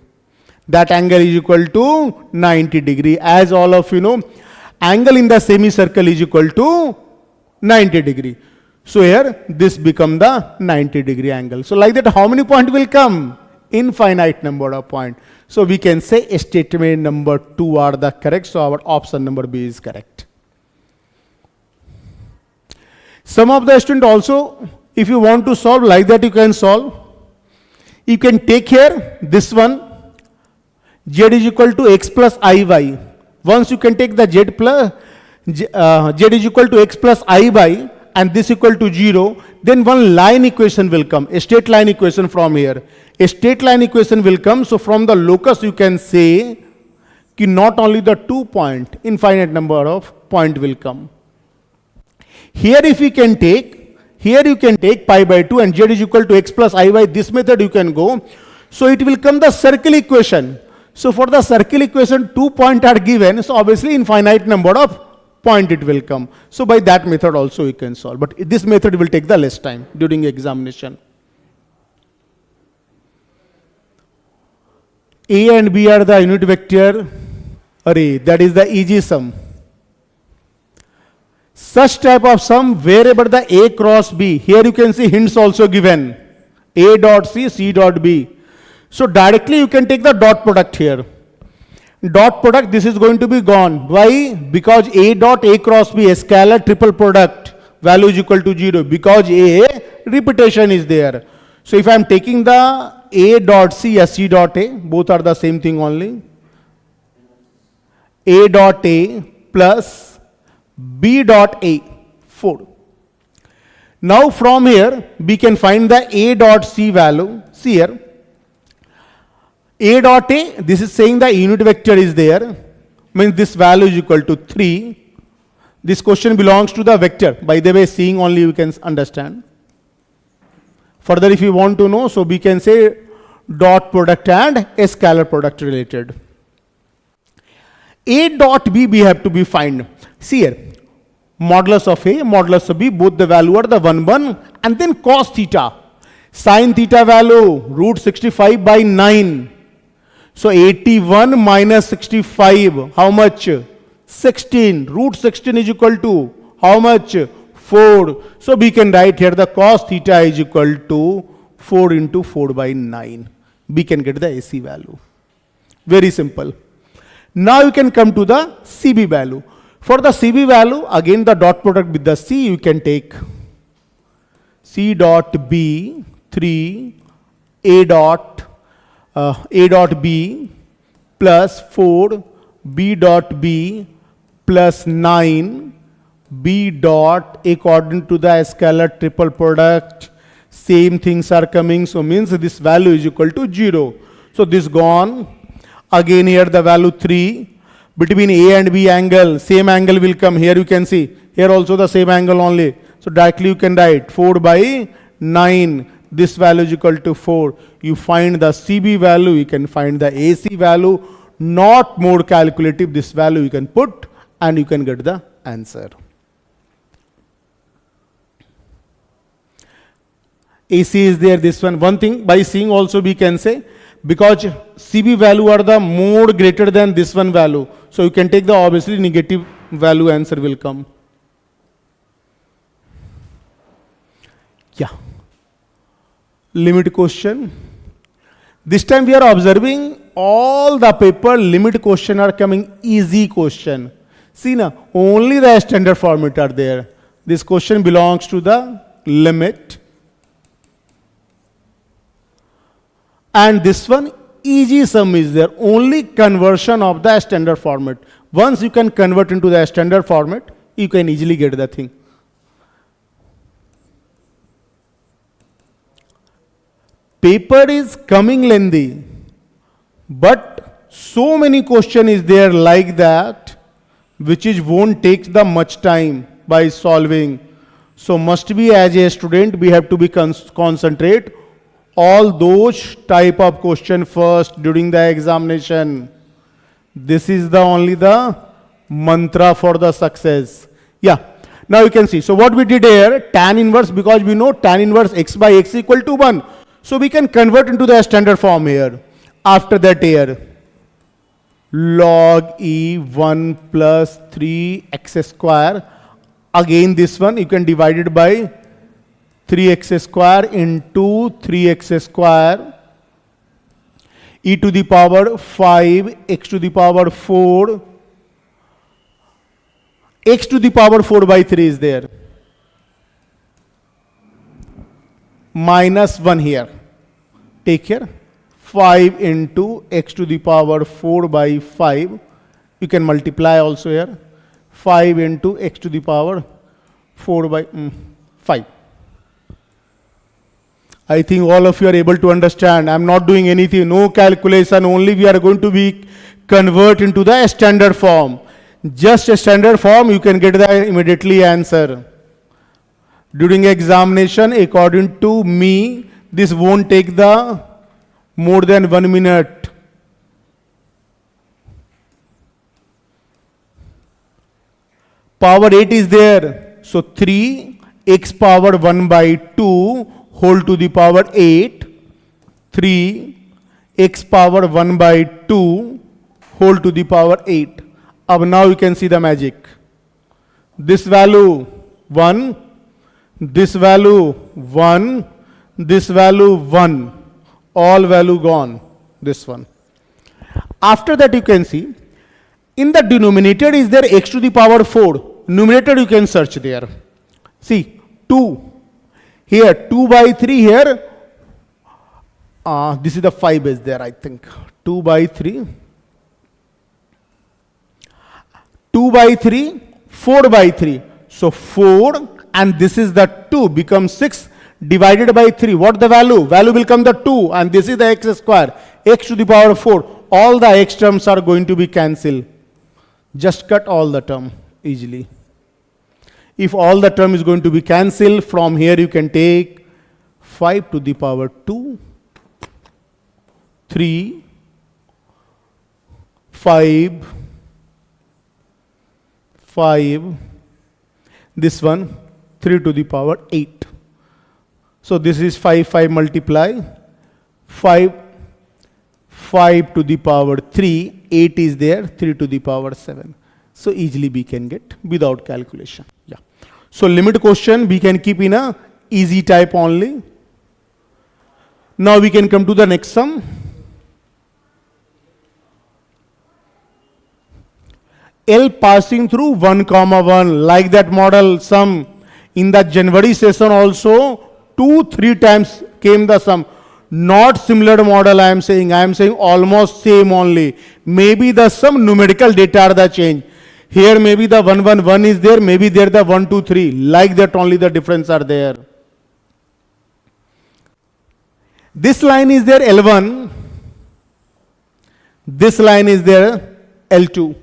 That angle is equal to 90 degree. As all of you know, angle in the semicircle is equal to 90 degree. So here this become the 90 degree angle. So like that, how many point will come? Infinite number of point. So we can say statement number 2 are the correct. So our option number B is correct. Some of the student also, if you want to solve like that, you can solve. You can take here this one, z is equal to x plus iy. Once you can take the z is equal to x plus iy and this equal to 0, then one line equation will come, a straight line equation from here. A straight line equation will come. So from the locus you can say कि not only the 2 point, infinite number of point will come. Here if we can take, here you can take pi by 2 and z is equal to x plus iy, this method you can go. So it will come the circle equation. So for the circle equation, 2 points are given, so obviously infinite number of point it will come. So by that method also you can solve, but this method will take the less time during examination. A and B are the unit vector array, that is the easy sum. Such type of sum wherever the A cross B, here you can see hints also given, A dot C, C dot B. So directly you can take the dot product here. Dot product, this is going to be gone. Why? Because A dot A cross B, a scalar triple product, value is equal to 0, because A repetition is there. So if I am taking the A dot C as C dot A, both are the same thing only. A dot A plus B dot A, 4. Now from here, we can find the A dot C value. See here, A dot A, this is saying the unit vector is there, means this value is equal to 3. This question belongs to the vector. By the way, seeing only you can understand. Further, if you want to know, so we can say dot product and a scalar product related. A dot B we have to be find. See here, modulus of A, modulus of B, both the value are the 1, 1, and then cos theta. Sin theta value, root 65 by 9. So 81 minus 65, how much? 16. Root 16 is equal to how much? 4. So we can write here the cos theta is equal to 4 into 4 by 9. We can get the AC value. Very simple. Now you can come to the CB value. For the CB value, again the dot product with the C, you can take C dot B 3 A dot B plus 4 B dot B plus 9 B dot according to the scalar triple product. Same things are coming, so means this value is equal to 0. So this gone. Again here the value 3. Between A and B angle, same angle will come. Here you can see. Here also the same angle only. So directly you can write 4 by 9. This value is equal to 4. You find the CB value, you can find the AC value. Not more calculative. This value you can put and you can get the answer. AC is there, this one. One thing by seeing also we can say, because CB value are the more greater than this one value. So you can take the obviously negative value, answer will come. Yeah. Limit question. This time we are observing all the paper limit question are coming easy question. See now, only the standard format are there. This question belongs to the limit. And this one easy sum is there, only conversion of the standard format. Once you can convert into the standard format, you can easily get the thing. Paper is coming lengthy, but so many question is there like that, which is won't take the much time by solving. So must be as a student, we have to be concentrate all those type of question first during the examination. This is the only the mantra for the success. Yeah. Now you can see. So what we did here, tan inverse, because we know tan inverse x by x equal to 1. So we can convert into the standard form here. After that here, log e 1 plus 3x square. Again this one you can divide it by 3x square into 3x square e to the power 5 x to the power 4 x to the power 4 by 3 is there, minus 1 here. Take here 5 into x to the power 4 by 5. You can multiply also here. 5 into x to the power 4 by 5. I think all of you are able to understand. I am not doing anything, no calculation, only we are going to be convert into the standard form. Just a standard form, you can get the immediately answer. During examination, according to me, this won't take the more than 1 minute. Power 8 is there. So 3 x power 1 by 2 whole to the power 8, 3 x power 1 by 2 whole to the power 8. Now you can see the magic. This value 1, this value 1, this value 1, all value gone, this one. After that you can see, in the denominator is there x to the power 4, numerator you can search there. See, 2. Here 2 by 3 here, this is the 5 is there I think, 2 by 3, 2 by 3, 4 by 3. So 4 and this is the 2, becomes 6 divided by 3. What the value? Value will come the 2, and this is the x square, x to the power 4. All the x terms are going to be cancelled. Just cut all the term easily. If all the term is going to be cancelled, from here you can take 5 to the power 2, 3, 5, 5, this one 3 to the power 8. So this is 5, 5 multiply, 5, 5 to the power 3, 8 is there, 3 to the power 7. So easily we can get without calculation. Yeah. So limit question we can keep in a easy type only. Now we can come to the next sum. L passing through 1 comma 1, like that model sum in the January session also 2-3 times came the sum. Not similar model I am saying almost same only. Maybe the some numerical data are the change. Here maybe the 1 1 1 is there, maybe there the 1 2 3, like that only the difference are there. This line is there L1, this line is there L2.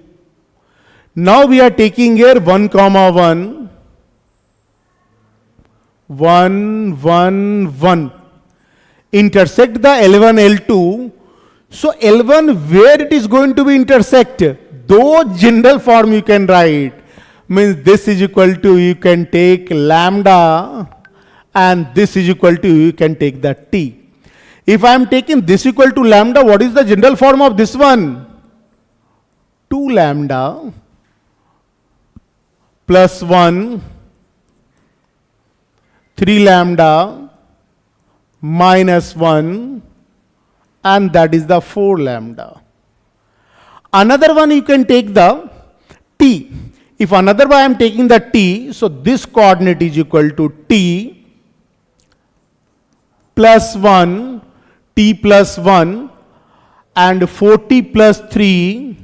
Now we are taking here 1 comma 1, 1 1 1, intersect the L1 L2. So L1 where it is going to be intersect, those general form you can write, means this is equal to, you can take lambda, and this is equal to, you can take the t. If I am taking this equal to lambda, what is the general form of this one? 2 lambda plus 1, 3 lambda minus 1, and that is the 4 lambda. Another one you can take the t. If another one I am taking the t, so this coordinate is equal to t plus 1, t plus 1, and 40 plus 3,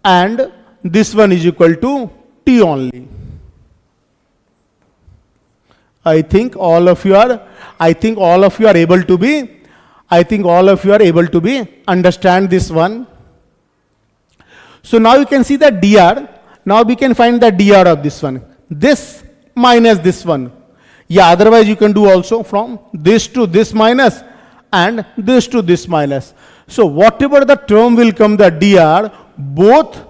and this one is equal to t only. I think all of you are able to be understand this one. So now you can see the dr. Now we can find the dr of this one. This minus this one. Yeah, otherwise you can do also from this to this minus and this to this minus. So whatever the term will come, the dr, both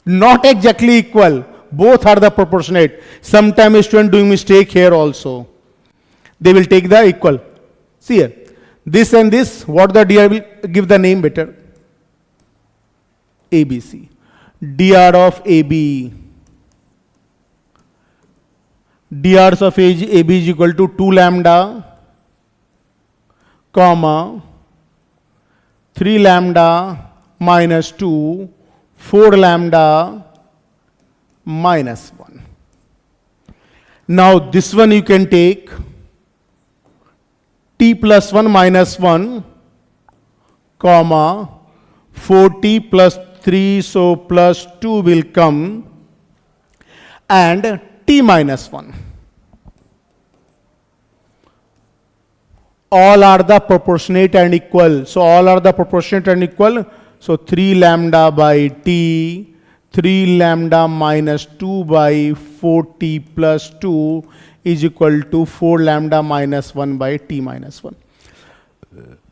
not exactly equal, both are the proportionate. Sometimes a student doing mistake here also. They will take the equal. See here, this and this, what the dr will give the name better? ABC. dr of AB. drs of AB is equal to 2 lambda, comma, 3 lambda minus 2, 4 lambda minus 1. Now this one you can take t plus 1 minus 1, comma, 4t plus 3, so plus 2 will come, and t minus 1. All are the proportionate and equal. So all are the proportionate and equal. So 3 lambda by t, 3 lambda minus 2 by 4t plus 2 is equal to 4 lambda minus 1 by t minus 1.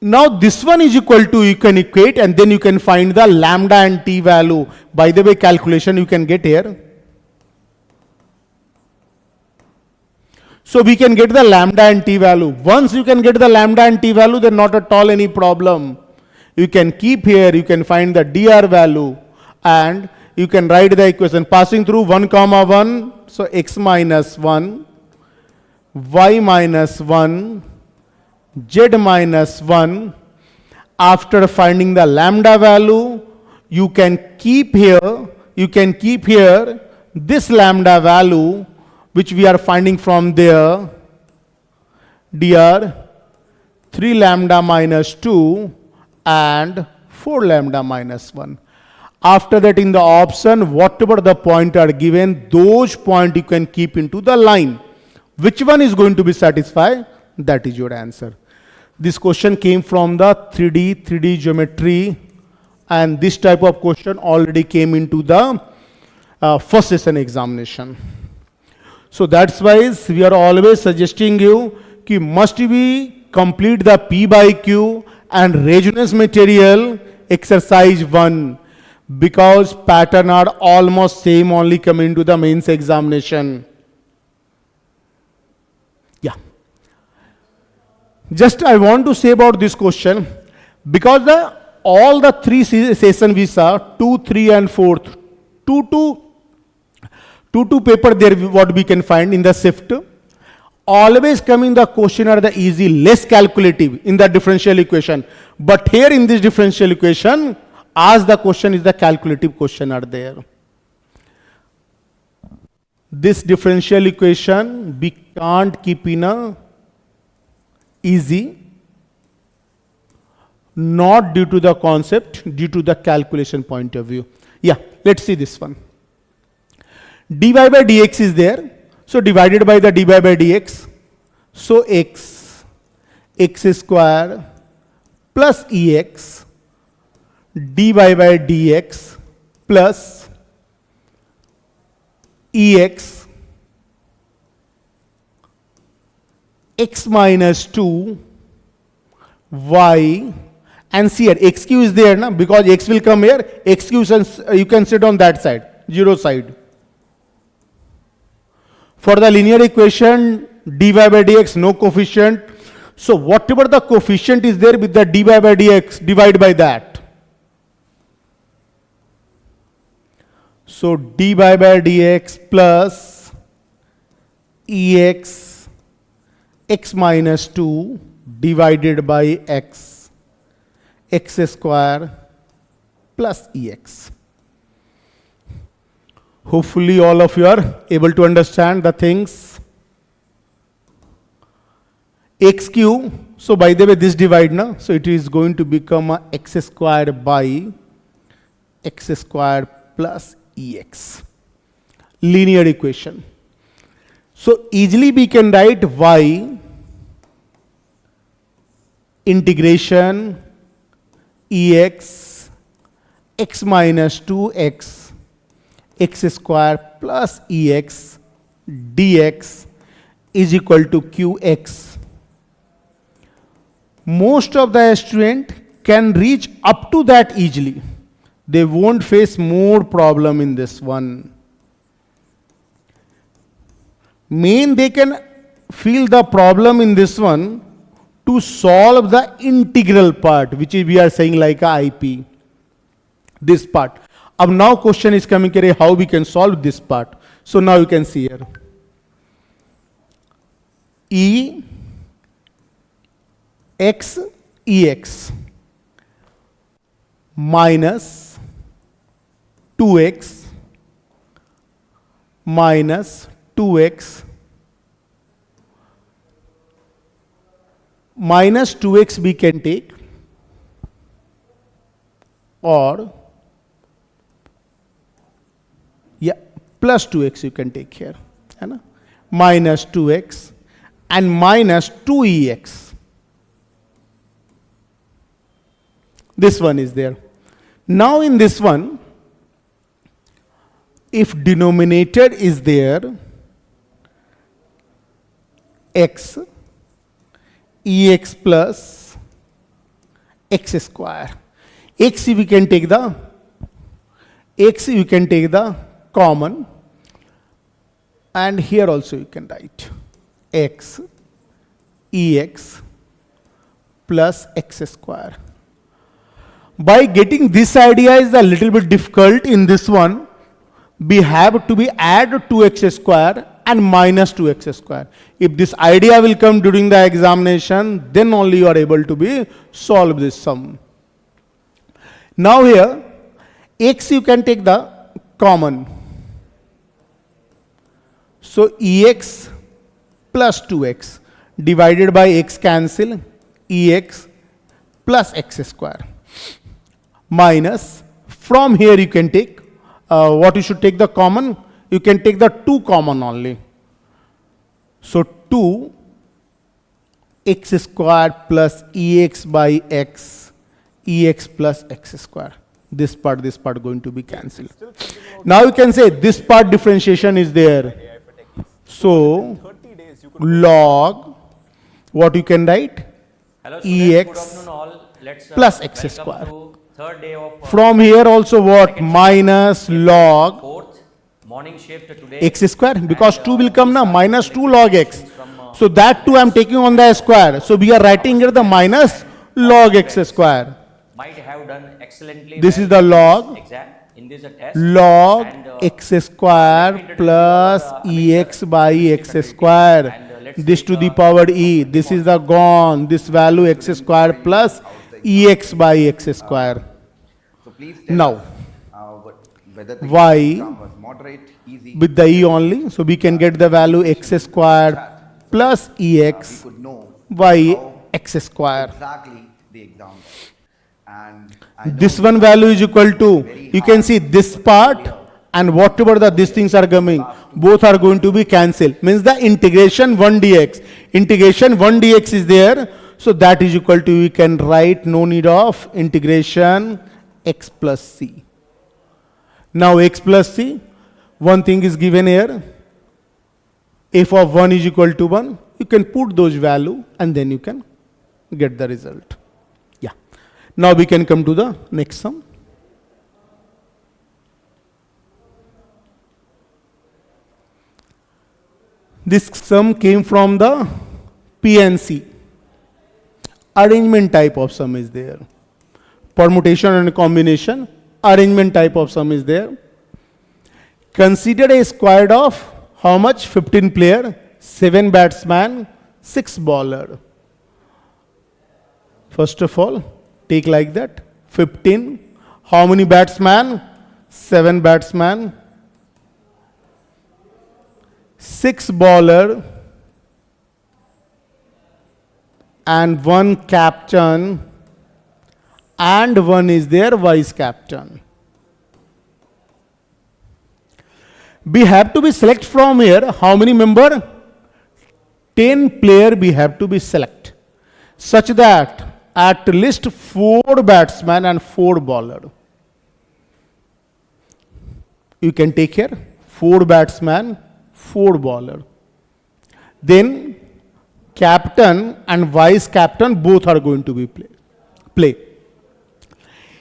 Now this one is equal to, you can equate, and then you can find the lambda and t value. By the way, calculation you can get here. So we can get the lambda and t value. Once you can get the lambda and t value, then not at all any problem. You can keep here, you can find the dr value, and you can write the equation passing through 1 comma 1. So x minus 1, y minus 1, z minus 1. After finding the lambda value, you can keep here this lambda value which we are finding from there, dr 3 lambda minus 2 and 4 lambda minus 1. After that, in the option, whatever the point are given, those point you can keep into the line. Which one is going to be satisfied? That is your answer. This question came from the 3D geometry, and this type of question already came into the first session examination. So that's why we are always suggesting you कि must be complete the P by Q and resonance material exercise 1, because pattern are almost same only coming to the mains examination. Yeah. Just I want to say about this question, because all the three sessions we saw, 2, 3 and 4th, 2 paper there what we can find in the shift. Always coming the question are the easy, less calculative in the differential equation. But here in this differential equation, as the question is the calculative question are there. This differential equation we can't keep in a easy, not due to the concept, due to the calculation point of view. Yeah, let's see this one. dy by dx is there. So divided by the dy by dx. So x square plus ex dy by dx plus ex x minus 2 y, and see here xq is there, na? Because x will come here, xq you can sit on that side, 0 side. For the linear equation, dy by dx, no coefficient. So whatever the coefficient is there with the dy by dx, divide by that. So dy by dx plus ex x minus 2 divided by x square plus ex. Hopefully all of you are able to understand the things. xq, so by the way this divide na, so it is going to become a x square by x square plus ex. Linear equation. So easily we can write y integration ex x minus 2x x square plus ex dx is equal to qx. Most of the student can reach up to that easily. They won't face more problem in this one. Main they can feel the problem in this one to solve the integral part, which is we are saying like a IP. This part. Now question is coming here, how we can solve this part. So now you can see here. Ex minus 2x minus 2x minus 2x we can take, or yeah, plus 2x you can take here, minus 2x and minus 2ex. This one is there. Now in this one, if denominator is there, ex plus x square. X we can take the common, and here also you can write ex plus x square. By getting this idea is a little bit difficult in this one. We have to be add 2x square and minus 2x square. If this idea will come during the examination, then only you are able to be solve this sum. Now here, x you can take the common. So ex plus 2x divided by x cancel, ex plus x square minus From here you can take, what you should take the common? You can take the 2 common only. So 2 x square plus ex by x, ex plus x square. This part going to be cancelled. Now you can say this part differentiation is there. So log, what you can write? Hello students, Ex good afternoon all. Let's plus x welcome square. to third day of From here also what? Minus log fourth morning shift today. x square, because 2 will come now, minus 2 log x. So that 2 I am taking on the square. So we are writing here the minus log x square. Might have done excellently. This well is the in log this exam, in this test. log And, x square plus ex by x square. This to the power e. This is the gone. This value x square plus ex by x square. So please tell Now, us, whether the why exam was moderate, easy. with the e only, so we can get the value x square plus We ex could know by how x square. exactly the exam was. And I know This one value is equal to, you can see this part and whatever these things are coming, both are going to be cancelled. Means the integration 1 dx. Integration 1 dx is there. So that is equal to, we can write no need of integration x plus c. Now x plus c, one thing is given here. F of 1 is equal to 1. You can put those value and then you can get the result. Yeah. Now we can come to the next sum. This sum came from the PNC. Arrangement type of sum is there. Permutation and combination, arrangement type of sum is there. Consider a squad of how much? 15 player, 7 batsman, 6 bowler. First of all, take like that. 15. How many batsman? 7 batsman, 6 bowler, and 1 captain, and 1 is their vice captain. We have to be select from here. How many member? 10 player we have to be select. Such that at least 4 batsmen and 4 bowler. You can take here 4 batsmen, 4 bowler. Then captain and vice captain both are going to be play.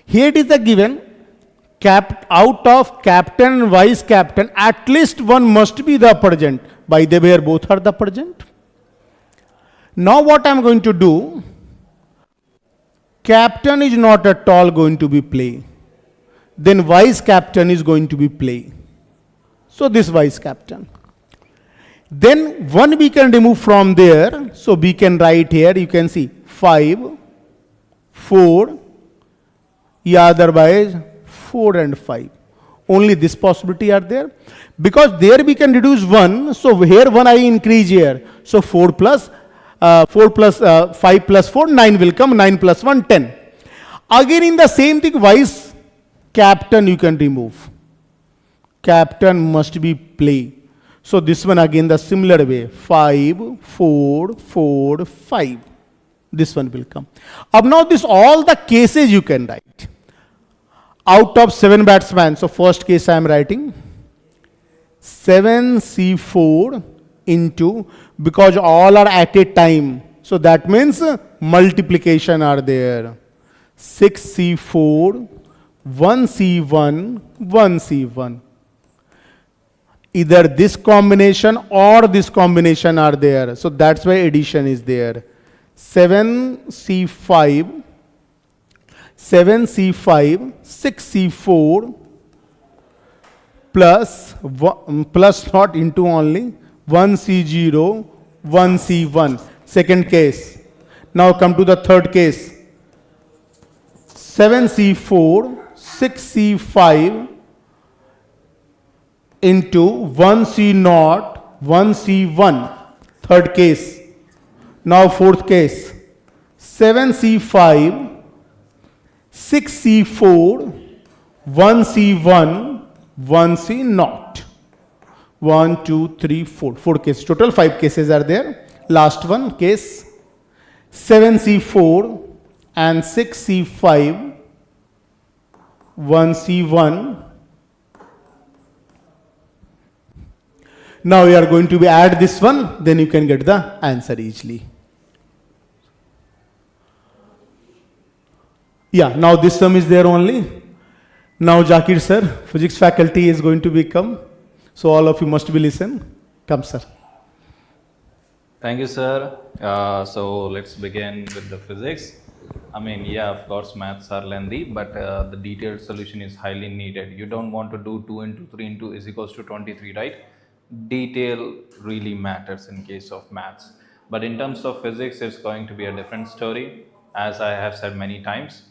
Here it is the given. Out of captain and vice captain, at least one must be the present. By the way, both are the present. Now what I am going to do, captain is not at all going to be play. Then vice captain is going to be play. So this vice captain. Then 1 we can remove from there. So we can write here, you can see 5, 4, yeah, otherwise 4 and 5. Only this possibility are there. Because there we can reduce 1. So here 1 I increase here. So 5 plus 4, 9 will come. 9 plus 1, 10. Again in the same thing, vice captain you can remove. Captain must be play. So this one again the similar way. 5, 4, 4, 5. This one will come. Now this all the cases you can write. Out of 7 batsmen, so first case I am writing 7C4 into, because all are at a time, so that means multiplication are there. 6C4, 1C1, 1C1. Either this combination or this combination are there, so that's why addition is there. 7C5, 6C4 plus not into only 1C0, 1C1. Second case. Now come to the third case. 7C4, 6C5 into 1C0, 1C1. Third case. Now fourth case. 7C5, 6C4, one C1, one C naught. 1, 2, 3, 4. 4 cases. Total 5 cases are there. Last one case 7C4 and 6C5, 1C1. Now we are going to add this one, then you can get the answer easily. Yeah, now this sum is there only. Now Zakir sir, physics faculty is going to become. So all of you must be listen. Come sir. Thank you, sir. So let's begin with the physics. I mean, yeah, of course, maths are lengthy, but the detailed solution is highly needed. You don't want to do 2 into 3 into is equals to 23, right? Detail really matters in case of maths. But in terms of physics, it's going to be a different story. As I have said many times,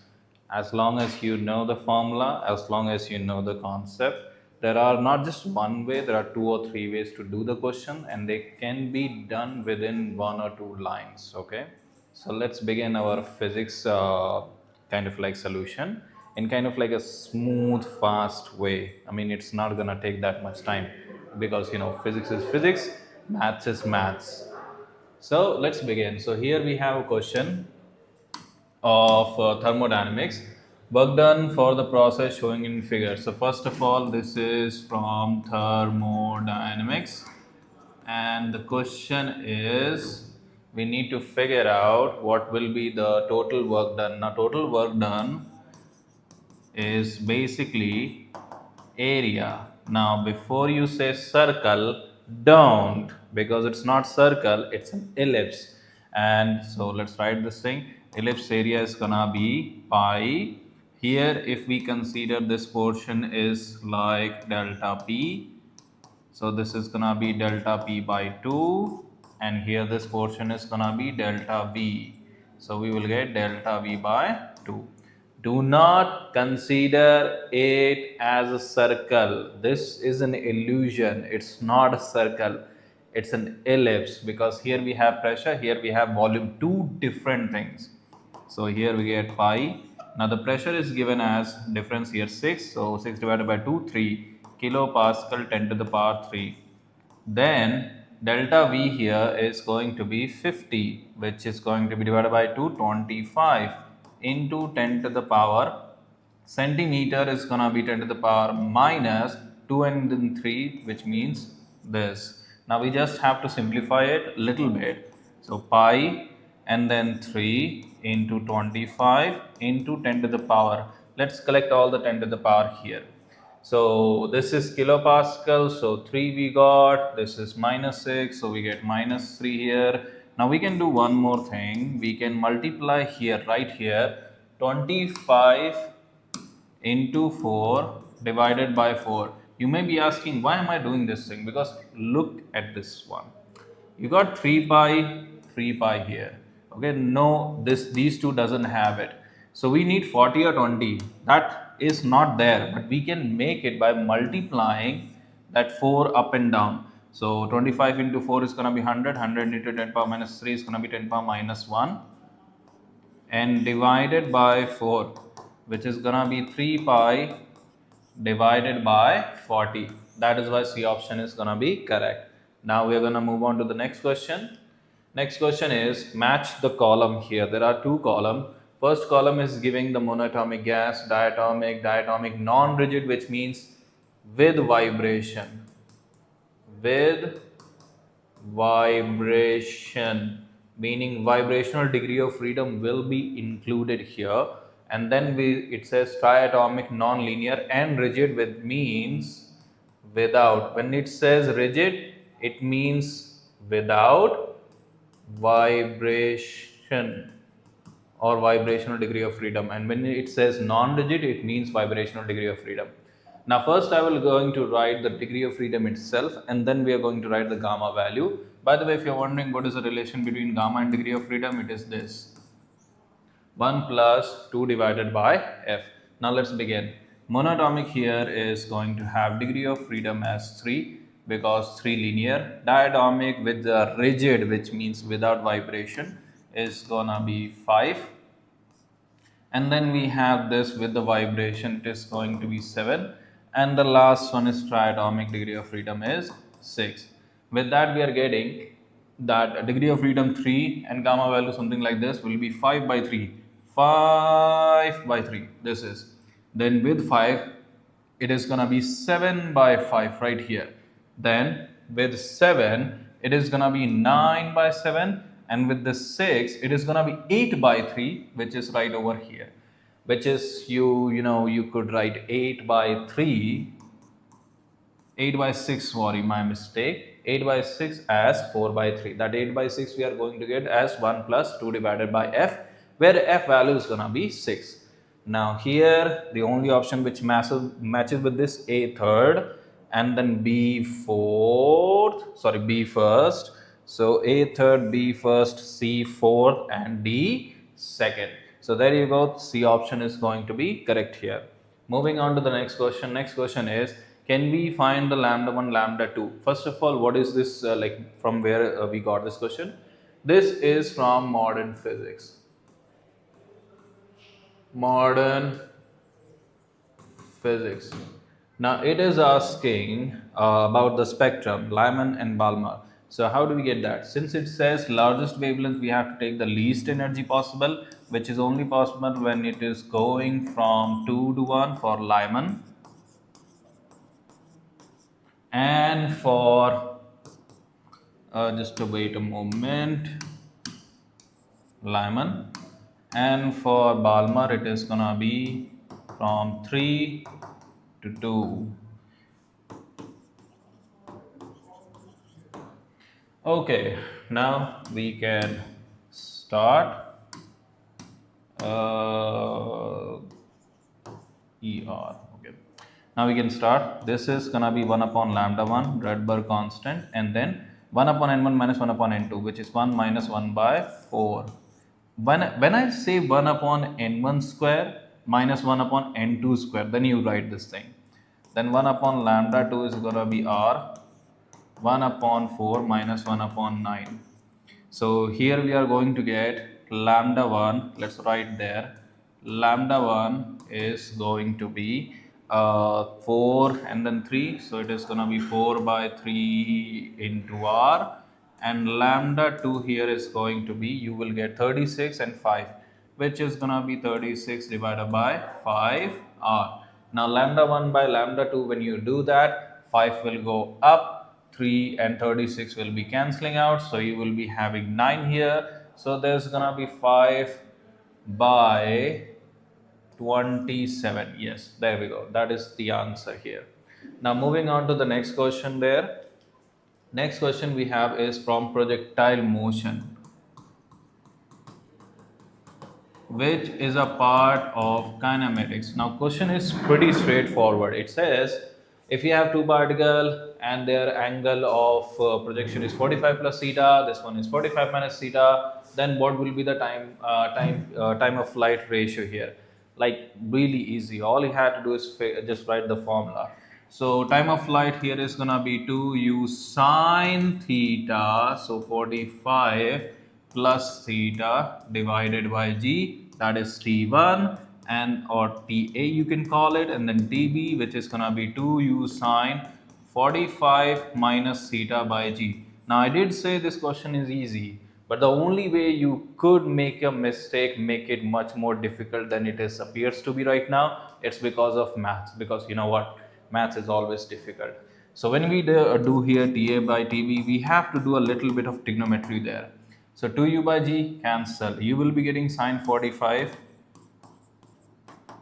as long as you know the formula, as long as you know the concept, there are not just one way, there are 2 or 3 ways to do the question, and they can be done within 1 or 2 lines. Okay, so let's begin our physics kind of like solution in kind of like a smooth, fast way. I mean, it's not gonna take that much time because, you know, physics is physics, maths is maths. So let's begin. So here we have a question of thermodynamics, work done for the process showing in figure. So first of all, this is from thermodynamics, and the question is we need to figure out what will be the total work done. Now total work done is basically area. Now before you say circle, don't, because it's not circle, it's an ellipse. And so let's write this thing. Ellipse area is gonna be pi. Here if we consider this portion is like delta p, so this is gonna be delta p by 2, and here this portion is gonna be delta v. So we will get delta v by 2. Do not consider it as a circle. This is an illusion. It's not a circle. It's an ellipse, because here we have pressure, here we have volume, two different things. So here we get pi. Now the pressure is given as difference here 6. So 6 divided by 2, 3 kilopascal 10 to the power 3. Then delta V here is going to be 50, which is going to be divided by 2, 25 into 10 to the power. Centimeter is going to be 10 to the power minus 2 and then 3, which means this. Now we just have to simplify it a little bit. So pi and then 3 into 25 into 10 to the power. Let's collect all the 10 to the power here. So this is kilopascal, so 3 we got, this is minus 6, so we get minus 3 here. Now we can do one more thing, we can multiply here, right here, 25 into 4 divided by 4. You may be asking, why am I doing this thing? Because look at this one. You got 3 pi here. Okay, no, these two doesn't have it. So we need 40 or 20. That is not there, but we can make it by multiplying that 4 up and down. So 25 into 4 is going to be 100. 100 into 10 power minus 3 is going to be 10 power minus 1. And divided by 4, which is going to be 3 pi divided by 40. That is why C option is going to be correct. Now we are going to move on to the next question. Next question is match the column here. There are two columns. First column is giving the monatomic gas, diatomic, non-rigid, which means with vibration. With vibration, meaning vibrational degree of freedom will be included here. And then it says triatomic, non-linear, and rigid, with means without. When it says rigid, it means without vibration or vibrational degree of freedom, and when it says non-rigid, it means vibrational degree of freedom. Now first I will going to write the degree of freedom itself, and then we are going to write the gamma value. By the way, if you're wondering what is the relation between gamma and degree of freedom, it is this: 1 plus 2 divided by f. Now let's begin. Monatomic here is going to have degree of freedom as 3, because 3 linear. Diatomic with the rigid, which means without vibration, is gonna be 5. And then we have this with the vibration, it is going to be 7. And the last one is triatomic degree of freedom is 6. With that, we are getting that degree of freedom 3 and gamma value something like this will be 5 by 3. 5 by 3. This is. Then with 5, it is gonna be 7 by 5 right here. Then with 7, it is gonna be 9 by 7, and with the 6, it is gonna be 8 by 3, which is right over here. Which is you could write 8 by 3, 8 by 6, sorry, my mistake, 8 by 6 as 4 by 3. That 8 by 6 we are going to get as 1 plus 2 divided by f, where f value is gonna be 6. Now here the only option which matches with this, a third and then b first. So a third, b first, c fourth and d second. So there you go, C option is going to be correct here. Moving on to the next question. Next question is, can we find the lambda 1, lambda 2? First of all, what is this, from where we got this question? This is from modern physics. Modern physics. Now it is asking about the spectrum, Lyman and Balmer. So how do we get that? Since it says largest wavelength, we have to take the least energy possible, which is only possible when it is going from 2 to 1 for Lyman, and for just wait a moment, Lyman, and for Balmer it is gonna be from 3 to 2. Okay, now we can start Okay, now we can start. This is gonna be 1 upon lambda 1 Rydberg constant, and then 1 upon n1 minus 1 upon n2, which is 1 minus 1 by 4. When I say 1 upon n1 square minus 1 upon n2 square, then you write this thing. Then 1 upon lambda 2 is gonna be r 1 upon 4 minus 1 upon 9. So here we are going to get lambda 1, let's write there, lambda 1 is going to be 4 and then 3, so it is going to be 4 by 3 into r, and lambda 2 here is going to be, you will get 36 and 5, which is going to be 36 divided by 5r. Now lambda 1 by lambda 2, when you do that, 5 will go up, 3 and 36 will be cancelling out, so you will be having 9 here. So there's gonna be 5 by 27. Yes, there we go. That is the answer here. Now moving on to the next question there. Next question we have is from projectile motion, which is a part of kinematics. Now question is pretty straightforward. It says, if you have two particles and their angle of projection is 45 plus theta, this one is 45 minus theta, then what will be the time of flight ratio here? Like really easy. All you have to do is just write the formula. So time of flight here is gonna be 2u sine theta, so 45 plus theta divided by g, that is t1, and or ta you can call it, and then tb, which is gonna be 2u sine 45 minus theta by g. Now I did say this question is easy, but the only way you could make a mistake, make it much more difficult than it is appears to be right now, it's because of maths, because you know what, maths is always difficult. So when we do here ta by tb, we have to do a little bit of trigonometry there. So 2u by g cancel, you will be getting sine 45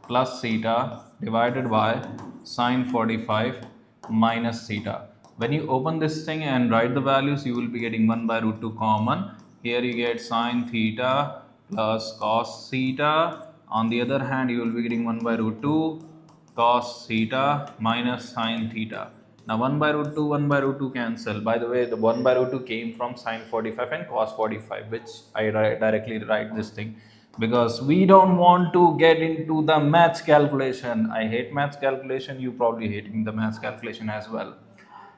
plus theta divided by sine 45 minus theta. When you open this thing and write the values, you will be getting 1 by root 2 common. Here you get sine theta plus cos theta. On the other hand, you will be getting 1 by root 2 cos theta minus sine theta. Now 1 by root 2 cancel. By the way, the 1 by root 2 came from sine 45 and cos 45, which I directly write this thing, because we don't want to get into the maths calculation. I hate maths calculation, you probably hating the maths calculation as well.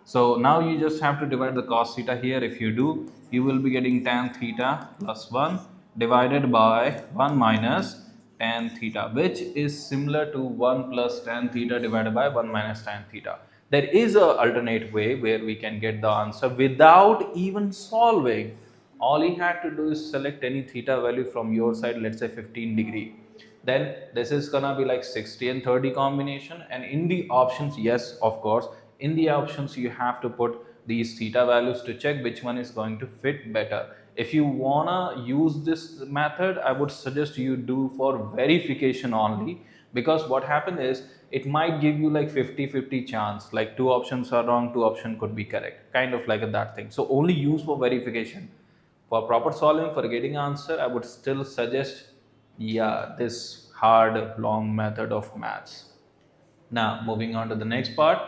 So now you just have to divide the cos theta here. If you do, you will be getting tan theta plus 1 divided by 1 minus tan theta, which is similar to 1 plus tan theta divided by 1 minus tan theta. There is a alternate way where we can get the answer without even solving. All you have to do is select any theta value from your side, let's say 15 degree. Then this is gonna be like 60 and 30 combination, and in the options, yes, of course, in the options you have to put these theta values to check which one is going to fit better. If you wanna use this method, I would suggest you do for verification only, because what happens is it might give you like 50-50 chance, like 2 options are wrong, 2 options could be correct, kind of like that thing. So only use for verification. For proper solving, for getting answer, I would still suggest, yeah, this hard long method of maths. Now moving on to the next part.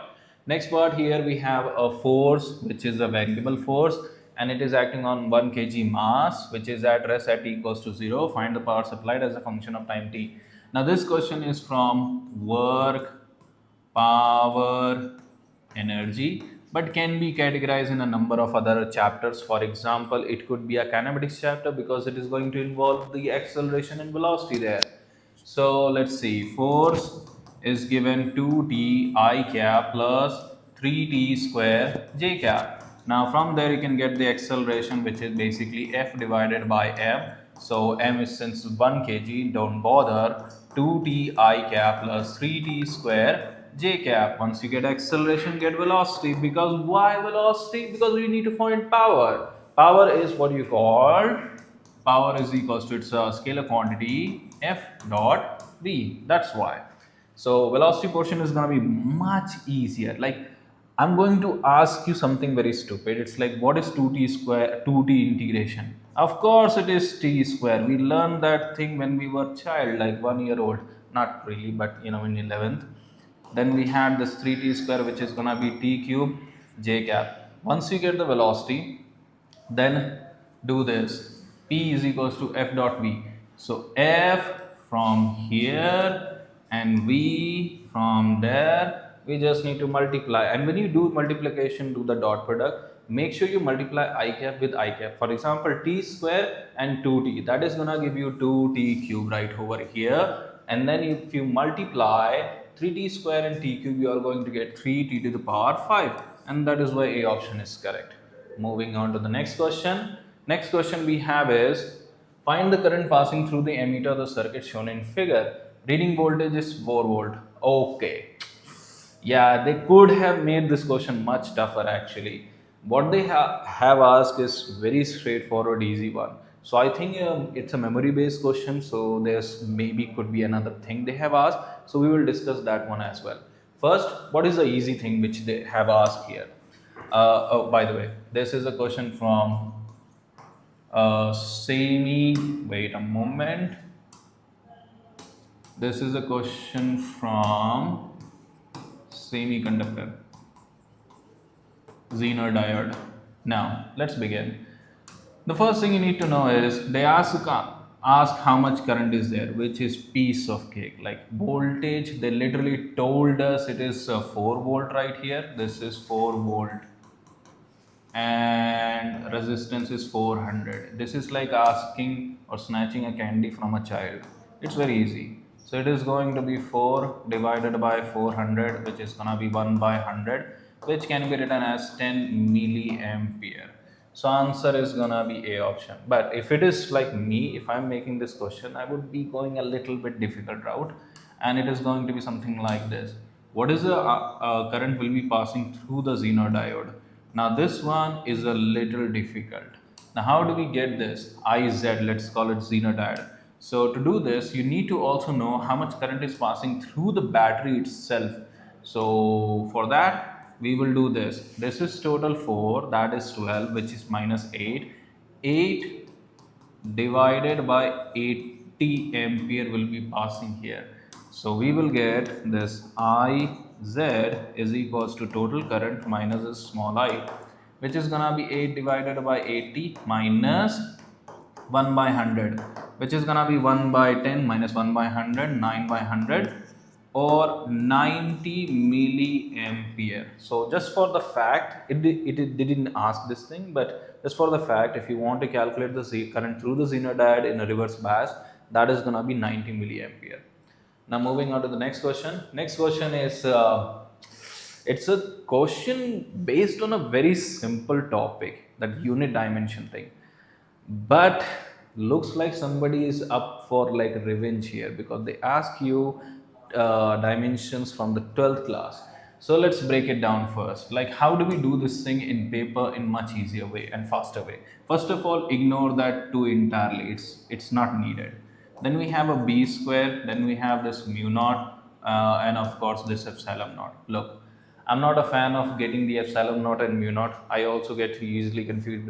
Next part, here we have a force which is a variable force, and it is acting on 1 kg mass which is at rest at t equals to 0. Find the power supplied as a function of time t. Now this question is from work, power, energy, but can be categorized in a number of other chapters. For example, it could be a kinematics chapter because it is going to involve the acceleration and velocity there. So let's see, force is given 2t I cap plus 3t square j cap. Now from there you can get the acceleration, which is basically F divided by m. So m is, since 1 kg, don't bother, 2t I cap plus 3t square j cap. Once you get acceleration, get velocity. Because why velocity? Because we need to find power. Power is what you call, power is equals to its scalar quantity F dot v. That's why. So velocity portion is going to be much easier. Like, I'm going to ask you something very stupid. It's like, what is 2t square, 2t integration? Of course it is t square. We learned that thing when we were child, like 1 year old. Not really, but you know, in 11th. Then we had this 3t square, which is going to be t cube j cap. Once you get the velocity, then do this. P is equals to F dot v. So F from here and V from there, we just need to multiply. And when you do multiplication, do the dot product. Make sure you multiply I cap with I cap. For example, t square and 2t, that is gonna give you 2t cube right over here. And then if you multiply 3t square and t cube, you are going to get 3t to the power 5. And that is why A option is correct. Moving on to the next question. Next question we have is, find the current passing through the emitter of the circuit shown in figure. Reading voltage is 4 volt. Okay. Yeah, they could have made this question much tougher actually. What they have asked is very straightforward, easy one. So I think it's a memory based question. So there's maybe could be another thing they have asked. So we will discuss that one as well. First, what is the easy thing which they have asked here? Oh, by the way, this is a question from wait a moment. This is a question from semiconductor Zener diode. Now let's begin. The first thing you need to know is they ask how much current is there, which is piece of cake. Like voltage, they literally told us it is 4 volt right here. This is 4 volt. And resistance is 400. This is like asking or snatching a candy from a child. It's very easy. So it is going to be 4 divided by 400, which is gonna be 1 by 100, which can be written as 10 milliampere. So answer is gonna be A option. But if it is like me, if I'm making this question, I would be going a little bit difficult route, and it is going to be something like this. What is the current will be passing through the Zener diode? Now this one is a little difficult. Now how do we get this? IZ, let's call it Zener diode. So to do this, you need to also know how much current is passing through the battery itself. So for that, we will do this. This is total 4, that is 12, which is minus 8. 8 divided by 80 ampere will be passing here. So we will get this IZ is equals to total current minus a small I, which is gonna be 8 divided by 80 minus 1 by 100, which is gonna be 1 by 10 minus 1 by 100, 9 by 100, or 90 milliampere. So just for the fact, it didn't ask this thing, but just for the fact, if you want to calculate the current through the Zener diode in a reverse bias, that is gonna be 90 milliampere. Now moving on to the next question. Next question is it's a question based on a very simple topic, that unit dimension thing. But looks like somebody is up for like revenge here, because they ask you dimensions from the 12th class. So let's break it down first. Like, how do we do this thing in paper in much easier way and faster way? First of all, ignore that 2 entirely. It's not needed. Then we have a b square. Then we have this mu naught, and of course this epsilon naught. Look, I'm not a fan of getting the epsilon naught and mu naught. I also get easily confused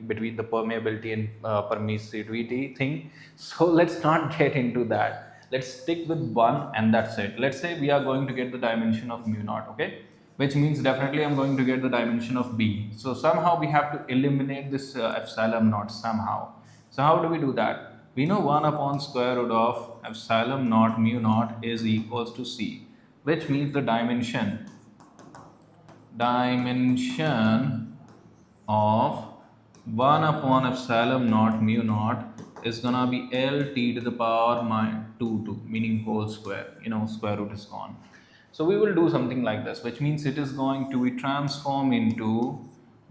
between the permeability and permissivity thing. So let's not get into that. Let's stick with one and that's it. Let's say we are going to get the dimension of mu naught, okay? Which means definitely I'm going to get the dimension of B. So somehow we have to eliminate this epsilon naught somehow. So how do we do that? We know 1 upon square root of epsilon naught mu naught is equals to C, which means the dimension of 1 upon epsilon naught mu naught is gonna be LT to the power minus 2, meaning whole square, square root is gone. So we will do something like this, which means it is going to be transformed into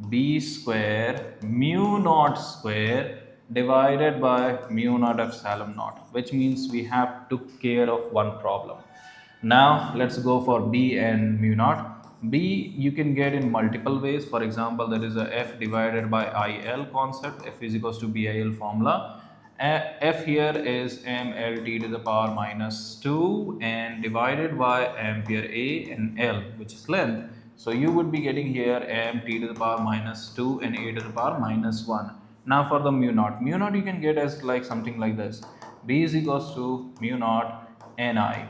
B square mu naught square divided by mu naught epsilon naught, which means we have took care of one problem. Now let's go for B and mu naught. B you can get in multiple ways. For example, there is a F divided by IL concept. F is equals to BIL formula. F here is mLT to the power minus 2 and divided by ampere A and L, which is length. So you would be getting here mt to the power minus 2 and A to the power minus 1. Now for the mu naught. Mu naught you can get as like something like this. B is equals to mu naught Ni.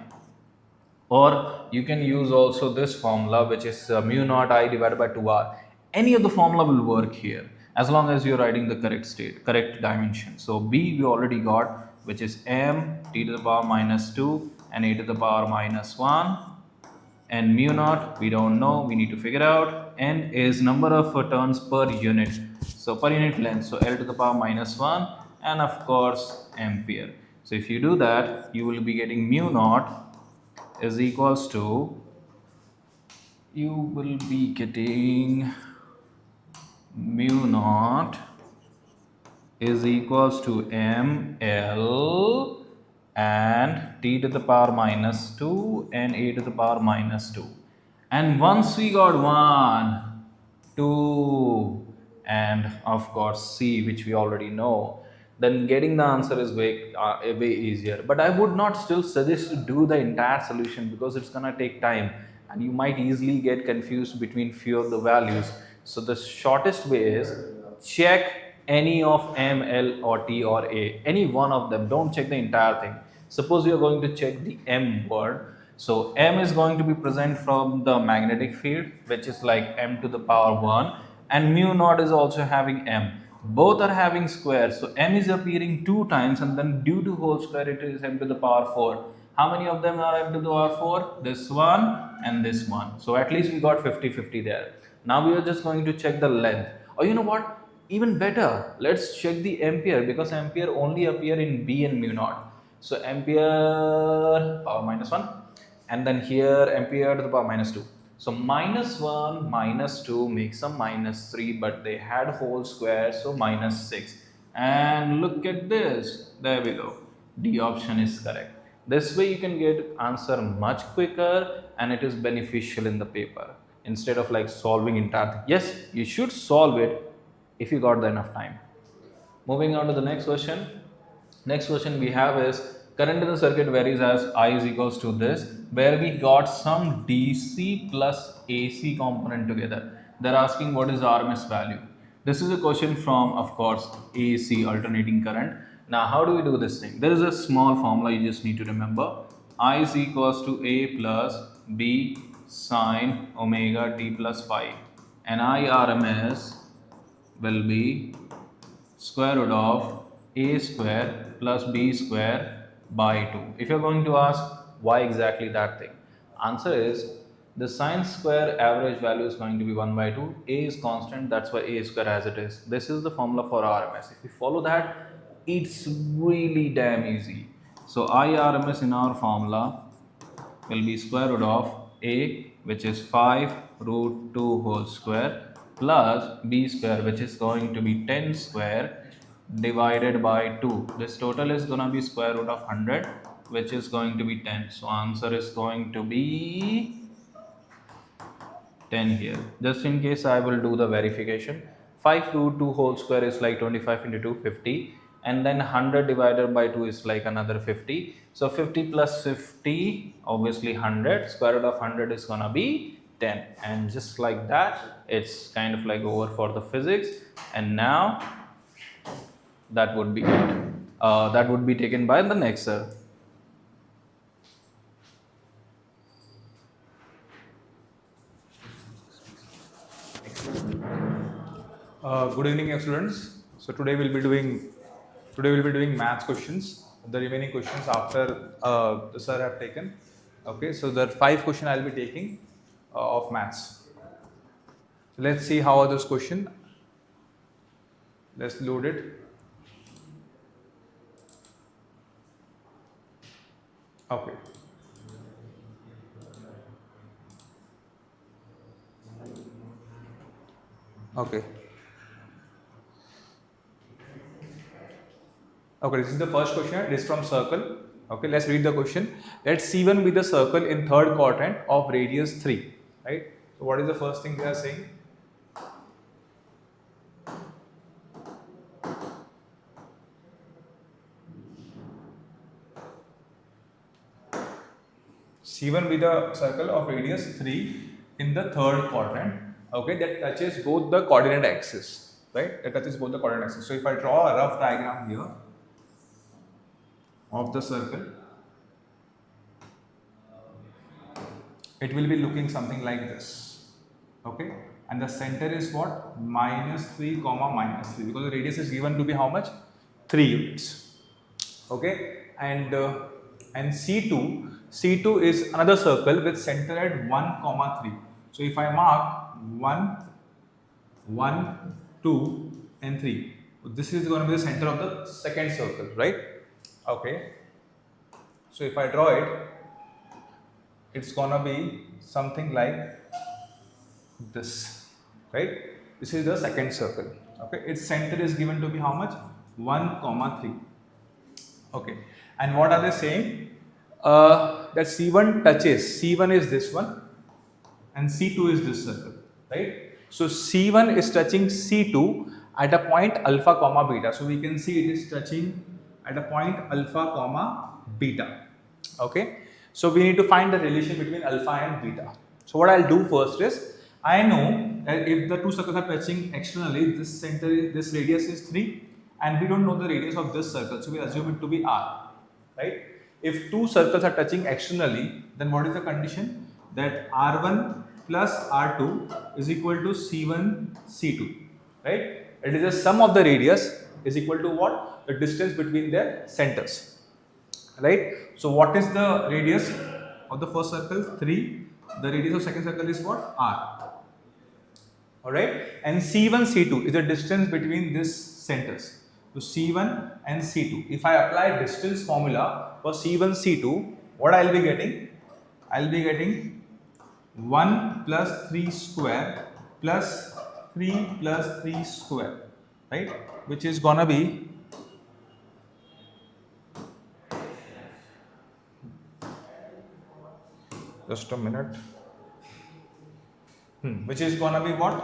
Or you can use also this formula, which is mu naught I divided by 2r. Any of the formula will work here, as long as you're writing the correct dimension. So B we already got, which is m t to the power minus 2 and A to the power minus 1. And mu naught we don't know, we need to figure out. N is number of turns per unit, so per unit length, so L to the power minus 1 and of course ampere. So if you do that, you will be getting mu naught is equals to, you will be getting mu naught is equals to ml and t to the power minus 2 and A to the power minus 2. And once we got 1, 2 and of course C, which we already know, then getting the answer is way easier. But I would not still suggest to do the entire solution, because it's gonna take time and you might easily get confused between few of the values. So the shortest way is check any of M, L or T or A, any one of them. Don't check the entire thing. Suppose you are going to check the M word. So M is going to be present from the magnetic field, which is like m to the power 1, and mu naught is also having m. Both are having square, so m is appearing 2 times, and then due to whole square it is m to the power 4. How many of them are m to the power 4? This one and this one. So at least we got 50-50 there. Now we are just going to check the length. Or you know what? Even better, let's check the ampere, because ampere only appear in B and mu naught. So ampere power minus 1, and then here ampere to the power minus 2. So minus 1 minus 2 makes a minus 3, but they had whole square, so minus 6. And look at this, there we go. D option is correct. This way you can get answer much quicker and it is beneficial in the paper, instead of like solving entire thing. Yes, you should solve it if you got the enough time. Moving on to the next question. Next question we have is, current in the circuit varies as I is equals to this, where we got some DC plus AC component together. They're asking what is the RMS value. This is a question from, of course, AC, alternating current. Now how do we do this thing? There is a small formula you just need to remember. I is equals to A plus B sine omega t plus phi, and I RMS will be square root of A square plus B square by 2. If you're going to ask why exactly that thing, answer is the sine square average value is going to be 1 by 2. A is constant, that's why A square as it is. This is the formula for RMS. If you follow that, it's really damn easy. So IRMS in our formula will be square root of A, which is 5 root 2 whole square, plus B square, which is going to be 10 square, divided by 2. This total is going to be square root of 100, which is going to be 10. So answer is going to be 10 here. Just in case, I will do the verification. 5 root 2 whole square is like 25 into 2, 50, and then 100 divided by 2 is like another 50. So 50 plus 50, obviously 100. Square root of 100 is gonna be 10, and just like that, it's kind of like over for the physics. And now that would be it. That would be taken by the next sir. Good evening, students. So today we'll be doing maths questions. The remaining questions after the sir have taken. Okay, so there are 5 questions I'll be taking of maths. So let's see how are those questions. Let's load it. Okay. Okay. Okay, this is the first question. It is from circle. Okay, let's read the question. Let C1 be the circle in third quadrant of radius 3. Right. So what is the first thing they are saying? C1 be the circle of radius 3 in the third quadrant. Okay, that touches both the coordinate axis. Right, that touches both the coordinate axis. So if I draw a rough diagram here of the circle, it will be looking something like this. Okay, and the center is what? -3 comma -3, because the radius is given to be how much? 3 units. Okay, and C2 is another circle with center at 1 comma 3. So if I mark 1, 1, 2 and 3, this is going to be the center of the second circle, right? Okay, so if I draw it, it's gonna be something like this, right? This is the second circle. Okay, its center is given to be how much? 1 comma 3. Okay, and what are they saying? That C1 touches, C1 is this one and C2 is this circle, right? So C1 is touching C2 at a point alpha comma beta. So we can see it is touching at a point alpha comma beta. Okay, so we need to find the relation between alpha and beta. So what I'll do first is, I know that if the two circles are touching externally, this radius is 3 and we don't know the radius of this circle, so we assume it to be r, right? If two circles are touching externally, then what is the condition? That r1 plus r2 is equal to c1 c2, right? It is the sum of the radius is equal to what? The distance between their centers, right? So what is the radius of the first circle? 3. The radius of second circle is what? R. Alright, and C1 C2 is the distance between these centers. So C1 and C2. If I apply distance formula for C1 C2, what I will be getting? I will be getting 1 plus 3 square plus 3 plus 3 square, right? Which is gonna be just a minute. Which is gonna be what?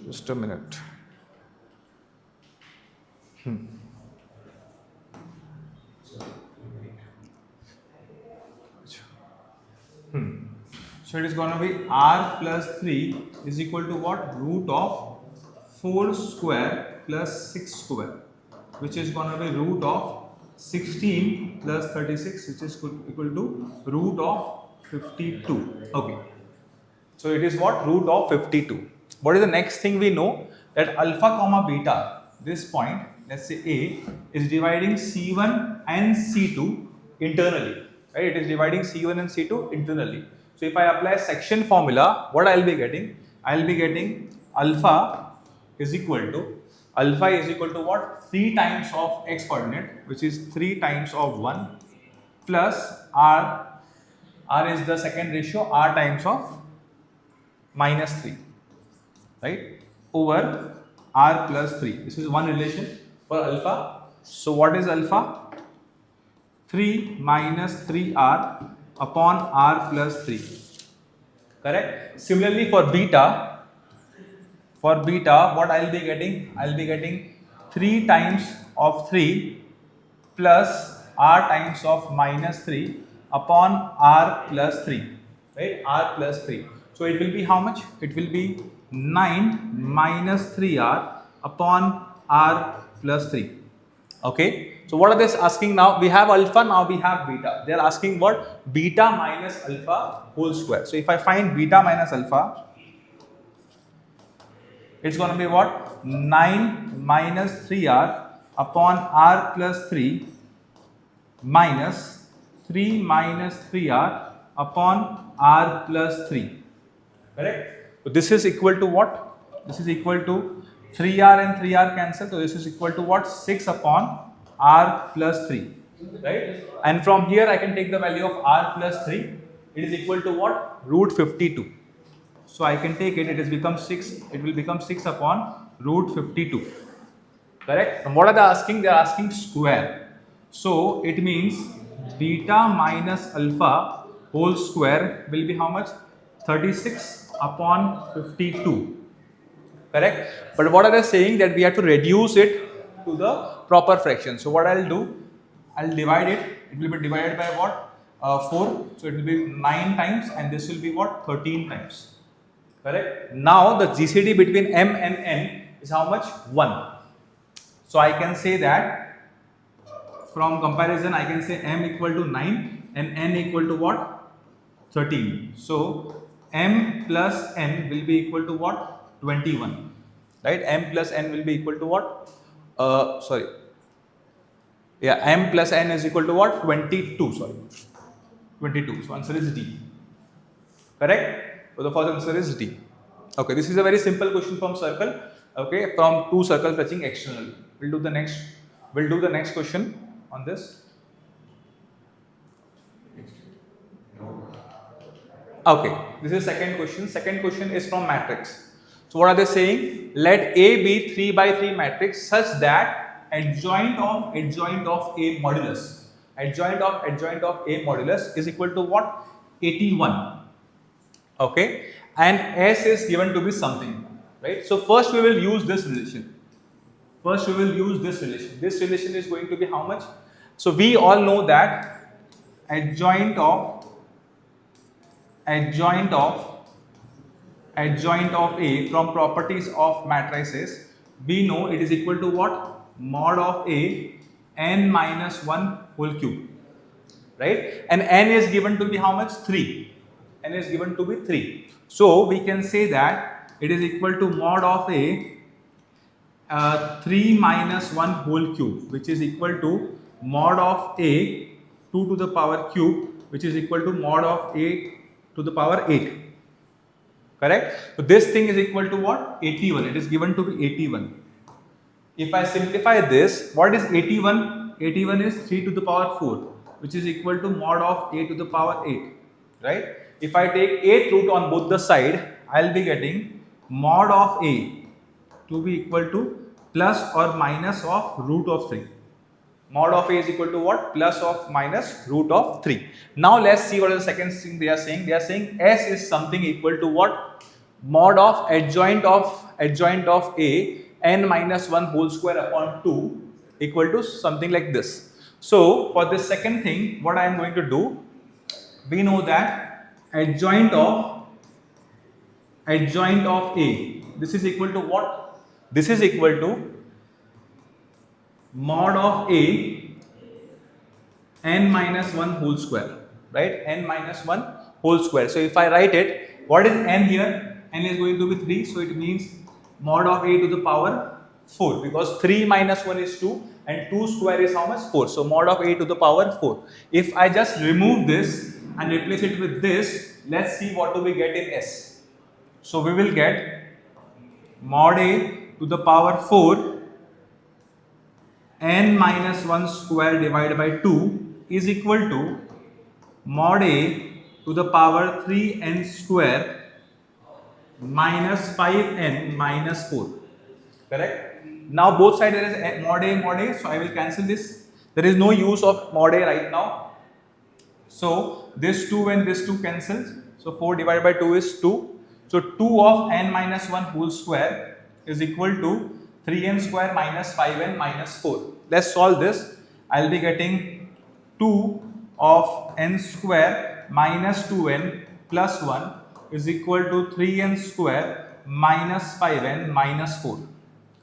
Just a minute. So it is going to be r plus 3 is equal to what? Root of 4 square plus 6 square, which is going to be root of 16 plus 36, which is equal to root of 52. Okay. So it is what? Root of 52. What is the next thing we know? That alpha comma beta, this point, let's say A, is dividing C1 and C2 internally. Right? It is dividing C1 and C2 internally. So if I apply section formula, what I will be getting? I will be getting alpha is equal to alpha is equal to what? 3 times of x coordinate, which is 3 times of 1 plus r. R is the second ratio, r times of minus 3, right, over r plus 3. This is one relation for alpha. So what is alpha? 3 minus 3r upon r plus 3. Correct? Similarly for beta, what I'll be getting? I'll be getting 3 times of 3 plus r times of minus 3 upon r plus 3, right? R plus 3. So it will be how much? It will be 9 minus 3r upon r plus 3. Okay. So what are they asking now? We have alpha, now we have beta. They are asking what? Beta minus alpha whole square. So if I find beta minus alpha, it's going to be what? 9 minus 3r upon r plus 3 minus 3 minus 3r upon r plus 3. Correct? So this is equal to what? This is equal to 3r and 3r cancel. So this is equal to what? 6 upon r plus 3. Right? And from here I can take the value of r plus 3. It is equal to what? Root 52. So I can take it, it has become 6, it will become 6 upon root 52. Correct? And what are they asking? They are asking square. So it means beta minus alpha whole square will be how much? 36 upon 52. Correct? But what are they saying? That we have to reduce it to the proper fraction. So what I'll do? I'll divide it. It will be divided by what? 4. So it will be 9 times and this will be what? 13 times. Correct? Now the GCD between m and n is how much? 1. So I can say that from comparison I can say m equal to 9 and n equal to what? 13. So m plus n will be equal to what? 21. Right? M plus n will be equal to what? M plus n is equal to what? 22. Sorry. 22. So answer is D. Correct? So the first answer is D. Okay, this is a very simple question from circle. Okay, from two circles touching externally. We'll do the next question on this. Okay, this is second question. Second question is from matrix. So what are they saying? Let A be 3 by 3 matrix such that adjoint of A modulus. Adjoint of A modulus is equal to what? 81. Okay, and S is given to be something, right? So first we will use this relation. This relation is going to be how much? So we all know that adjoint of A from properties of matrices, we know it is equal to what? Mod of A n minus 1 whole cube, right? And n is given to be how much? 3. N is given to be 3. So we can say that it is equal to mod of A 3 minus 1 whole cube, which is equal to mod of A 2 to the power cube, which is equal to mod of A to the power 8. Correct? So this thing is equal to what? 81. It is given to be 81. If I simplify this, what is 81? 81 is 3 to the power 4, which is equal to mod of A to the power 8. Right? If I take 8th root on both the side, I'll be getting mod of A to be equal to plus or minus of root of 3. Mod of A is equal to what? Plus or minus root of 3. Now let's see what is the second thing they are saying. They are saying S is something equal to what? Mod of adjoint of A n minus 1 whole square upon 2 equal to something like this. So for this second thing, what I am going to do, we know that adjoint of A, this is equal to what? This is equal to mod of A n minus 1 whole square, right? N minus 1 whole square. So if I write it, what is n here? N is going to be 3, so it means mod of A to the power 4, because 3 minus 1 is 2 and 2 square is how much? 4. So mod of A to the power 4. If I just remove this and replace it with this, let's see what do we get in S. So we will get mod A to the power 4 n minus 1 square divided by 2 is equal to mod a to the power 3n square minus 5n minus 4. Correct? Now both sides there is mod a, so I will cancel this. There is no use of mod a right now. So this 2 and this 2 cancels. So 4 divided by 2 is 2. So 2 of n minus 1 whole square is equal to 3n square minus 5n minus 4. Let's solve this. I will be getting 2 of n square minus 2n plus 1 is equal to 3n square minus 5n minus 4.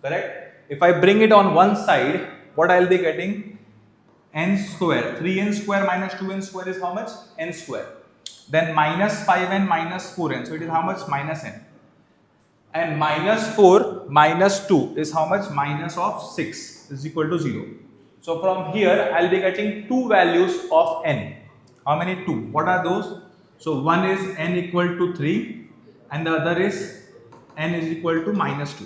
Correct? If I bring it on one side, what I will be getting? N square. 3n square minus 2n square is how much? N square. Then minus 5n minus 4n. So it is how much? Minus n. And minus 4 minus 2 is how much? Minus of 6 is equal to 0. So from here I will be getting two values of n. How many? 2. What are those? So one is n equal to 3 and the other is n is equal to minus 2.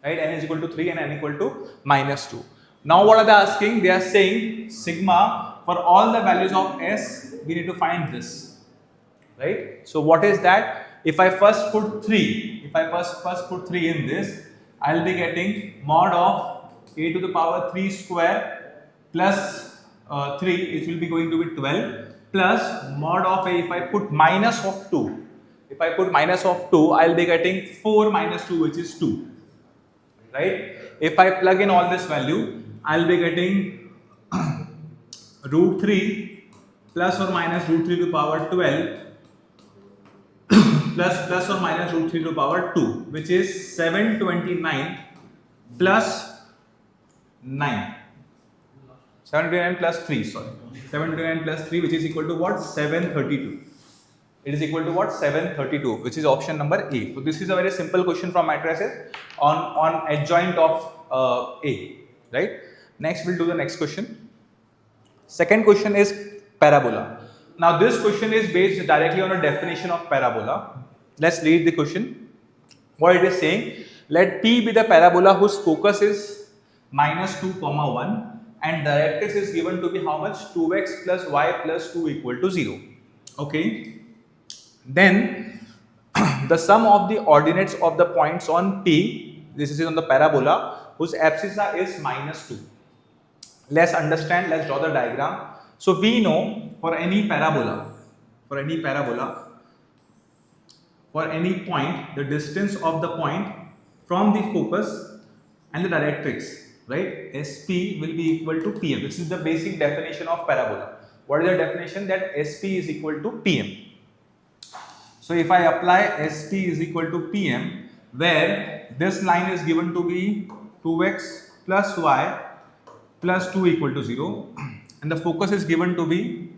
Right? N is equal to 3 and n equal to minus 2. Now what are they asking? They are saying sigma for all the values of s, we need to find this. Right? So what is that? If I first put 3, if I first put 3 in this, I will be getting mod of a to the power 3 square plus 3, it will be going to be 12 plus mod of a, if I put minus of 2, if I put minus of 2, I will be getting 4 minus 2 which is 2. Right? If I plug in all this value, I will be getting root 3 plus or minus root 3 to the power 12 plus or minus root 3 to the power 2, which is 729 plus 9. 729 plus 3, sorry. 729 plus 3, which is equal to what? 732. It is equal to what? 732, which is option number A. So this is a very simple question from matrices on adjoint of A, right? Next, we'll do the next question. Second question is parabola. Now this question is based directly on a definition of parabola. Let's read the question. What it is saying, let P be the parabola whose focus is minus 2 comma 1 and directrix is given to be how much? 2x plus y plus 2 equal to 0. Okay. Then the sum of the ordinates of the points on P, this is on the parabola, whose abscissa is minus 2. Let's understand, let's draw the diagram. So we know for any parabola, for any point, the distance of the point from the focus and the directrix, right? SP will be equal to PM. This is the basic definition of parabola. What is the definition? That SP is equal to PM. So if I apply SP is equal to PM, where this line is given to be 2x plus y plus 2 equal to 0 and the focus is given to be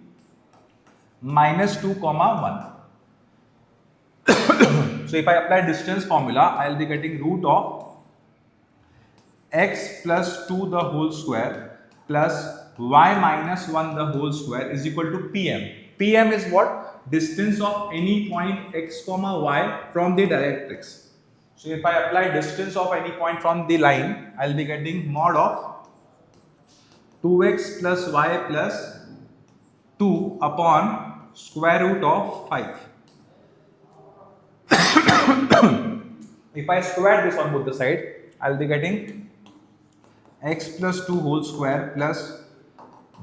minus 2 comma 1. So if I apply distance formula, I will be getting root of x plus 2 the whole square plus y minus 1 the whole square is equal to PM. PM is what? Distance of any point x comma y from the directrix. So if I apply distance of any point from the line, I will be getting mod of 2x plus y plus 2 upon square root of 5. If I square this on both the sides, I will be getting x plus 2 whole square plus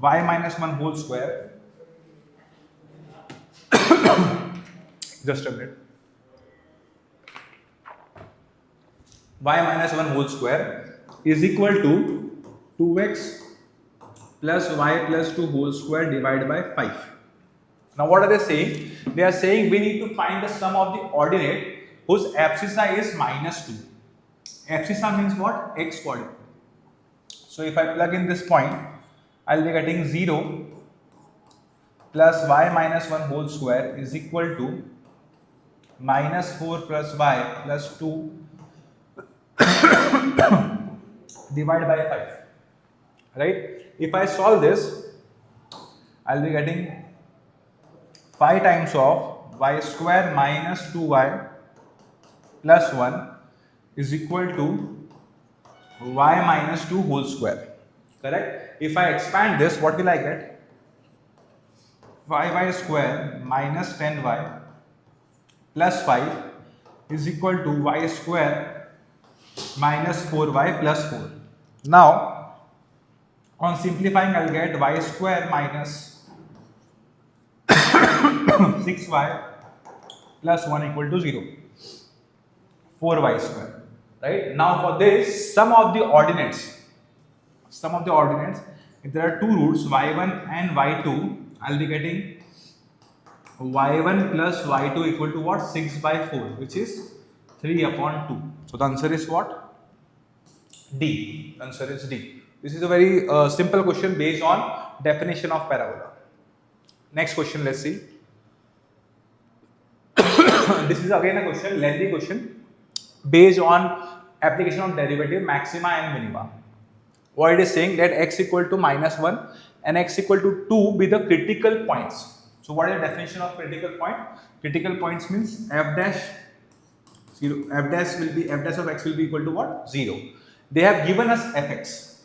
y minus 1 whole square. Just a minute. Y minus 1 whole square is equal to 2x plus y plus 2 whole square divided by 5. Now what are they saying? They are saying we need to find the sum of the ordinate whose abscissa is minus 2. Abscissa means what? X coordinate. So if I plug in this point, I will be getting 0 plus y minus 1 whole square is equal to minus 4 plus y plus 2 divided by 5. Right? If I solve this, I will be getting 5 times of y square minus 2y plus 1 is equal to y minus 2 whole square. Correct? If I expand this, what will I get? 5y square minus 10y plus 5 is equal to y square minus 4y plus 4. Now, on simplifying, I'll get y square minus 6y plus 1 equal to 0. 4y square. Right? Now, for this, sum of the ordinates, if there are two roots y1 and y2, I'll be getting y1 plus y2 equal to what? 6 by 4, which is 3 upon 2. So the answer is what? D. The answer is D. This is a very simple question based on definition of parabola. Next question, let's see. This is again a question, lengthy question based on application of derivative maxima and minima. What it is saying that x equal to minus 1 and x equal to 2 be the critical points. So what is the definition of critical point? Critical points means f dash 0, f dash of x will be equal to what? 0. They have given us fx,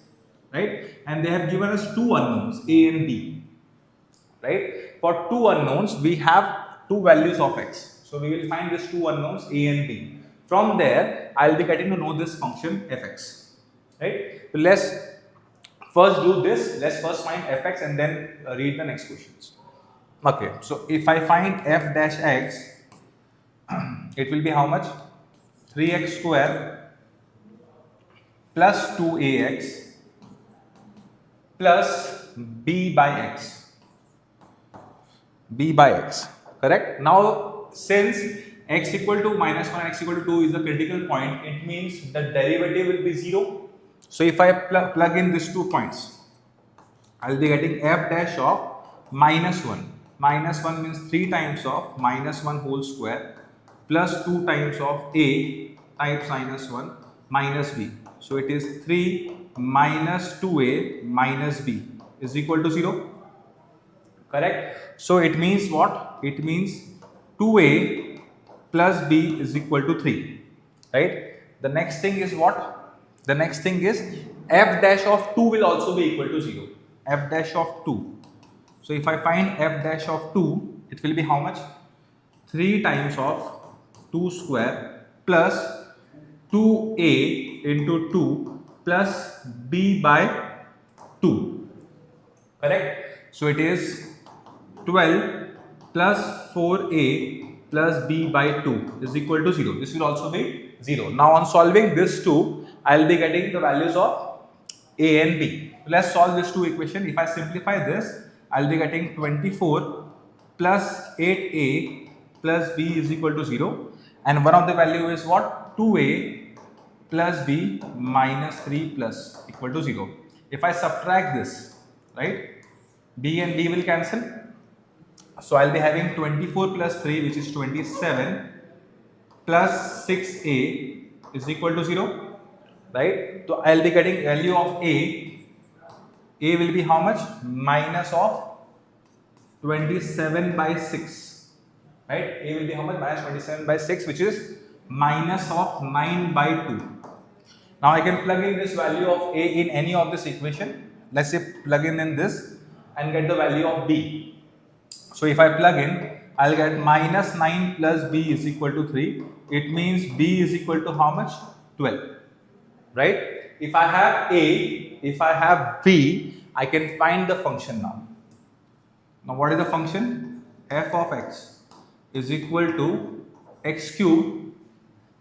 right? And they have given us two unknowns, a and b, right? For two unknowns, we have two values of x. So we will find these two unknowns, a and b. From there, I will be getting to know this function fx, right? So let's first do this. Let's first find fx and then read the next questions. Okay, so if I find f dash x, it will be how much? 3x square plus 2ax plus b by x. b by x, correct? Now, since x equal to minus 1 and x equal to 2 is the critical point, it means the derivative will be 0. So if I plug in these 2 points, I will be getting f dash of minus 1. Minus 1 means 3 times of minus 1 whole square plus 2 times of a times minus 1 minus b. So it is 3 minus 2a minus b is equal to 0. Correct? So it means what? It means 2a plus b is equal to 3. Right? The next thing is what? The next thing is f dash of 2 will also be equal to 0. F dash of 2. So if I find f dash of 2, it will be how much? 3 times of 2 square plus 2a into 2 plus b by 2. Correct? So it is 12 plus 4a plus b by 2 is equal to 0. This will also be 0. Now on solving this 2, I will be getting the values of a and b. Let's solve this 2 equation. If I simplify this, I will be getting 24 plus 8a plus b is equal to 0. And one of the value is what? 2a plus b minus 3 plus equal to 0. If I subtract this, right, b and b will cancel. So I'll be having 24 plus 3, which is 27, plus 6a is equal to 0, right? So I'll be getting value of a will be how much? Minus of 27 by 6, right? A will be how much? Minus 27 by 6, which is minus of 9 by 2. Now I can plug in this value of a in any of this equation. Let's say plug in this and get the value of b. So if I plug in, I'll get minus 9 plus b is equal to 3. It means b is equal to how much? 12. Right? If I have a, if I have b, I can find the function now. Now what is the function? F of x is equal to x cube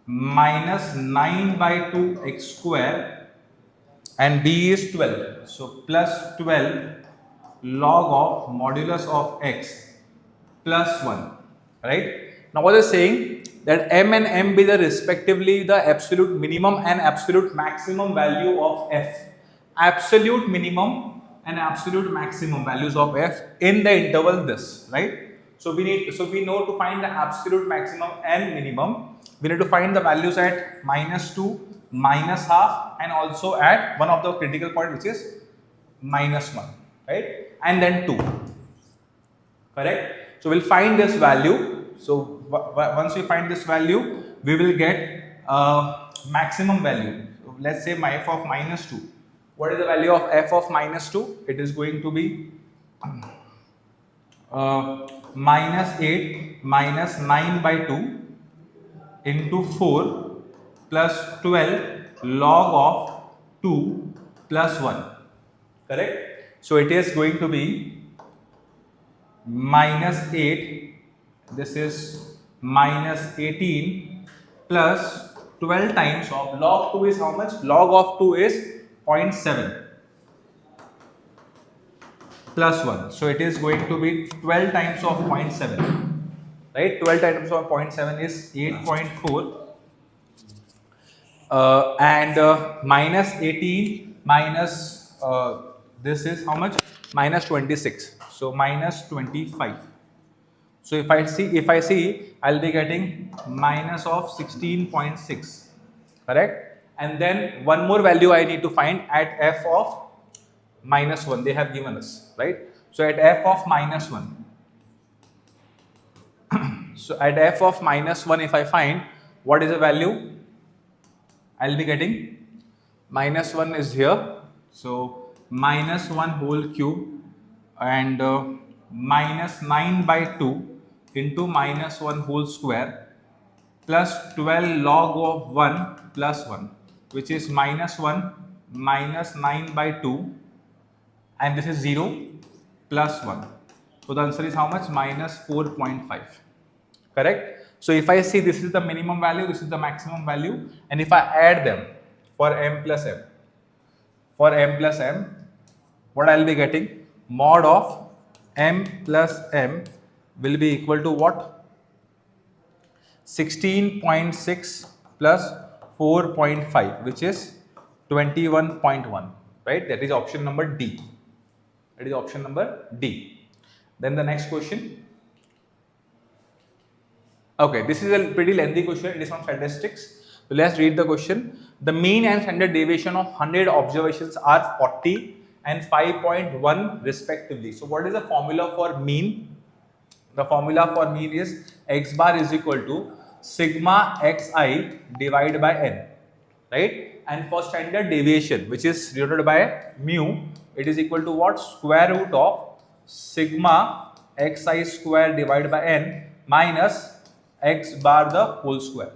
minus 9 by 2 x square and b is 12. So plus 12 log of modulus of x plus 1, right? Now what is saying that m and m be the respectively the absolute minimum and absolute maximum value of f. Absolute minimum and absolute maximum values of f in the interval this, right? So we know to find the absolute maximum and minimum, we need to find the values at minus 2, minus half and also at one of the critical point which is minus 1, right? And then 2, correct? So we'll find this value. So once we find this value, we will get maximum value. let's say my f of minus 2. What is the value of f of minus 2? It is going to be minus 8 minus 9 by 2 into 4 plus 12 log of 2 plus 1. Correct? So it is going to be minus 8, this is minus 18 plus 12 times of log 2 is how much? Log of 2 is 0.7 plus 1. So it is going to be 12 times of 0.7, right? 12 times of 0.7 is 8.4 and minus 18 minus this is how much? Minus 26. So minus 25. So if I see, I'll be getting minus of 16.6, correct? And then one more value I need to find at f of minus 1. They have given us, right? So at f of minus 1. So at f of minus 1, if I find what is the value, I'll be getting minus 1 is here. So minus 1 whole cube and minus 9 by 2 into minus 1 whole square plus 12 log of 1 plus 1, which is minus 1 minus 9 by 2, and this is 0 plus 1. So the answer is how much? Minus 4.5. Correct? So if I see this is the minimum value, this is the maximum value, and if I add them for m plus m, what I'll be getting? Mod of m plus m will be equal to what? 16.6 plus 4.5, which is 21.1, right? That is option number D. That is option number D. Then the next question. Okay, this is a pretty lengthy question. It is from statistics. So let's read the question. The mean and standard deviation of 100 observations are 40 and 5.1 respectively. So what is the formula for mean? The formula for mean is x bar is equal to sigma xi divided by n, right? And for standard deviation, which is denoted by mu, it is equal to what? Square root of sigma xi square divided by n minus x bar the whole square,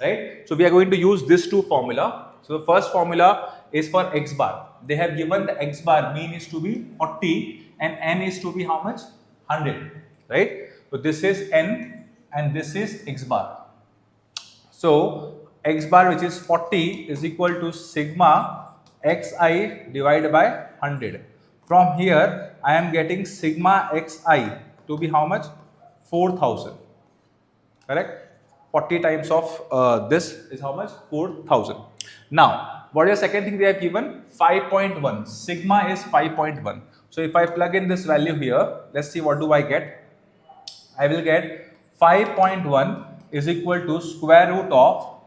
right? So we are going to use this two formula. So the first formula is for x bar. They have given the x bar mean is to be 40 and n is to be how much? 100, right? So this is n and this is x bar. So x bar, which is 40, is equal to sigma xi divided by 100. From here I am getting sigma xi to be how much? 4000. Correct? 40 times of this is how much? 4000. Now, what is the second thing they have given? 5.1. Sigma is 5.1. So if I plug in this value here, let's see what do I get. I will get 5.1 is equal to square root of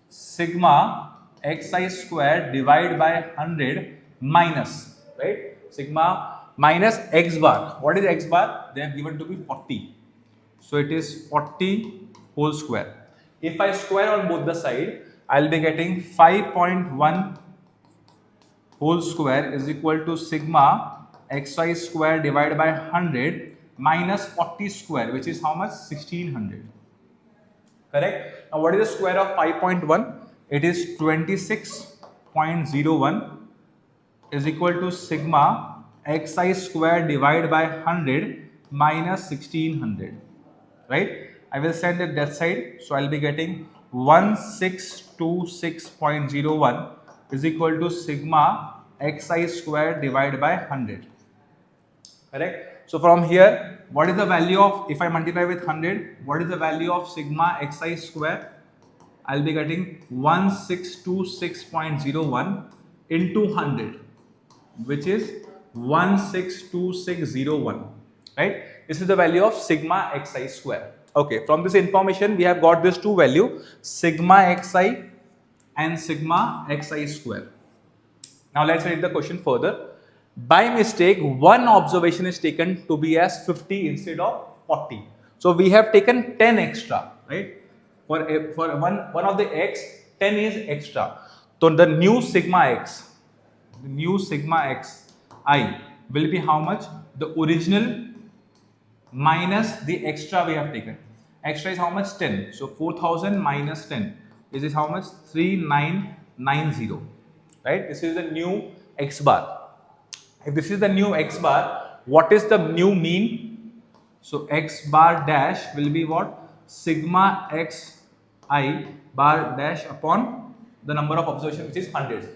sigma xi square divided by 100 minus, right? Sigma minus x bar. What is x bar? They have given to be 40. So it is 40 whole square. If I square on both the side, I'll be getting 5.1 whole square is equal to sigma xi square divided by 100 minus 40 square, which is how much? 1600. Correct? Now what is the square of 5.1? It is 26.01 is equal to sigma xi square divided by 100 minus 1600. Right? I will send it that side. So I'll be getting 1626.01 is equal to sigma xi square divided by 100. Correct? So from here, what is the value of, if I multiply with 100, what is the value of sigma xi square? I'll be getting 1626.01 into 100, which is 162601. Right? This is the value of sigma xi square. Okay, from this information we have got this two value, sigma xi and sigma xi square. Now let's read the question further. By mistake, one observation is taken to be as 50 instead of 40. So we have taken 10 extra, right? For one of the x, 10 is extra. So the new sigma x, I will be how much? The original minus the extra we have taken. Extra is how much? 10. So 4000 minus 10 is how much? 3990. Right? This is the new x bar. If this is the new x bar, what is the new mean? So x bar dash will be what? Sigma x I bar dash upon the number of observations, which is 100.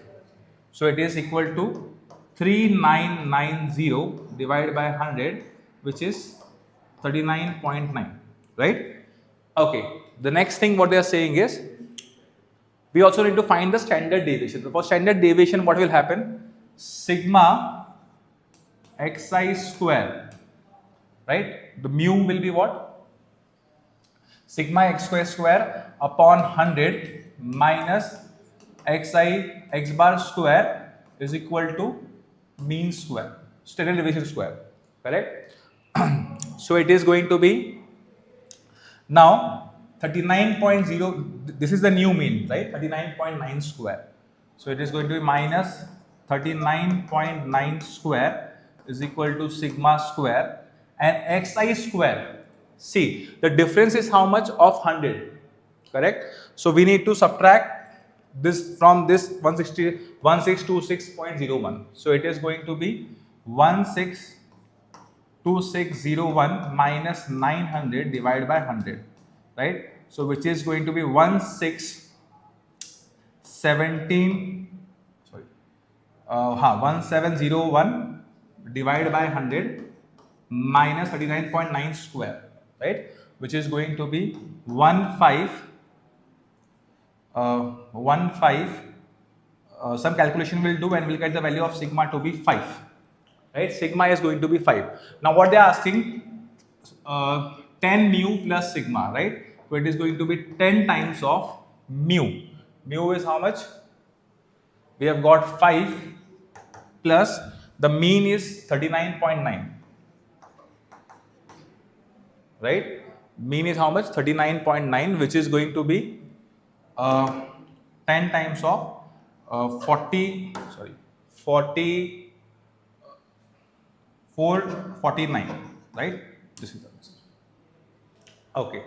So it is equal to 3990 divided by 100, which is 39.9, right? Okay, the next thing what they are saying is, we also need to find the standard deviation. For standard deviation, what will happen? Sigma xi square, right? The mu will be what? Sigma x square upon 100 minus xi x bar square is equal to mean square, standard deviation square, correct? So it is going to be now 39.0, this is the new mean, right? 39.9 square. So it is going to be minus 39.9 square is equal to sigma square, and xi square. See, the difference is how much? Of 100, correct? So we need to subtract this from this 1626.01. So it is going to be 162601 minus 900 divided by 100, right? So which is going to be 1701 divided by 100 minus 39.9 square, right? Which is going to be 15 some calculation will do, and we'll get the value of sigma to be 5, right? Sigma is going to be 5. Now what they are asking, 10 mu plus sigma, right? So it is going to be 10 times of mu. Mu is how much? We have got 5 plus the mean is 39.9, right? Mean is how much? 39.9, which is going to be 10 times of 449, right? This is the answer. Okay.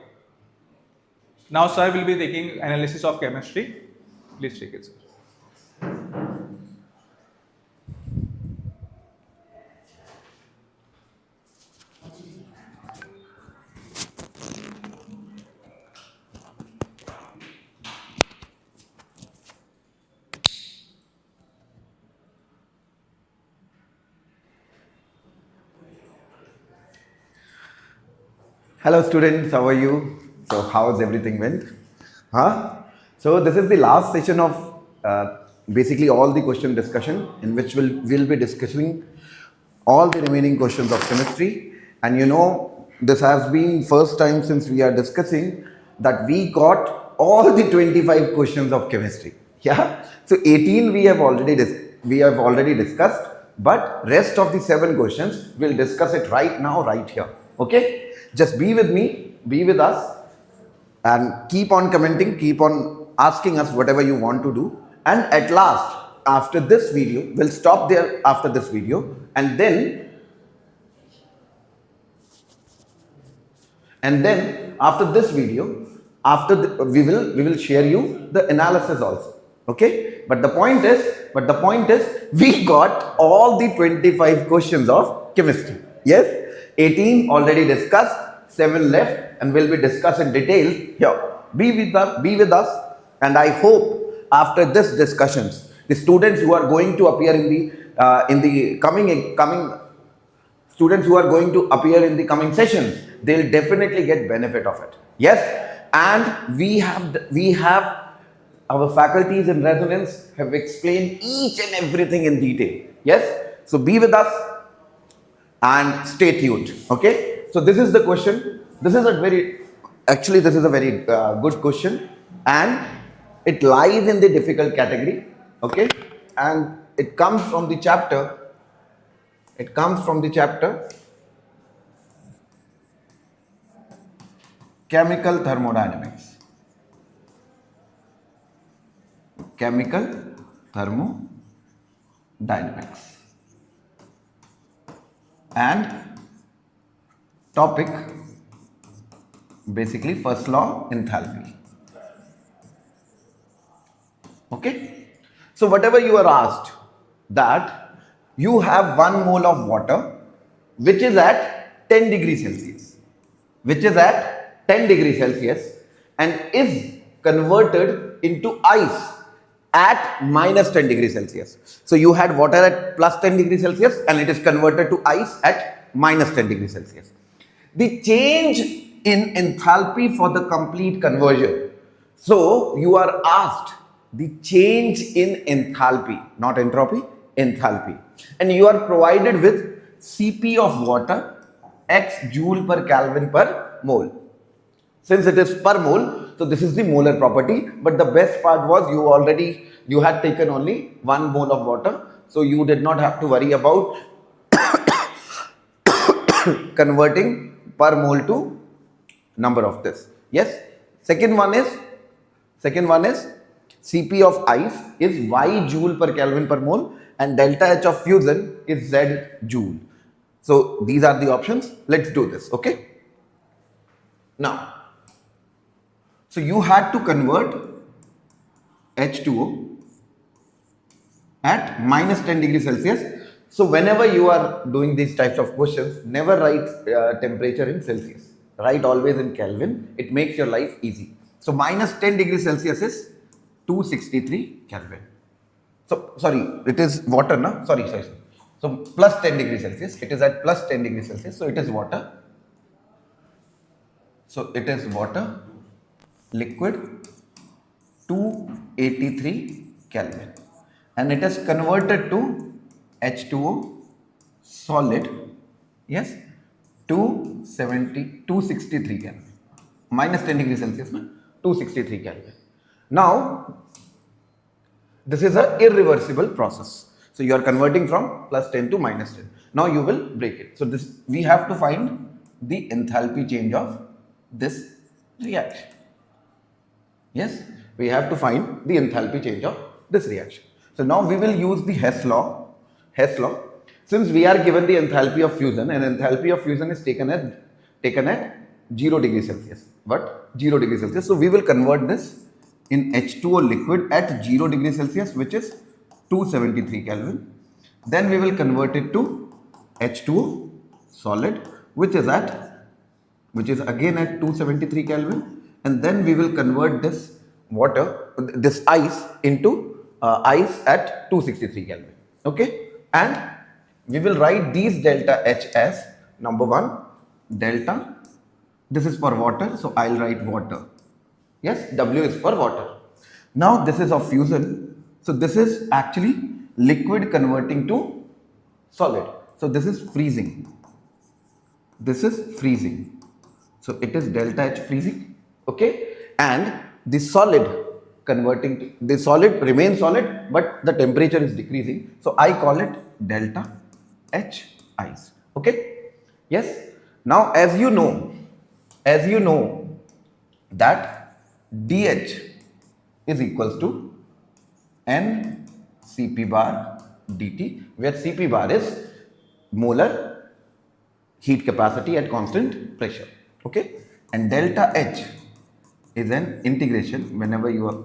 Now sir will be taking analysis of chemistry. Please take it, sir. Hello students, how are you? So how's everything went? Huh? So this is the last session of basically all the question discussion, in which we'll be discussing all the remaining questions of chemistry. And you know, this has been first time since we are discussing that we got all the 25 questions of chemistry. Yeah. So 18 we have already discussed, but rest of the 7 questions we'll discuss it right now, right here. Okay. Just be with me, be with us, and keep on commenting, keep on asking us whatever you want to do. And at last, after this video, we'll stop there after this video, and then after this video, we will share you the analysis also. Okay? But the point is, we got all the 25 questions of chemistry. Yes? 18 already discussed, 7 left, and we'll be discussed in detail here. Be with us, and I hope after this discussions, the students who are going to appear in the coming students who are going to appear in the coming sessions, they'll definitely get benefit of it. Yes, and we have our faculties in Resonance have explained each and everything in detail. Yes, so be with us and stay tuned. Okay, so this is the question. This is a very good question, and it lies in the difficult category. Okay, and it comes from the chapter chemical thermodynamics. Chemical thermodynamics. And topic, basically first law, enthalpy. Okay? So whatever you are asked, that you have 1 mole of water which is at 10 degrees Celsius, which is at 10 degrees Celsius and is converted into ice at minus 10 degrees Celsius. So you had water at plus 10 degrees Celsius and it is converted to ice at minus 10 degrees Celsius. The change in enthalpy for the complete conversion. So you are asked the change in enthalpy, not entropy, enthalpy. And you are provided with Cp of water, x joule per Kelvin per mole. Since it is per mole, so this is the molar property. But the best part was you had taken only 1 mole of water. So you did not have to worry about converting per mole to number of this. Yes. Second one is Cp of ice is Y joule per Kelvin per mole and delta H of fusion is Z joule. So these are the options. Let's do this. Okay. Now, so you had to convert H2O at minus 10 degrees Celsius. So whenever you are doing these types of questions, never write temperature in Celsius. Write always in Kelvin. It makes your life easy. So minus 10 degrees Celsius is 263 Kelvin. So sorry, it is water, no? Sorry. So plus 10 degrees Celsius. It is at plus 10 degrees Celsius. So it is water. So it is water, liquid, 283 Kelvin. And it is converted to H2O, solid, yes, 263 Kelvin. Minus 10 degrees Celsius, no? 263 Kelvin. Now, this is an irreversible process. So you are converting from plus 10 to minus 10. Now you will break it. So this, we have to find the enthalpy change of this reaction. Yes, we have to find the enthalpy change of this reaction. So now we will use the Hess law. Since we are given the enthalpy of fusion, and enthalpy of fusion is taken at 0 degrees Celsius. What? 0 degrees Celsius. So we will convert this in H2O liquid at 0 degrees Celsius, which is 273 Kelvin. Then we will convert it to H2O solid, which is again at 273 Kelvin. And then we will convert this ice into ice at 263 Kelvin. Okay. And we will write these delta H as number 1 delta. This is for water, so I'll write water. Yes, W is for water. Now this is of fusion. So this is actually liquid converting to solid. So this is freezing. So it is delta H freezing. Okay. And the solid converting to, the solid remains solid, but the temperature is decreasing. So I call it delta H ice. Okay. Yes. Now as you know that dH is equals to n Cp bar dt, where Cp bar is molar heat capacity at constant pressure. Okay. And delta H is an integration whenever you are,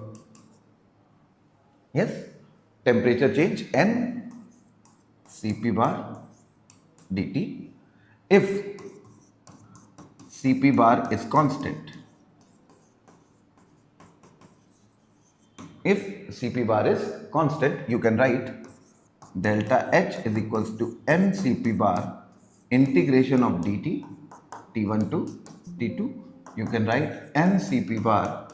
yes, temperature change n Cp bar dt. If Cp bar is constant, you can write delta H is equals to n Cp bar integration of dt T1 to T2. You can write n Cp bar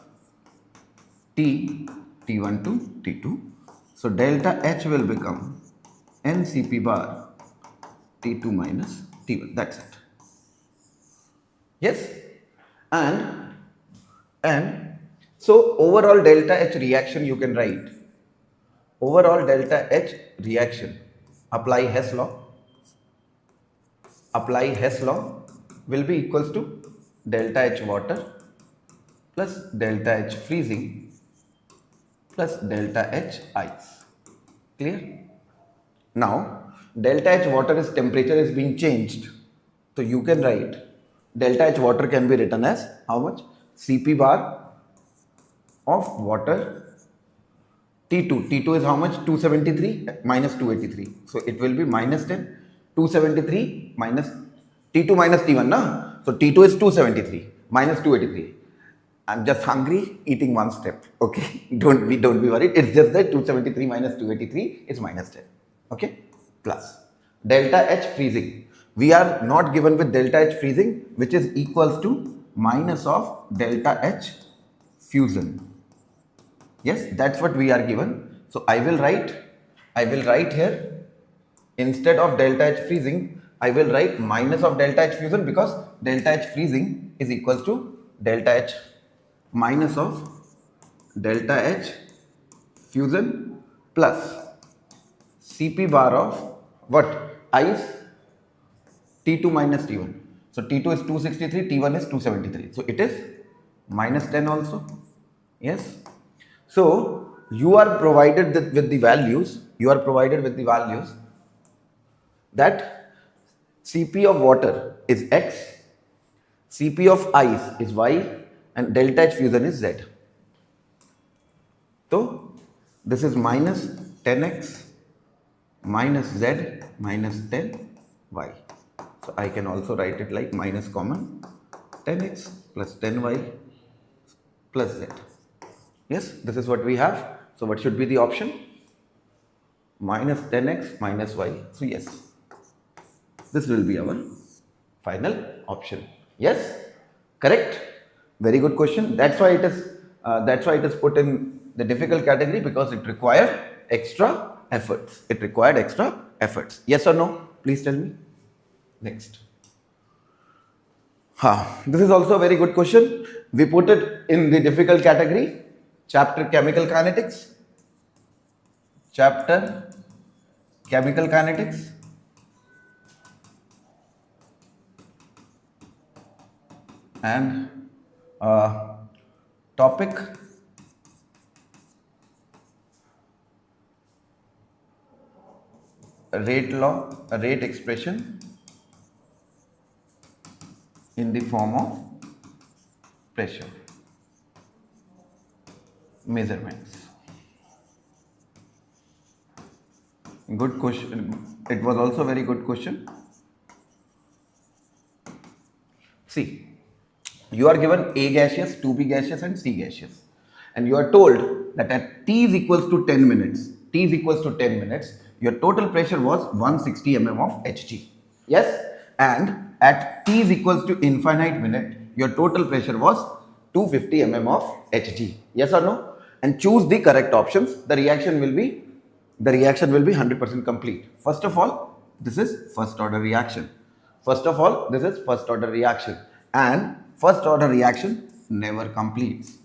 T1 to T2. So delta H will become n Cp bar T2 minus T1. That's it. Yes. And so overall delta H reaction you can write. Overall delta H reaction. Apply Hess law. Will be equals to delta H water plus delta H freezing plus delta H ice. Clear? Now, delta H water is temperature is being changed. So you can write delta H water can be written as how much? Cp bar of water T2. T2 is how much? 273 minus 283. So it will be minus 10. 273 minus T2 minus T1, na? So T2 is 273 minus 283. I'm just hungry, eating one step. Okay, don't be worried. It's just that 273 minus 283 is minus 10. Okay, plus delta H freezing. We are not given with delta H freezing, which is equals to minus of delta H fusion. Yes, that's what we are given. So I will write here, instead of delta H freezing, I will write minus of delta H fusion, because delta H freezing is equals to delta H minus of delta H fusion plus Cp bar of what? Ice T2 minus T1. So T2 is 263, T1 is 273. So it is minus 10 also. Yes. So you are provided with the values. That Cp of water is X, Cp of ice is Y, and delta H fusion is Z. So this is minus 10x minus Z minus 10y. So I can also write it like minus common 10x plus 10y plus Z. Yes, this is what we have. So what should be the option? Minus 10x minus y. So yes, this will be our final option. Yes, correct. Very good question. That's why it is put in the difficult category, because it required extra efforts. Yes or no? Please tell me. Next. This is also a very good question. We put it in the difficult category. Chapter Chemical Kinetics. And topic rate expression in the form of pressure measurements. Good question. It was also a very good question. See, you are given A gaseous, 2B gaseous and C gaseous, and you are told that at T is equals to 10 minutes, your total pressure was 160 mm of Hg. Yes, and at T is equals to infinite minute, your total pressure was 250 mm of Hg. Yes or no? And choose the correct options. The reaction will be 100% complete. First of all, this is first order reaction. And first order reaction never completes.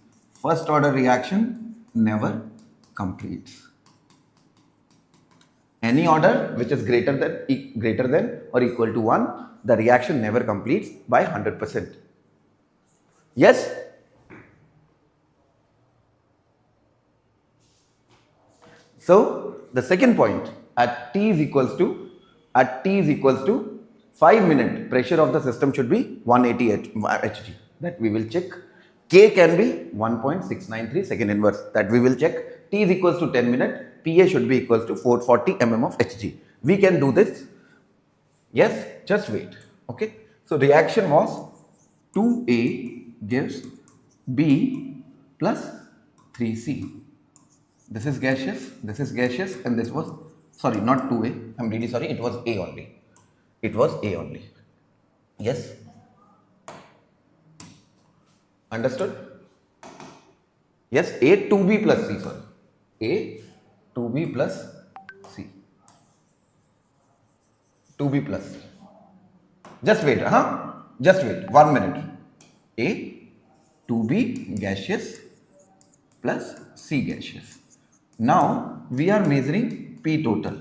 Any order which is greater than or equal to 1, the reaction never completes by 100%. Yes? So the second point, at T is equals to 5-minute, pressure of the system should be 180 Hg. That we will check. K can be 1.693 second inverse. That we will check. T is equals to 10 minute. PA should be equals to 440 mm of Hg. We can do this. Yes, just wait. Okay. So reaction was 2A gives B plus 3C. This is gaseous, and this was, sorry, not 2A. I'm really sorry. It was A only. Yes. Understood? Yes, A 2B plus C, sorry. A 2B plus C. 2B plus C. Just wait, Just wait, 1 minute. A 2B gaseous plus C gaseous. Now we are measuring P total.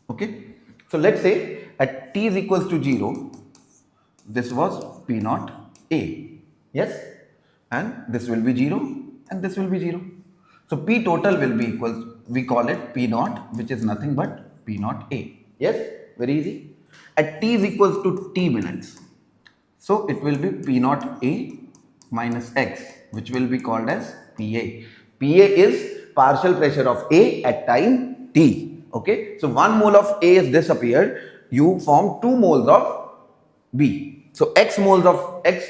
Okay. So let's say at T is equals to 0, this was P naught A. Yes. And this will be 0 and this will be 0. So P total will be equal, we call it P naught, which is nothing but P naught A. Yes, very easy. At t is equals to t minutes, so it will be P naught A minus x, which will be called as PA. PA is partial pressure of A at time t. Okay, so 1 mole of A is disappeared, you form 2 moles of B. So x moles of x,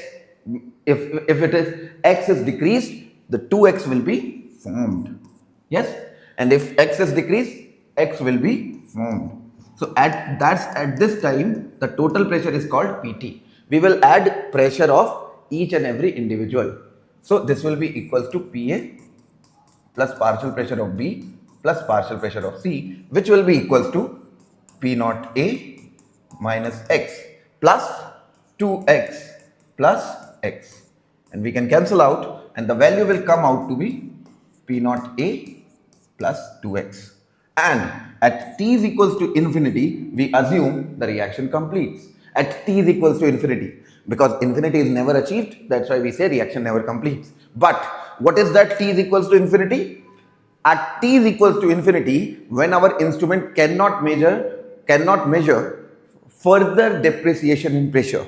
if it is x is decreased, the 2x will be formed. Yes, and if x is decreased, x will be formed. So at this time, the total pressure is called PT. We will add pressure of each and every individual. So this will be equals to PA plus partial pressure of B plus partial pressure of C, which will be equals to P naught A minus x plus 2x plus x. And we can cancel out, and the value will come out to be P naught A plus 2x. And at t is equals to infinity, we assume the reaction completes. At t is equals to infinity, because infinity is never achieved, that's why we say reaction never completes. But what is that t is equals to infinity? At t is equals to infinity, when our instrument cannot measure further depreciation in pressure,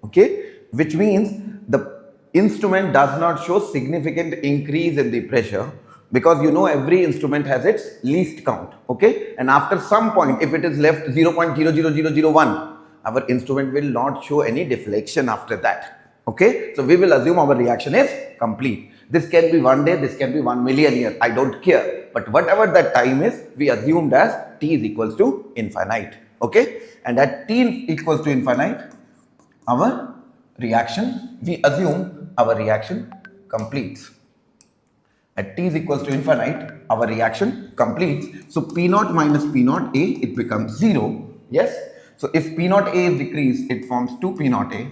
okay, which means the instrument does not show significant increase in the pressure, because you know every instrument has its least count, okay, and after some point, if it is left 0.00001, our instrument will not show any deflection after that. Okay, so we will assume our reaction is complete. This can be 1 day, this can be 1 million year, I don't care, but whatever that time is, we assumed as t is equals to infinite. Okay, and at t equals to infinite, our reaction, we assume our reaction completes. At t is equals to infinite, our reaction completes. So P naught minus P naught A, it becomes 0. Yes. So if P naught A is decreased, it forms 2 P naught A,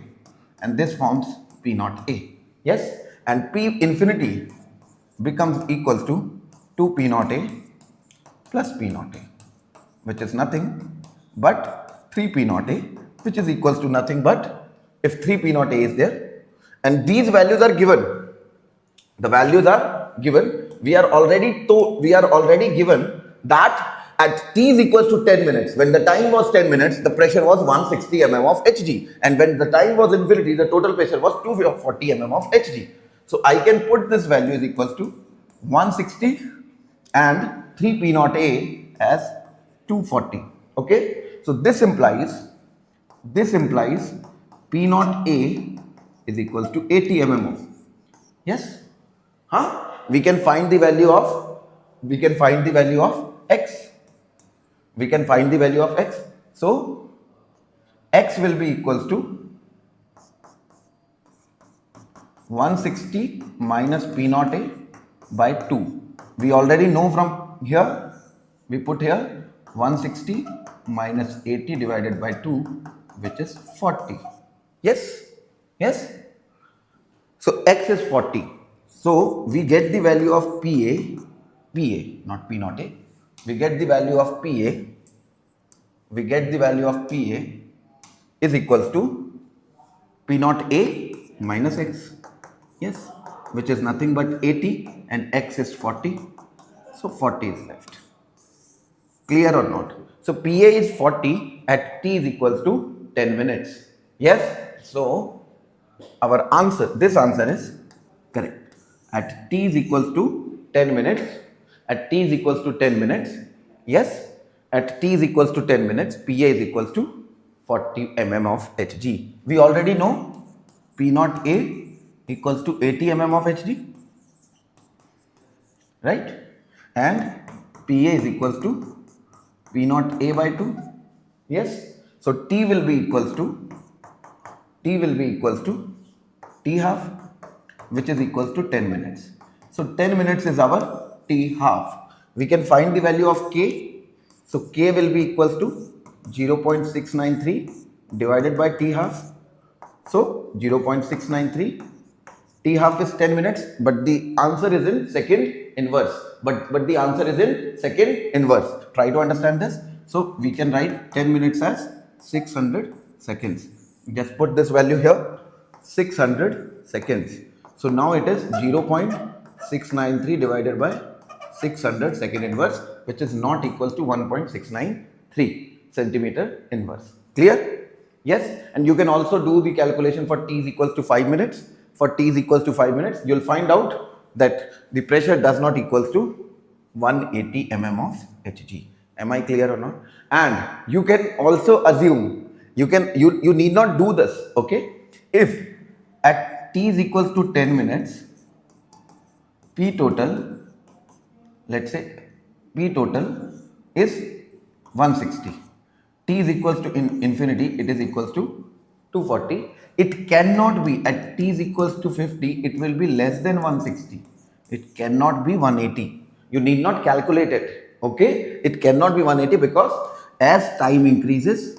and this forms P naught A. Yes. And P infinity becomes equals to 2 P naught A plus P naught A, which is nothing but 3 P naught A, which is equals to nothing but, if 3 P naught A is there, and these values are given, the values are given, we are already given that at t is equals to 10 minutes, when the time was 10 minutes, the pressure was 160 mm of Hg, and when the time was infinity, the total pressure was 240 mm of Hg. So I can put this value is equals to 160 and 3 P naught A as 240. Okay, so this implies P naught A is equals to 80 mm of, yes, we can find the value of x. We can find the value of x. So x will be equals to 160 minus P naught A by 2. We already know from here, we put here 160 minus 80 divided by 2, which is 40. Yes, yes. So x is 40. So we get the value of PA, not P naught A. We get the value of PA is equals to P naught A minus x, yes, which is nothing but 80, and x is 40, so 40 is left. Clear or not? So PA is 40 at t is equals to 10 minutes. Yes, so our answer, this answer is correct. At t is equals to 10 minutes, at t is equals to 10 minutes, yes, at t is equals to 10 minutes, PA is equals to 40 mm of Hg. We already know P naught A equals to 80 mm of Hg, right? And PA is equals to P naught A by 2, yes. So T will be equals to T half, which is equals to 10 minutes. So 10 minutes is our T half. We can find the value of K. So K will be equals to 0.693 divided by T half. So 0.693, T half is 10 minutes, but the answer is in second inverse. But the answer is in second inverse. Try to understand this. So we can write 10 minutes as 600 seconds. Just put this value here, 600 seconds. So now it is 0.693 1.693 divided by 600 second inverse, which is not equals to 1.693 centimeter inverse. Clear? Yes. And you can also do the calculation for t is equals to 5 minutes. For t is equals to 5 minutes, you'll find out that the pressure does not equals to 180 mm of Hg. Am I clear or not? And you can also assume, you need not do this, okay? If at t is equals to 10 minutes, P total, let's say P total is 160. T is equals to infinity, it is equals to 240. It cannot be at t is equals to 50, it will be less than 160. It cannot be 180. You need not calculate it, okay? It cannot be 180 because as time increases,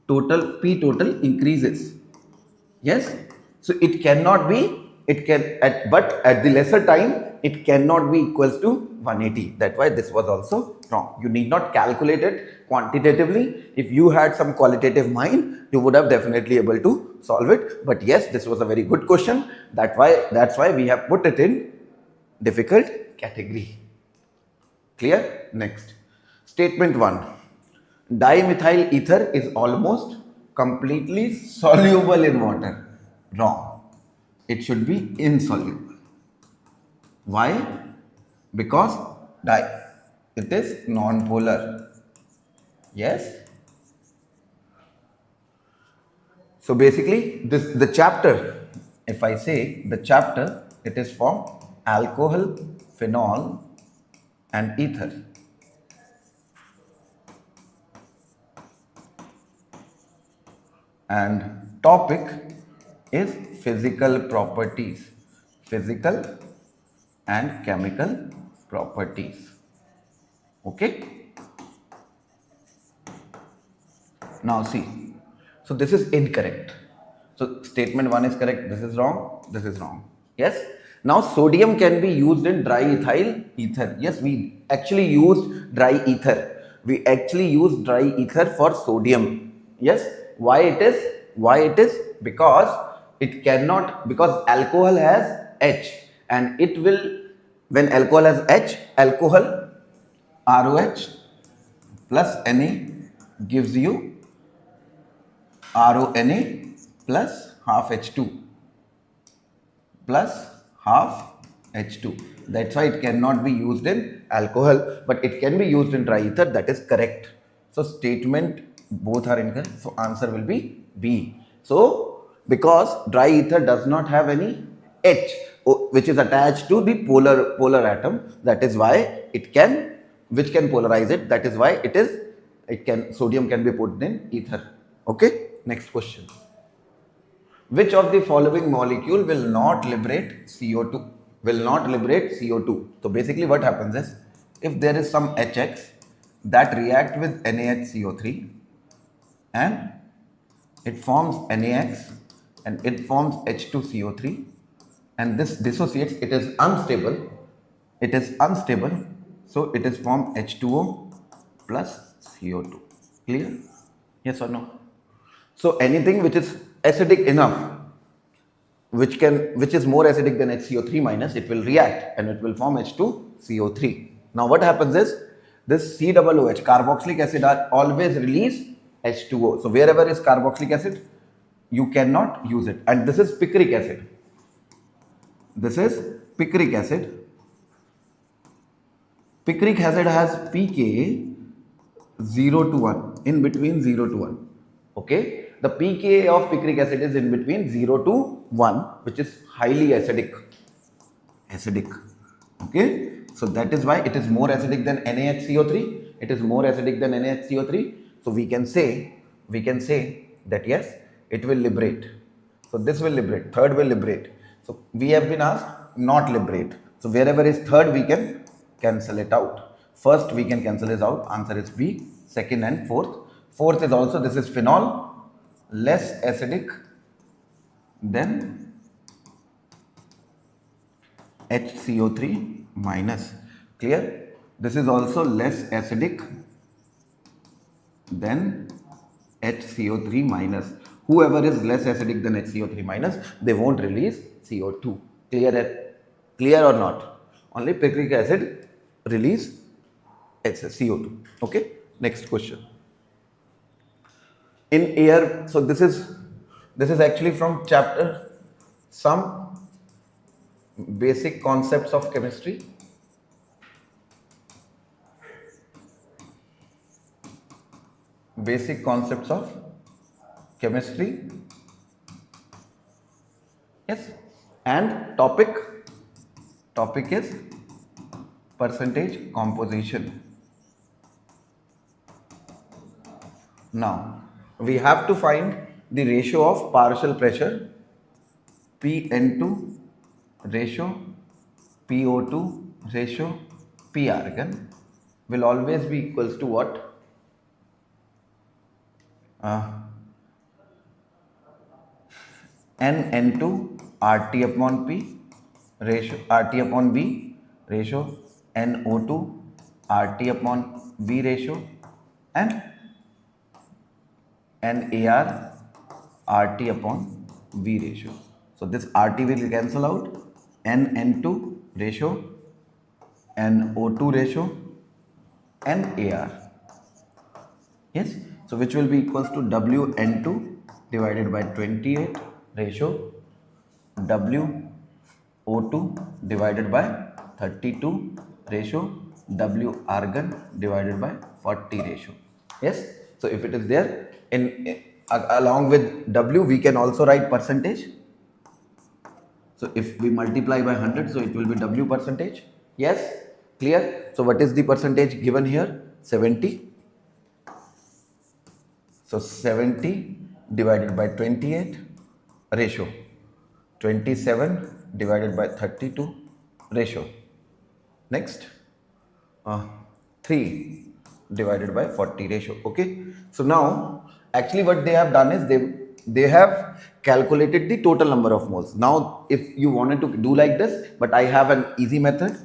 P total increases. Yes, so it cannot be, but at the lesser time it cannot be equals to 180. That's why this was also wrong. You need not calculate it quantitatively. If you had some qualitative mind, you would have definitely able to solve it. But yes, this was a very good question. That's why we have put it in difficult category. Clear? Next, statement 1. Dimethyl ether is almost completely soluble in water. Wrong. It should be insoluble. Why? Because it is non-polar. Yes. So basically, the chapter, if I say the chapter, it is from alcohol, phenol, and ether. And topic is physical properties, physical and chemical properties. Okay. Now see, so this is incorrect. So statement 1 is correct, this is wrong, this is wrong. Yes. Now sodium can be used in dry ethyl ether. Yes, we actually used dry ether. We actually use dry ether for sodium. Yes. Why it is? Why it is? Because it cannot, because alcohol has H, and it will, when alcohol has H, alcohol ROH plus Na gives you RONA plus half H2 plus half H2. That's why it cannot be used in alcohol, but it can be used in dry ether. That is correct. So statement both are incorrect. So answer will be B. So because dry ether does not have any H which is attached to the polar atom, that is why it can, which can polarize it. That is why sodium can be put in ether. Okay. Next question. Which of the following molecule will not liberate CO2? Will not liberate CO2. So basically what happens is, if there is some HX that react with NaHCO3 and it forms NaX and it forms H2CO3 and this dissociates, it is unstable. It is unstable. So it is formed H2O plus CO2. Clear? Yes or no? So anything which is acidic enough, which is more acidic than HCO3 minus, it will react and it will form H2CO3. Now what happens is, this COOH, carboxylic acid, are always release H2O. So wherever is carboxylic acid, you cannot use it. And this is picric acid. This is picric acid. Picric acid has pKa 0 to 1, in between 0 to 1. Okay. The pKa of picric acid is in between 0 to 1, which is highly acidic. Okay. So that is why it is more acidic than NaHCO3. It is more acidic than NaHCO3. So we can say that yes, it will liberate. So this will liberate. Third will liberate. So we have been asked not liberate. So wherever is third, we can cancel it out. First we can cancel it out. Answer is B. Second and fourth. Fourth is also, this is phenol, less acidic than HCO3 minus. Clear? This is also less acidic than HCO3 minus. Whoever is less acidic than HCO3 minus, they won't release CO2. Clear? Clear or not? Only picric acid release CO2. Okay. Next question. In air, so this is actually from chapter some basic concepts of chemistry. Basic concepts of chemistry. Yes. And topic is percentage composition. Now we have to find the ratio of partial pressure Pn2 ratio PO2 ratio P argon will always be equals to what? Nn2 RT upon P ratio RT upon V ratio NO2 RT upon V ratio and NAR RT upon V ratio. So this RT will cancel out, Nn2 ratio, NO2 ratio, NAR. Yes, so which will be equals to Wn2 divided by 28 ratio WO2 divided by 32 ratio W argon divided by 40 ratio. Yes, so if it is there in along with W, we can also write percentage. So if we multiply by 100, so it will be W percentage. Yes, clear? So what is the percentage given here? 70. So 70 divided by 28 ratio 27 divided by 32 ratio. Next 3 divided by 40 ratio. Okay. So now actually what they have done is they have calculated the total number of moles. Now if you wanted to do like this, but I have an easy method.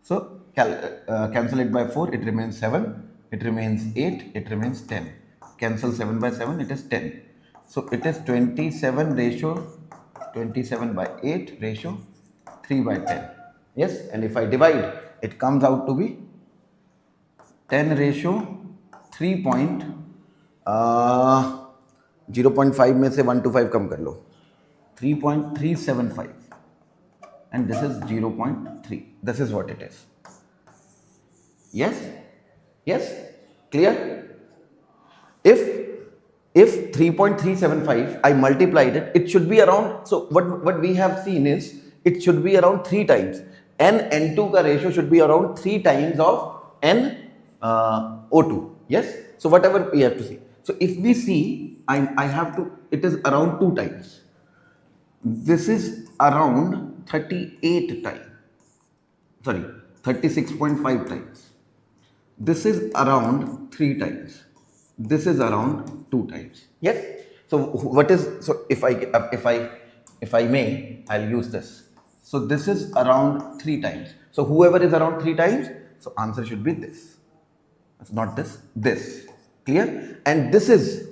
So cancel it by 4, it remains 7, it remains 8, it remains 10. Cancel 7 by 7, it is 10. So it is 27 ratio 27 by 8 ratio 3 by 10. Yes, and if I divide, it comes out to be 10 ratio 3 point 0.5 में से 1 to 5 कम कर लो 3.375 and this is 0.3. This is what it is. Yes, yes, clear? If 3.375 I multiplied it, it should be around, so what we have seen is it should be around 3 times. N2 ka ratio should be around 3 times of NO2. Yes, so whatever we have to see. So if we see, I have to, it is around 2 times. This is around 38 times. Sorry, 36.5 times. This is around 3 times. This is around 2 times. Yes. So what is, so if I may, I'll use this. So this is around 3 times. So whoever is around 3 times, so answer should be this. It's not this, this. Clear? And this is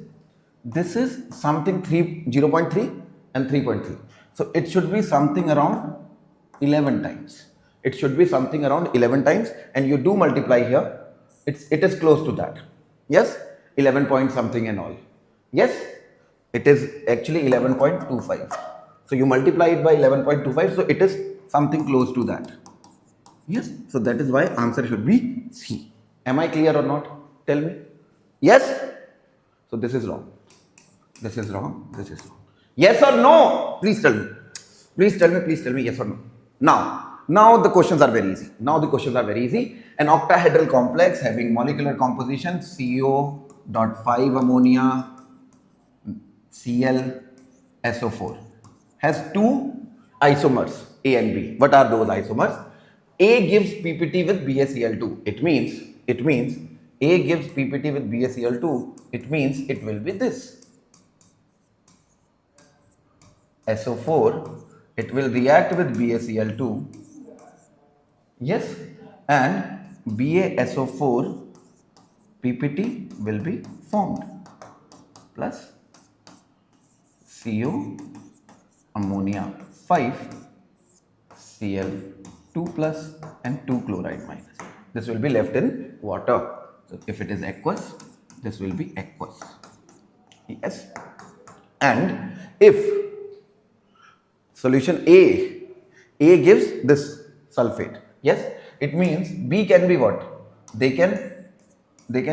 something 0.3 and 3.3. So it should be something around 11 times. It should be something around 11 times, and you do multiply here. It is close to that. Yes, 11 point something and all. Yes, it is actually 11.25. So you multiply it by 11.25, so it is something close to that. Yes, so that is why answer should be C. Am I clear or not? Tell me. Yes? So this is wrong. This is wrong. This is wrong. Yes or no? Please tell me. Please tell me. Please tell me yes or no. Now the questions are very easy. Now the questions are very easy. An octahedral complex having molecular composition CO.5 ammonia Cl SO4 has 2 isomers A and B. What are those isomers? A gives PPT with BaCl2. It means A gives PPT with BaCl2. It means it will be this. SO4, it will react with BaCl2. Yes, and BaSO4 PPT will be formed plus CO ammonia 5 Cl2 plus and 2 chloride minus. This will be left in water. So if it is aqueous, this will be aqueous. Yes. And if solution A gives this sulfate, yes, it means B can be what? They can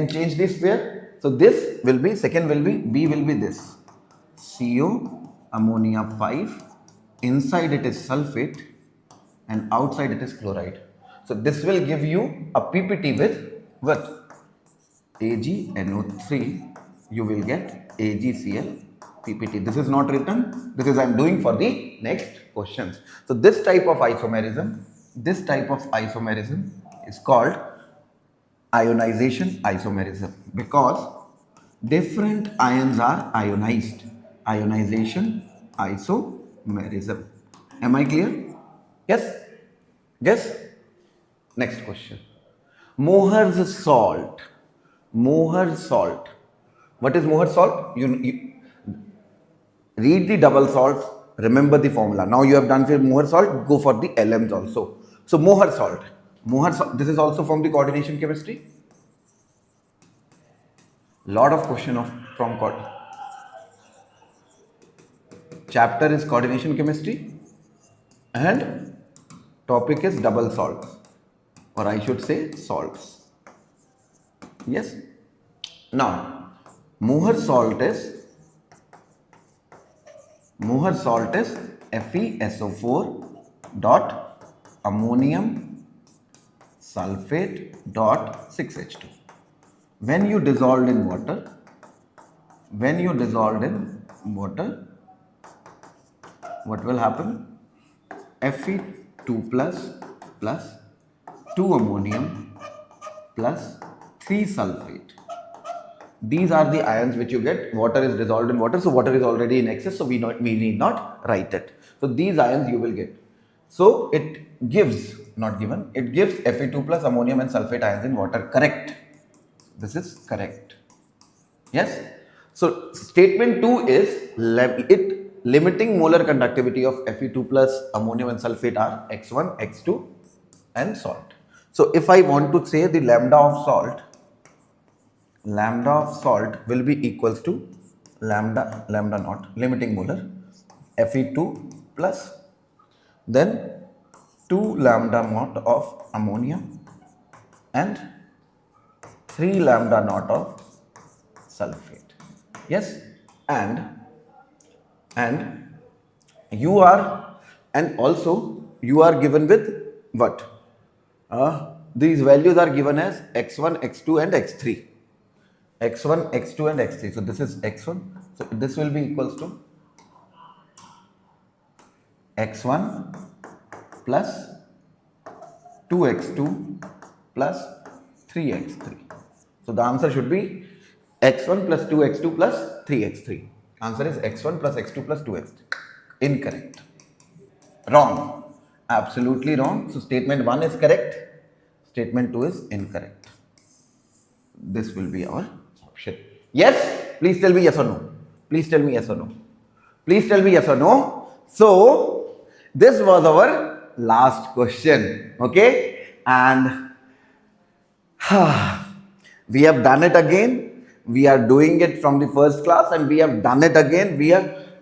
change this pair. So this will be, second will be, B will be this. CO ammonia 5, inside it is sulfate and outside it is chloride. So this will give you a PPT with what? AgNO3, you will get AgCl PPT. This is not written, this is I am doing for the next questions. So this type of isomerism is called ionization isomerism, because different ions are ionized. Ionization isomerism. Am I clear? Yes? Yes? Next question. Mohr's salt. Mohr's salt. What is Mohr's salt? You read the double salts, remember the formula. Now you have done for Mohr salt, go for the LMs also. So Mohr salt. This is also from the coordination chemistry. Lot of question from chapter is coordination chemistry and topic is double salts, or I should say salts. Yes. Now Mohr salt is FeSO4 dot ammonium sulfate dot 6H2. When you dissolve in water, what will happen? Fe2 plus 2 ammonium plus 3 sulfate. These are the ions which you get. Water is dissolved in water, so water is already in excess, so we need not write it. So these ions you will get. So it gives, not given, it gives Fe2 plus ammonium and sulfate ions in water. Correct. This is correct. Yes. So statement 2 is limiting molar conductivity of Fe2 plus ammonium and sulfate are X1, X2 and salt. So if I want to say the lambda of salt will be equals to lambda naught, limiting molar, Fe2 plus then 2 lambda naught of ammonia and 3 lambda naught of sulfate. Yes, and you are given with what? These values are given as x1, x2 and x3. x1, x2 and x3. So this is x1. So this will be equals to x1 plus 2x2 plus 3x3. So the answer should be x1 plus 2x2 plus 3x3. Answer is x1 plus x2 plus 2x3. Incorrect. Wrong. Absolutely wrong. So statement 1 is correct. Statement 2 is incorrect. This will be our option. Yes? Please tell me yes or no. Please tell me yes or no. Please tell me yes or no. So this was our last question. Okay? And we have done it again. We are doing it from the first class and we have done it again.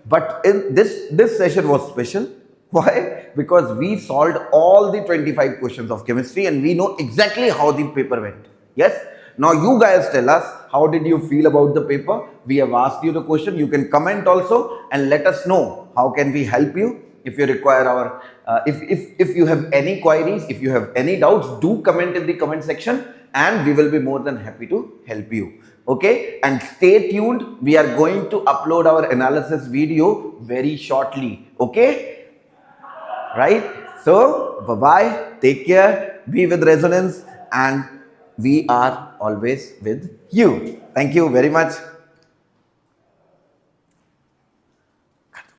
But in this session was special. Why? Because we solved all the 25 questions of chemistry and we know exactly how the paper went. Yes? Now you guys tell us, how did you feel about the paper? We have asked you the question. You can comment also and let us know how can we help you. If you require our, if you have any queries, if you have any doubts, do comment in the comment section and we will be more than happy to help you. Okay, and stay tuned. We are going to upload our analysis video very shortly. Okay, right? So bye bye. Take care. Be with Resonance, and we are always with you. Thank you very much.